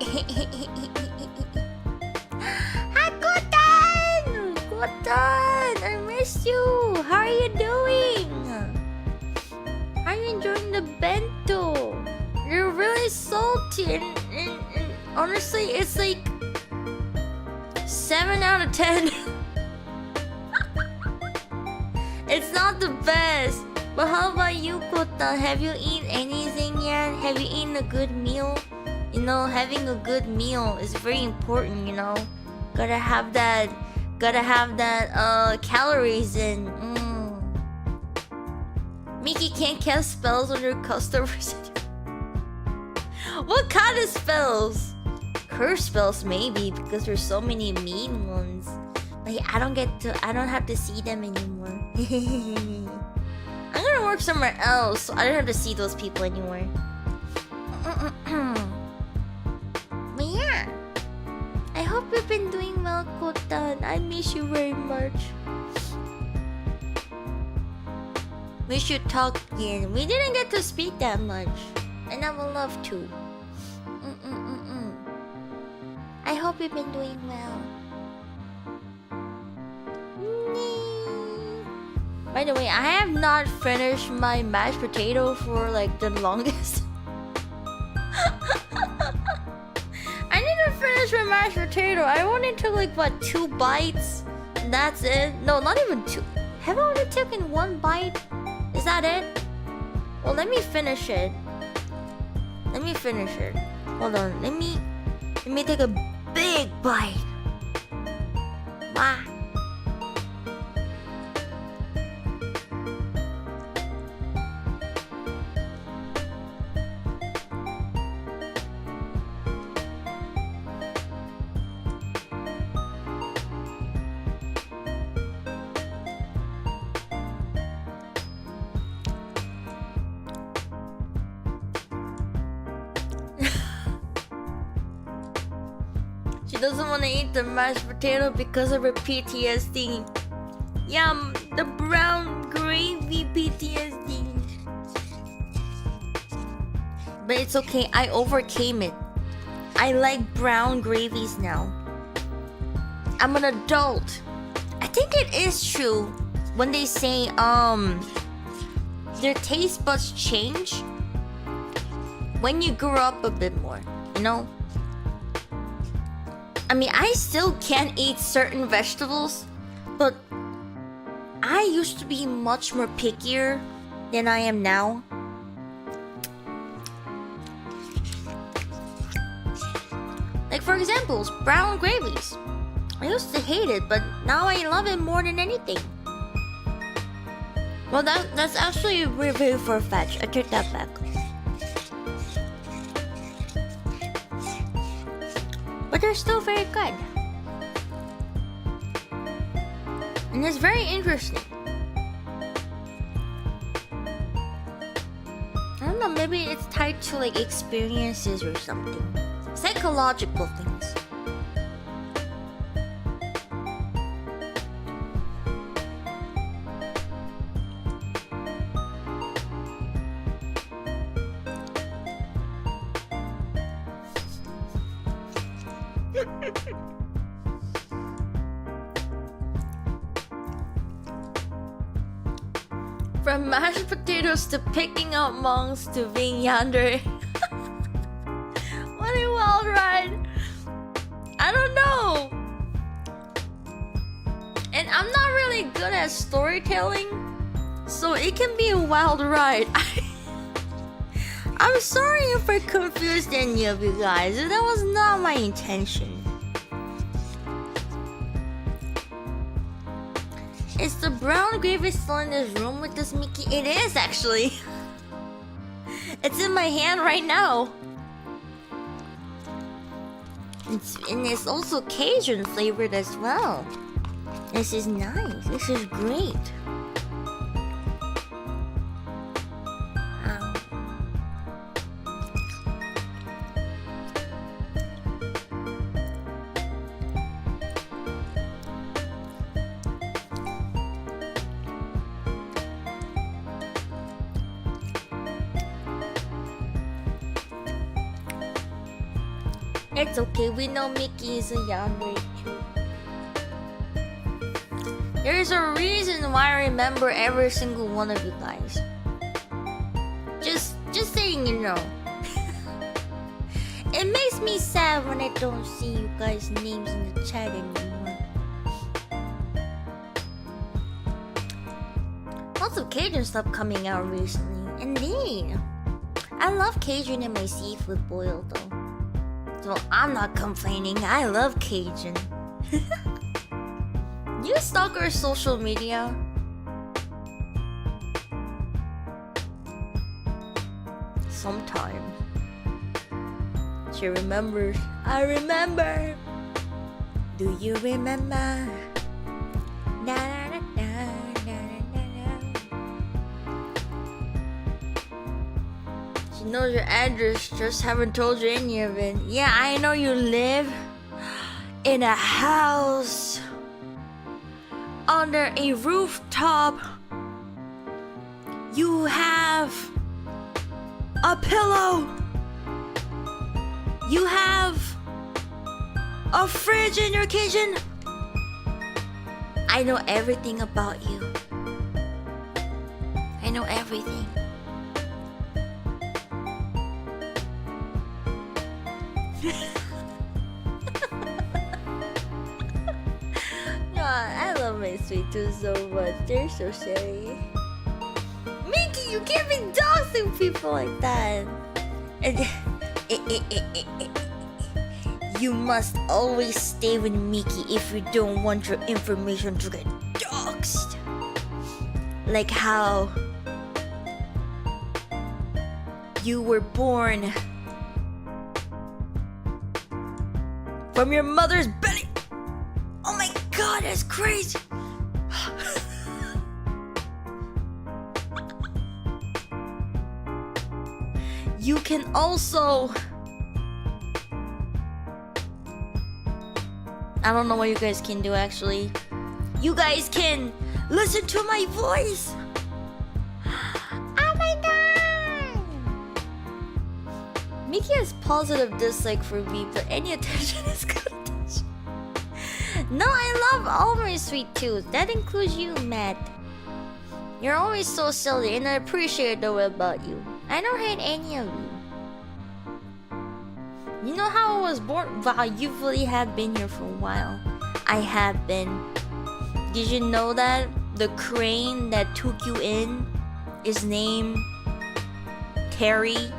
Hi, Kotan! Kotan! I miss you! How are you doing? How are you enjoying the bento? You're really salty, and honestly, it's like 7 out of 10. It's not the best. But how about you, Kota? Have you eaten anything yet? Have you eaten a good meal? You know, having a good meal is very important, you know. Gotta have that calories in. Miki can't cast spells on your customers. What kind of spells? Curse spells maybe, because there's so many mean ones. But I don't have to see them anymore. I'm gonna work somewhere else, so I don't have to see those people anymore. But yeah, I hope you've been doing well, Kotan. I miss you very much. We should talk again. We didn't get to speak that much, and I would love to. I hope you've been doing well. By the way, I have not finished my mashed potato for like the longest. I need to finish my mashed potato. I only took like what, 2 bites? And that's it. No, not even 2. Have I only taken 1 bite? Is that it? Well, let me finish it. Hold on. Let me take a big bite. Wow. She doesn't want to eat the mashed potato because of her PTSD. Yum, the brown gravy PTSD. But it's okay, I overcame it. I like brown gravies now. I'm an adult. I think it is true when they say their taste buds change when you grow up a bit more, you know? I mean, I still can't eat certain vegetables, but I used to be much more pickier than I am now. Like for example, brown gravies. I used to hate it, but now I love it more than anything. Well, that's actually very far-fetched. I take that back. But they're still very good. And it's very interesting. I don't know, maybe it's tied to like experiences or something. Psychological things. From mashed potatoes to picking up monks to being yandere. What a wild ride! I don't know! And I'm not really good at storytelling, so it can be a wild ride. I'm sorry if I confused any of you guys. That was not my intention. Is the brown gravy still in this room with this Miki? It is actually. It's in my hand right now. And it's also Cajun flavored as well. This is nice. This is great. It's okay, we know Miki is a yandere too. There's a reason why I remember every single one of you guys. Just saying, you know. It makes me sad when I don't see you guys' names in the chat anymore. Lots of Cajun stuff coming out recently. Indeed. I love Cajun in my seafood boil though. So I'm not complaining. I love Cajun. You stalk our social media? Sometimes. She remembers. I remember. Do you remember? Na na na na na na na. She knows your address, just haven't told you any of it. Yeah, I know you live in a house under a rooftop. You have a pillow. You have a fridge in your kitchen. I know everything about you. I know everything. I love my sweet tooth so much. They're so silly. Miki, you can't be doxing people like that. And you must always stay with Miki if you don't want your information to get doxed. Like how you were born from your mother's belly. Oh my god, that's crazy. You can also... I don't know what you guys can do actually. You guys can listen to my voice. Oh my god! Miki has positive dislike for me, but any attention is good attention. No, I love all my sweet tooth. That includes you, Matt. You're always so silly, and I appreciate the way about you. I don't hate any of you. You know how I was born? Wow, you really have been here for a while. I have been. Did you know that the crane that took you in is named Terry?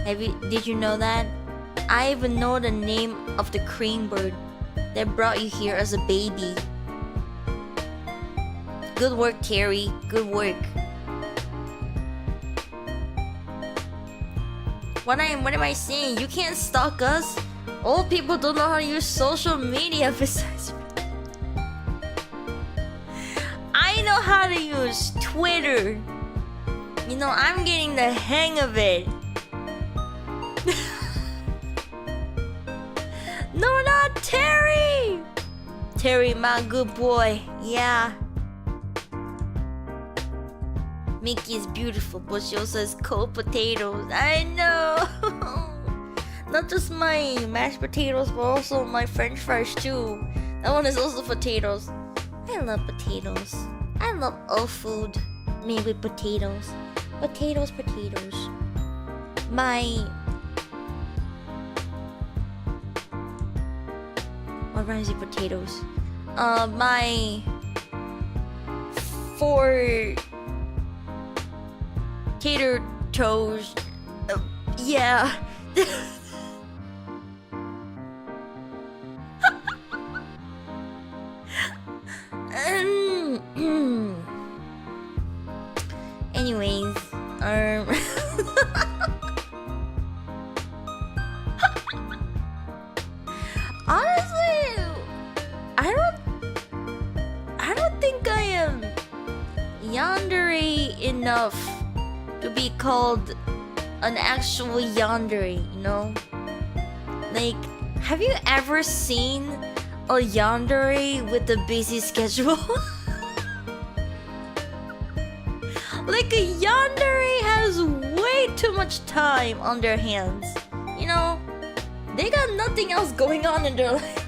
Did you know that? I even know the name of the crane bird that brought you here as a baby. Good work, Terry. Good work. What am I saying? You can't stalk us? Old people don't know how to use social media besides me. I know how to use Twitter. You know, I'm getting the hang of it. No, not Terry! Terry, my good boy. Yeah. Miki is beautiful, but she also has cold potatoes. I know. Not just my mashed potatoes, but also my French fries too. That one is also potatoes. I love potatoes. I love all food made with potatoes. Potatoes, potatoes. What rhymes with potatoes? My 4 tater toes. Yeah. Anyways, honestly, yandere enough to be called an actual yandere, you know? Like, have you ever seen a yandere with a busy schedule? Like, a yandere has way too much time on their hands. You know, they got nothing else going on in their life.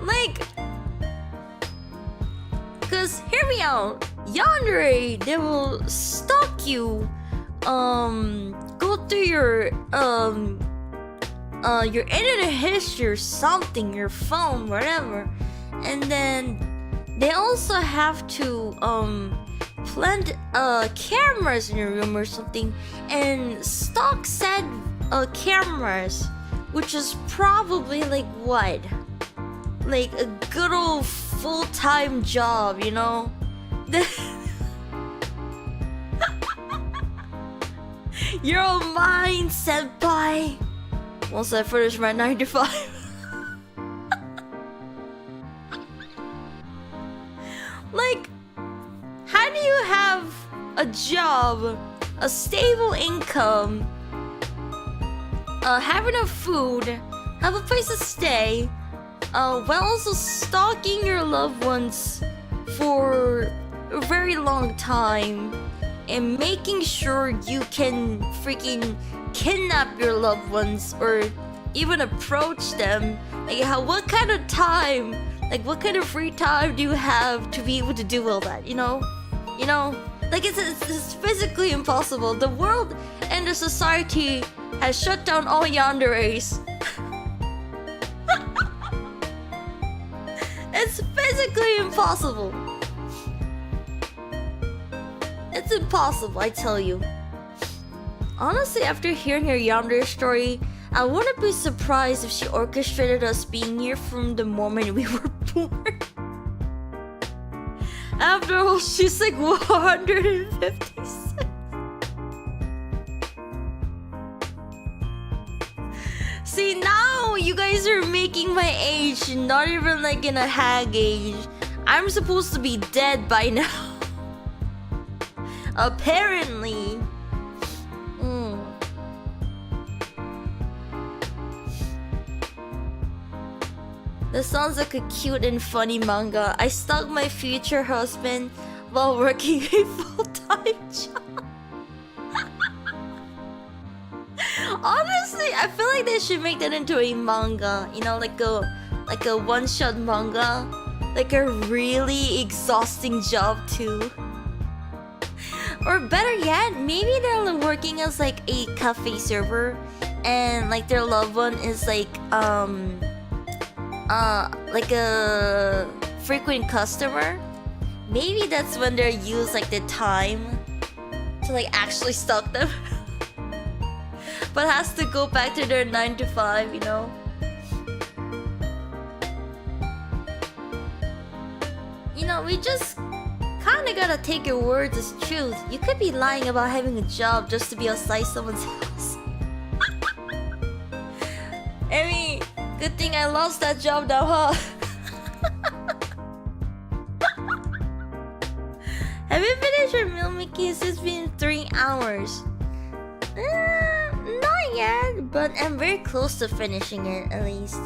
Like, cause hear me out, yandere, they will stalk you, go through your internet history or something, your phone, whatever, and then they also have to plant cameras in your room or something and stalk said cameras, which is probably like what? Like a good old full-time job, you know? You're mine, senpai! Once I finish my 9 to 5. Like, how do you have a job, a stable income, have enough food, have a place to stay, while also stalking your loved ones for a very long time and making sure you can freaking kidnap your loved ones or even approach them? Like, what kind of time, like what kind of free time do you have to be able to do all that, you know? You know, like it's physically impossible. The world and the society has shut down all yanderes. It's physically impossible. It's impossible, I tell you. Honestly, after hearing her yandere story, I wouldn't be surprised if she orchestrated us being here from the moment we were born. After all, she's like 156. See, now you guys are making my age not even like in a hag age. I'm supposed to be dead by now. Apparently. This sounds like a cute and funny manga. I stalked my future husband while working a full-time job. Honestly, I feel like they should make that into a manga. You know, like a one-shot manga. Like a really exhausting job too. Or better yet, maybe they're working as like a cafe server and like their loved one is like a frequent customer. Maybe that's when they use like the time to like actually stalk them. But has to go back to their 9 to 5, you know. You know, we just kinda gotta take your words as truth. You could be lying about having a job just to be outside someone's house. I mean, good thing I lost that job now, huh? Have you finished your meal, Miki? It's been 3 hours. Not yet, but I'm very close to finishing it, at least.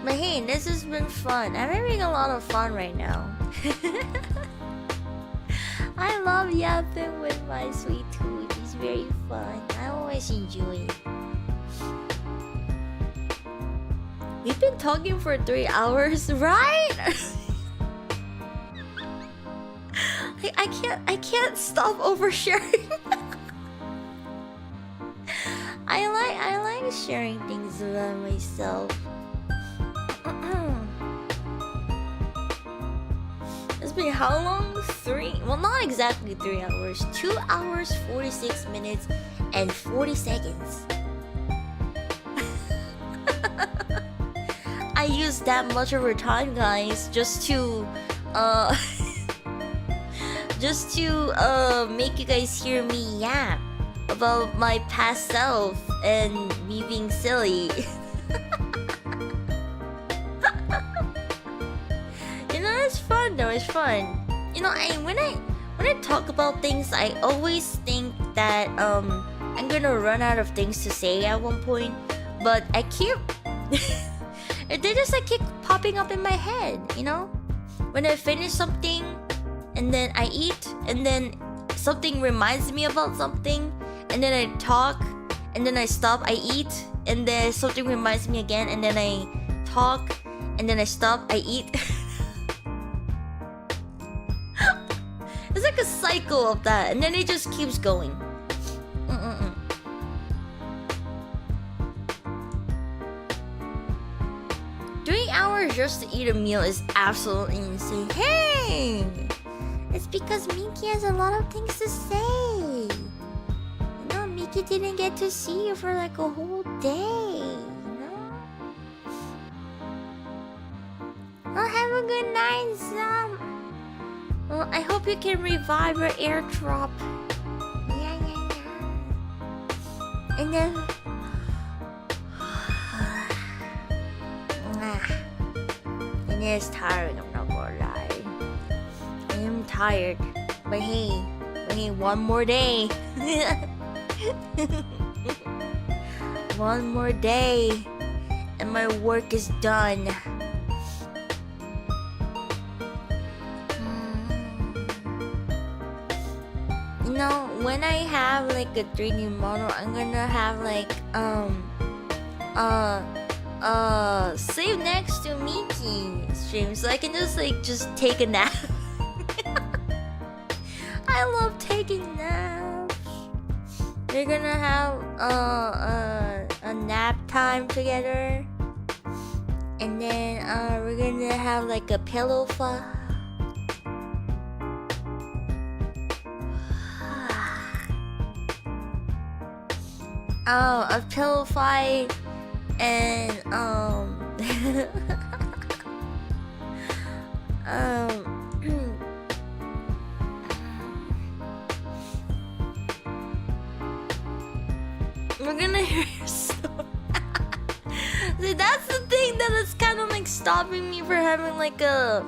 But hey, this has been fun. I'm having a lot of fun right now. I love yapping with my sweet tooth. It's very fun. I always enjoy it. We've been talking for 3 hours, right? I can't stop oversharing. I like sharing things about myself. It's been how long? Well, not exactly 3 hours. 2 hours, 46 minutes, and 40 seconds. I used that much of her time, guys, just to make you guys hear me yap. about my past self and me being silly. You know, it's fun though. It's fun. You know, when I talk about things, I always think that I'm gonna run out of things to say at one point, but I keep they just like keep popping up in my head. You know, when I finish something, and then I eat, and then something reminds me about something, and then I talk, and then I stop, I eat, and then something reminds me again, and then I talk, and then I stop, I eat. It's like a cycle of that, and then it just keeps going. 3 hours just to eat a meal is absolutely insane. Hey! It's because Miki has a lot of things to say. You know, Miki didn't get to see you for like a whole day. You know? Well, have a good night, Sam. Well, I hope you can revive your airdrop. Yeah. And then... and it's tiring, I'm not gonna lie. I am tired. But hey, one more day. One more day. And my work is done. You know, when I have like a 3D model, I'm gonna have like save next to Miki stream so I can just take a nap. I love taking naps. We're gonna have a nap time together, and then we're gonna have like a pillow fight. A pillow fight, and we're gonna hear your story. See, that's the thing that is kind of like stopping me from having like a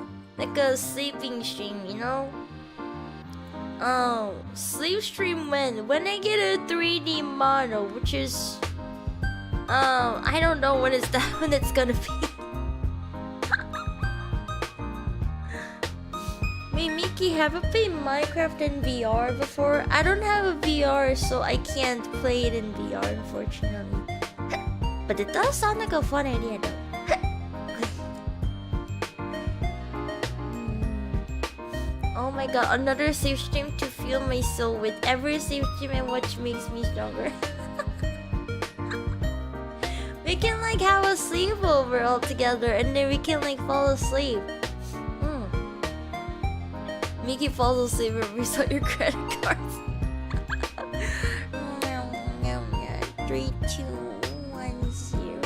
sleeping stream, you know? Sleep stream when I get a 3D model, which is I don't know when it's gonna be. Wait, Miki, have you played Minecraft in VR before? I don't have a VR, so I can't play it in VR, unfortunately. But it does sound like a fun idea, though. Oh my god, another save stream to fuel my soul. With every save stream I watch makes me stronger. We can like have a sleepover all together, and then we can like fall asleep. Miki falls asleep and reset your credit cards. 3, 2, 1, 0.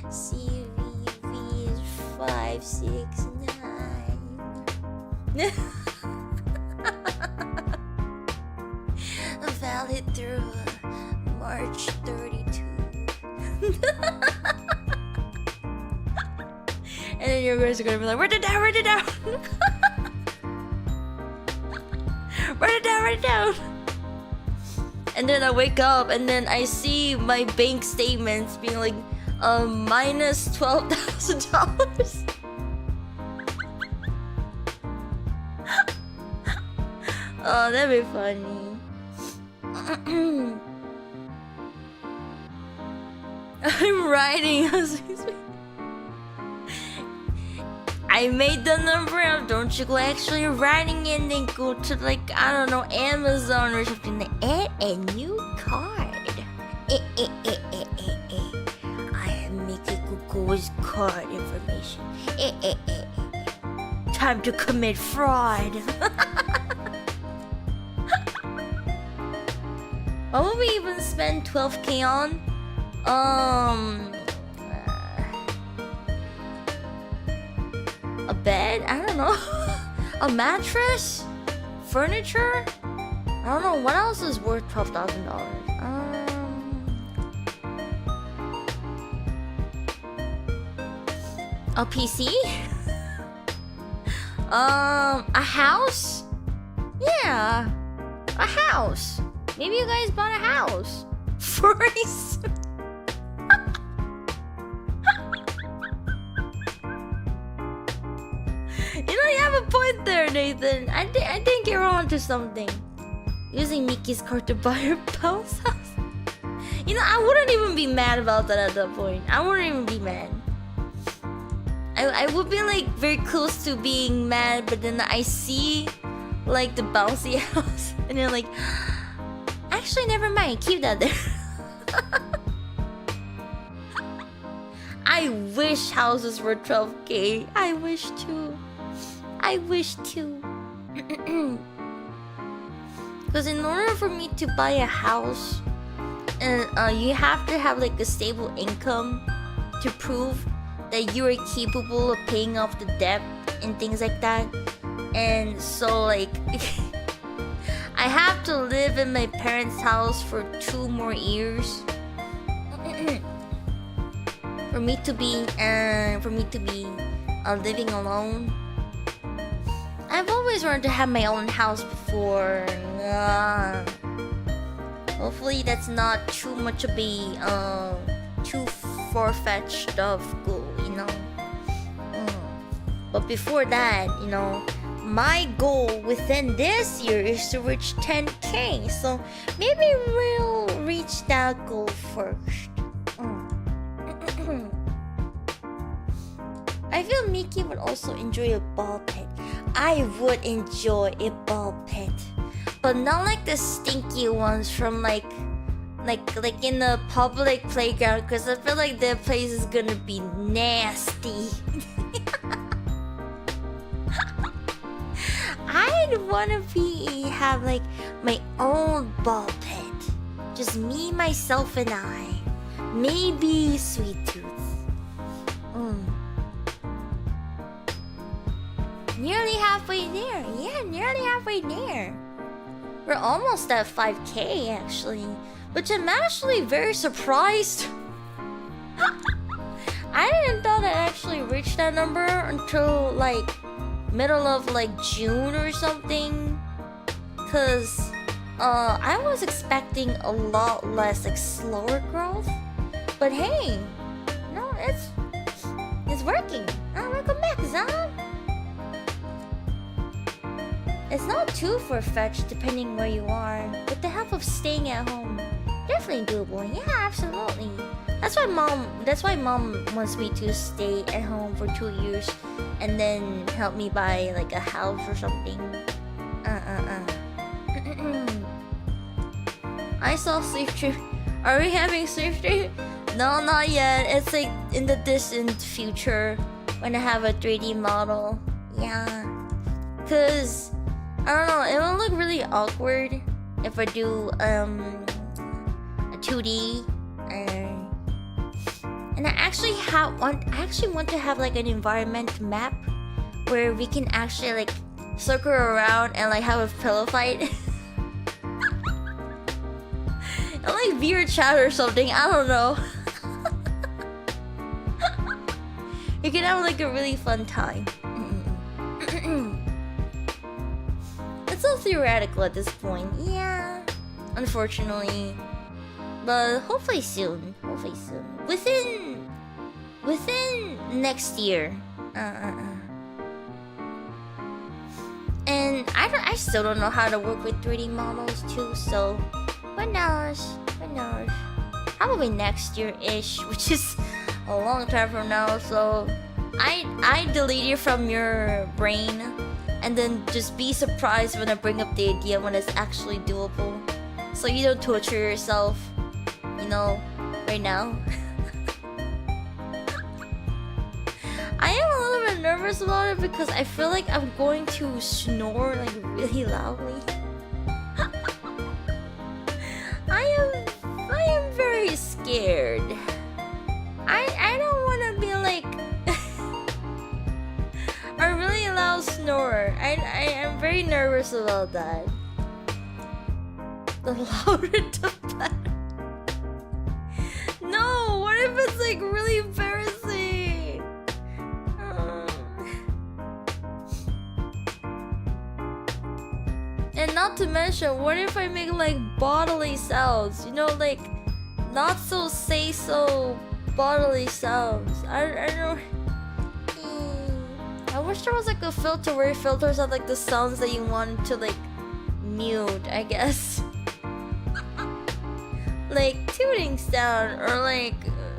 CVV is 5, 6, 9. Valid through March 32. And then your guys are gonna be like, write it down. Write it down. And then I wake up and then I see my bank statements being like minus $12,000. Oh, that'd be funny. I'm writing. I made the number up. Don't you go actually writing it and then go to like, I don't know, Amazon or something. Add a new card. I am Miki Kokoa's card information. Time to commit fraud. What would we even spend 12k on? A bed? I don't know. A mattress? Furniture? I don't know what else is worth $12,000. A PC? A house? Yeah, a house. Maybe you guys bought a house. Furries. You know, you have a point there, Nathan. I think you're onto something. Using Miki's card to buy her bounce house. You know, I wouldn't even be mad about that at that point. I wouldn't even be mad. I would be like very close to being mad, but then I see like the bouncy house and then like, actually never mind, keep that there. I wish houses were 12K. I wish too. Because in order for me to buy a house, you have to have like a stable income to prove that you are capable of paying off the debt and things like that. And so like I have to live in my parents' house for 2 more years for me to be living alone. I've always wanted to have my own house before. Hopefully that's not too much of a too far-fetched of goal, you know. But before that, you know, my goal within this year is to reach 10K. So maybe we'll reach that goal first. I feel Miki would also enjoy a ball pit. I would enjoy a ball pit, but not like the stinky ones from like in the public playground, because I feel like that place is gonna be nasty. I'd wanna have like my own ball pit, just me, myself, and I. Maybe Sweet Tooth. Nearly halfway there. Yeah, nearly halfway there. We're almost at 5K actually, which I'm actually very surprised. I didn't thought I'd actually reach that number until like middle of like June or something, cause I was expecting a lot less like slower growth. But hey, no, it's working. Welcome back, Zan. It's not too far-fetched depending where you are. With the help of staying at home, definitely doable. Yeah, absolutely. That's why mom wants me to stay at home for 2 years and then help me buy like a house or something. I saw Sleep Trip. Are we having Sleep Trip? No, not yet. It's like in the distant future when I have a 3D model. Yeah. Cause I don't know, it will look really awkward if I do a 2D. And I actually want to have like an environment map where we can actually like circle around and like have a pillow fight. And like VR chat or something, I don't know. You can have like a really fun time. It's all theoretical at this point, yeah. Unfortunately, but hopefully soon. Within next year. And I still don't know how to work with 3D models too. So, who knows? Probably next year-ish, which is a long time from now. So, I delete it from your brain. And then just be surprised when I bring up the idea when it's actually doable. So you don't torture yourself, you know, right now. I am a little bit nervous about it because I feel like I'm going to snore like really loudly. I am very scared. I don't want to be like a really loud snorer. I am very nervous about that. The louder the better. No, what if it's like really embarrassing? And not to mention, what if I make like bodily sounds? You know, like not so say so bodily sounds. I don't know. I wish there was like a filter where it filters out like the sounds that you want to like mute, I guess. Like tooting sound or like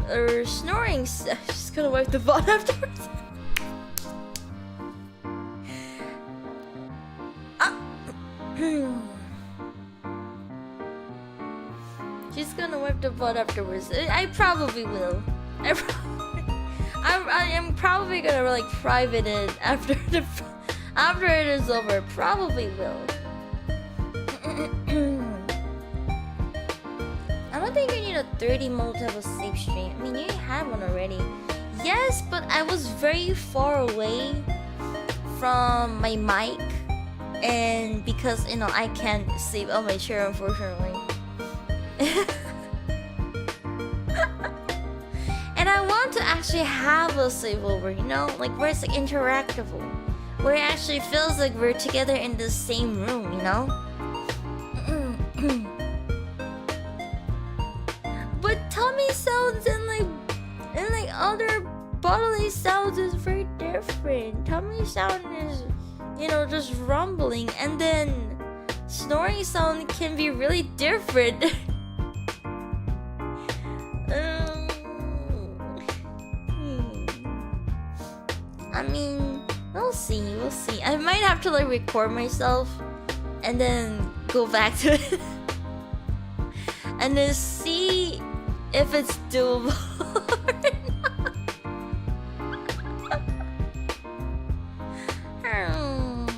or snoring sound. Just gonna wipe the butt afterwards. She's gonna wipe the butt afterwards. I probably will. I am probably gonna like private it after it is over. Probably will. I don't think you need a 30 mode to have a safe stream. I mean, you had one already. Yes, but I was very far away from my mic, and because you know I can't sleep on my chair, unfortunately. And I want to actually have a sleepover, you know, like where it's like interactable, where it actually feels like we're together in the same room, you know. But tummy sounds and like other bodily sounds is very different. Tummy sound is, you know, just rumbling, and then snoring sound can be really different. I mean, we'll see. I might have to like record myself and then go back to it and then see if it's doable or not.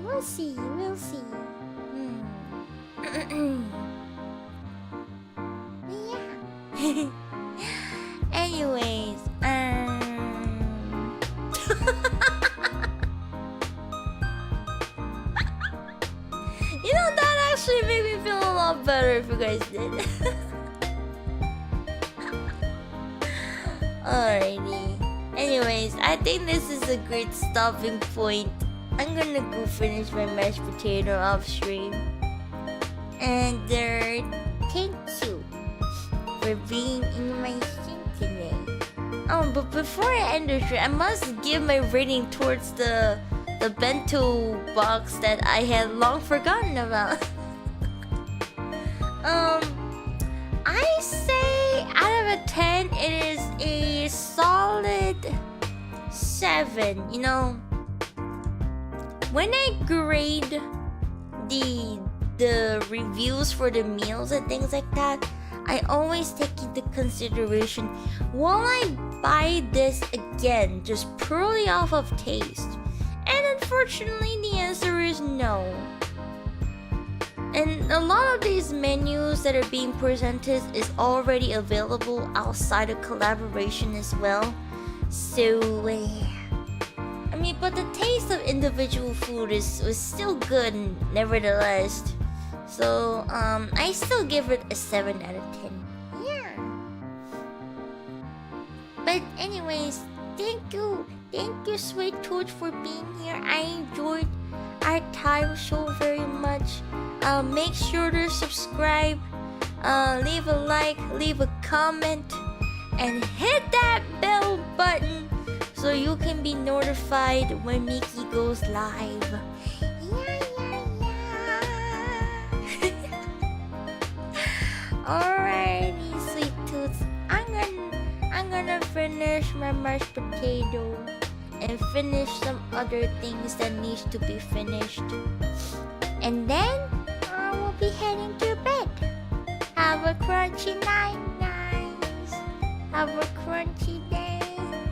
We'll see. Yeah. Anyways, you know, that actually made me feel a lot better if you guys did. Alrighty. Anyways, I think this is a great stopping point. I'm gonna go finish my mashed potato off stream. And thank you for being in my stream today. But before I end the stream, I must give my rating towards the bento box that I had long forgotten about. I say out of a 10, it is a solid 7. You know, when I grade the reviews for the meals and things like that, I always take into consideration, will I buy this again just purely off of taste? And unfortunately, the answer is no. And a lot of these menus that are being presented is already available outside of collaboration as well. So, I mean, but the taste of individual food was still good nevertheless. So, I still give it a 7 out of 10. Yeah. But anyways, thank you, Sweet Tooth, for being here. I enjoyed our time so very much. Make sure to subscribe, leave a like, leave a comment, and hit that bell button so you can be notified when Miki goes live. Alrighty, Sweet Tooths. I'm gonna finish my mashed potato and finish some other things that needs to be finished. And then we'll be heading to bed. Have a crunchy night, guys. Have a crunchy day,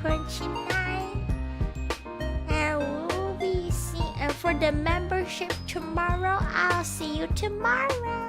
crunchy night. And we'll be seeing. And for the membership tomorrow, I'll see you tomorrow.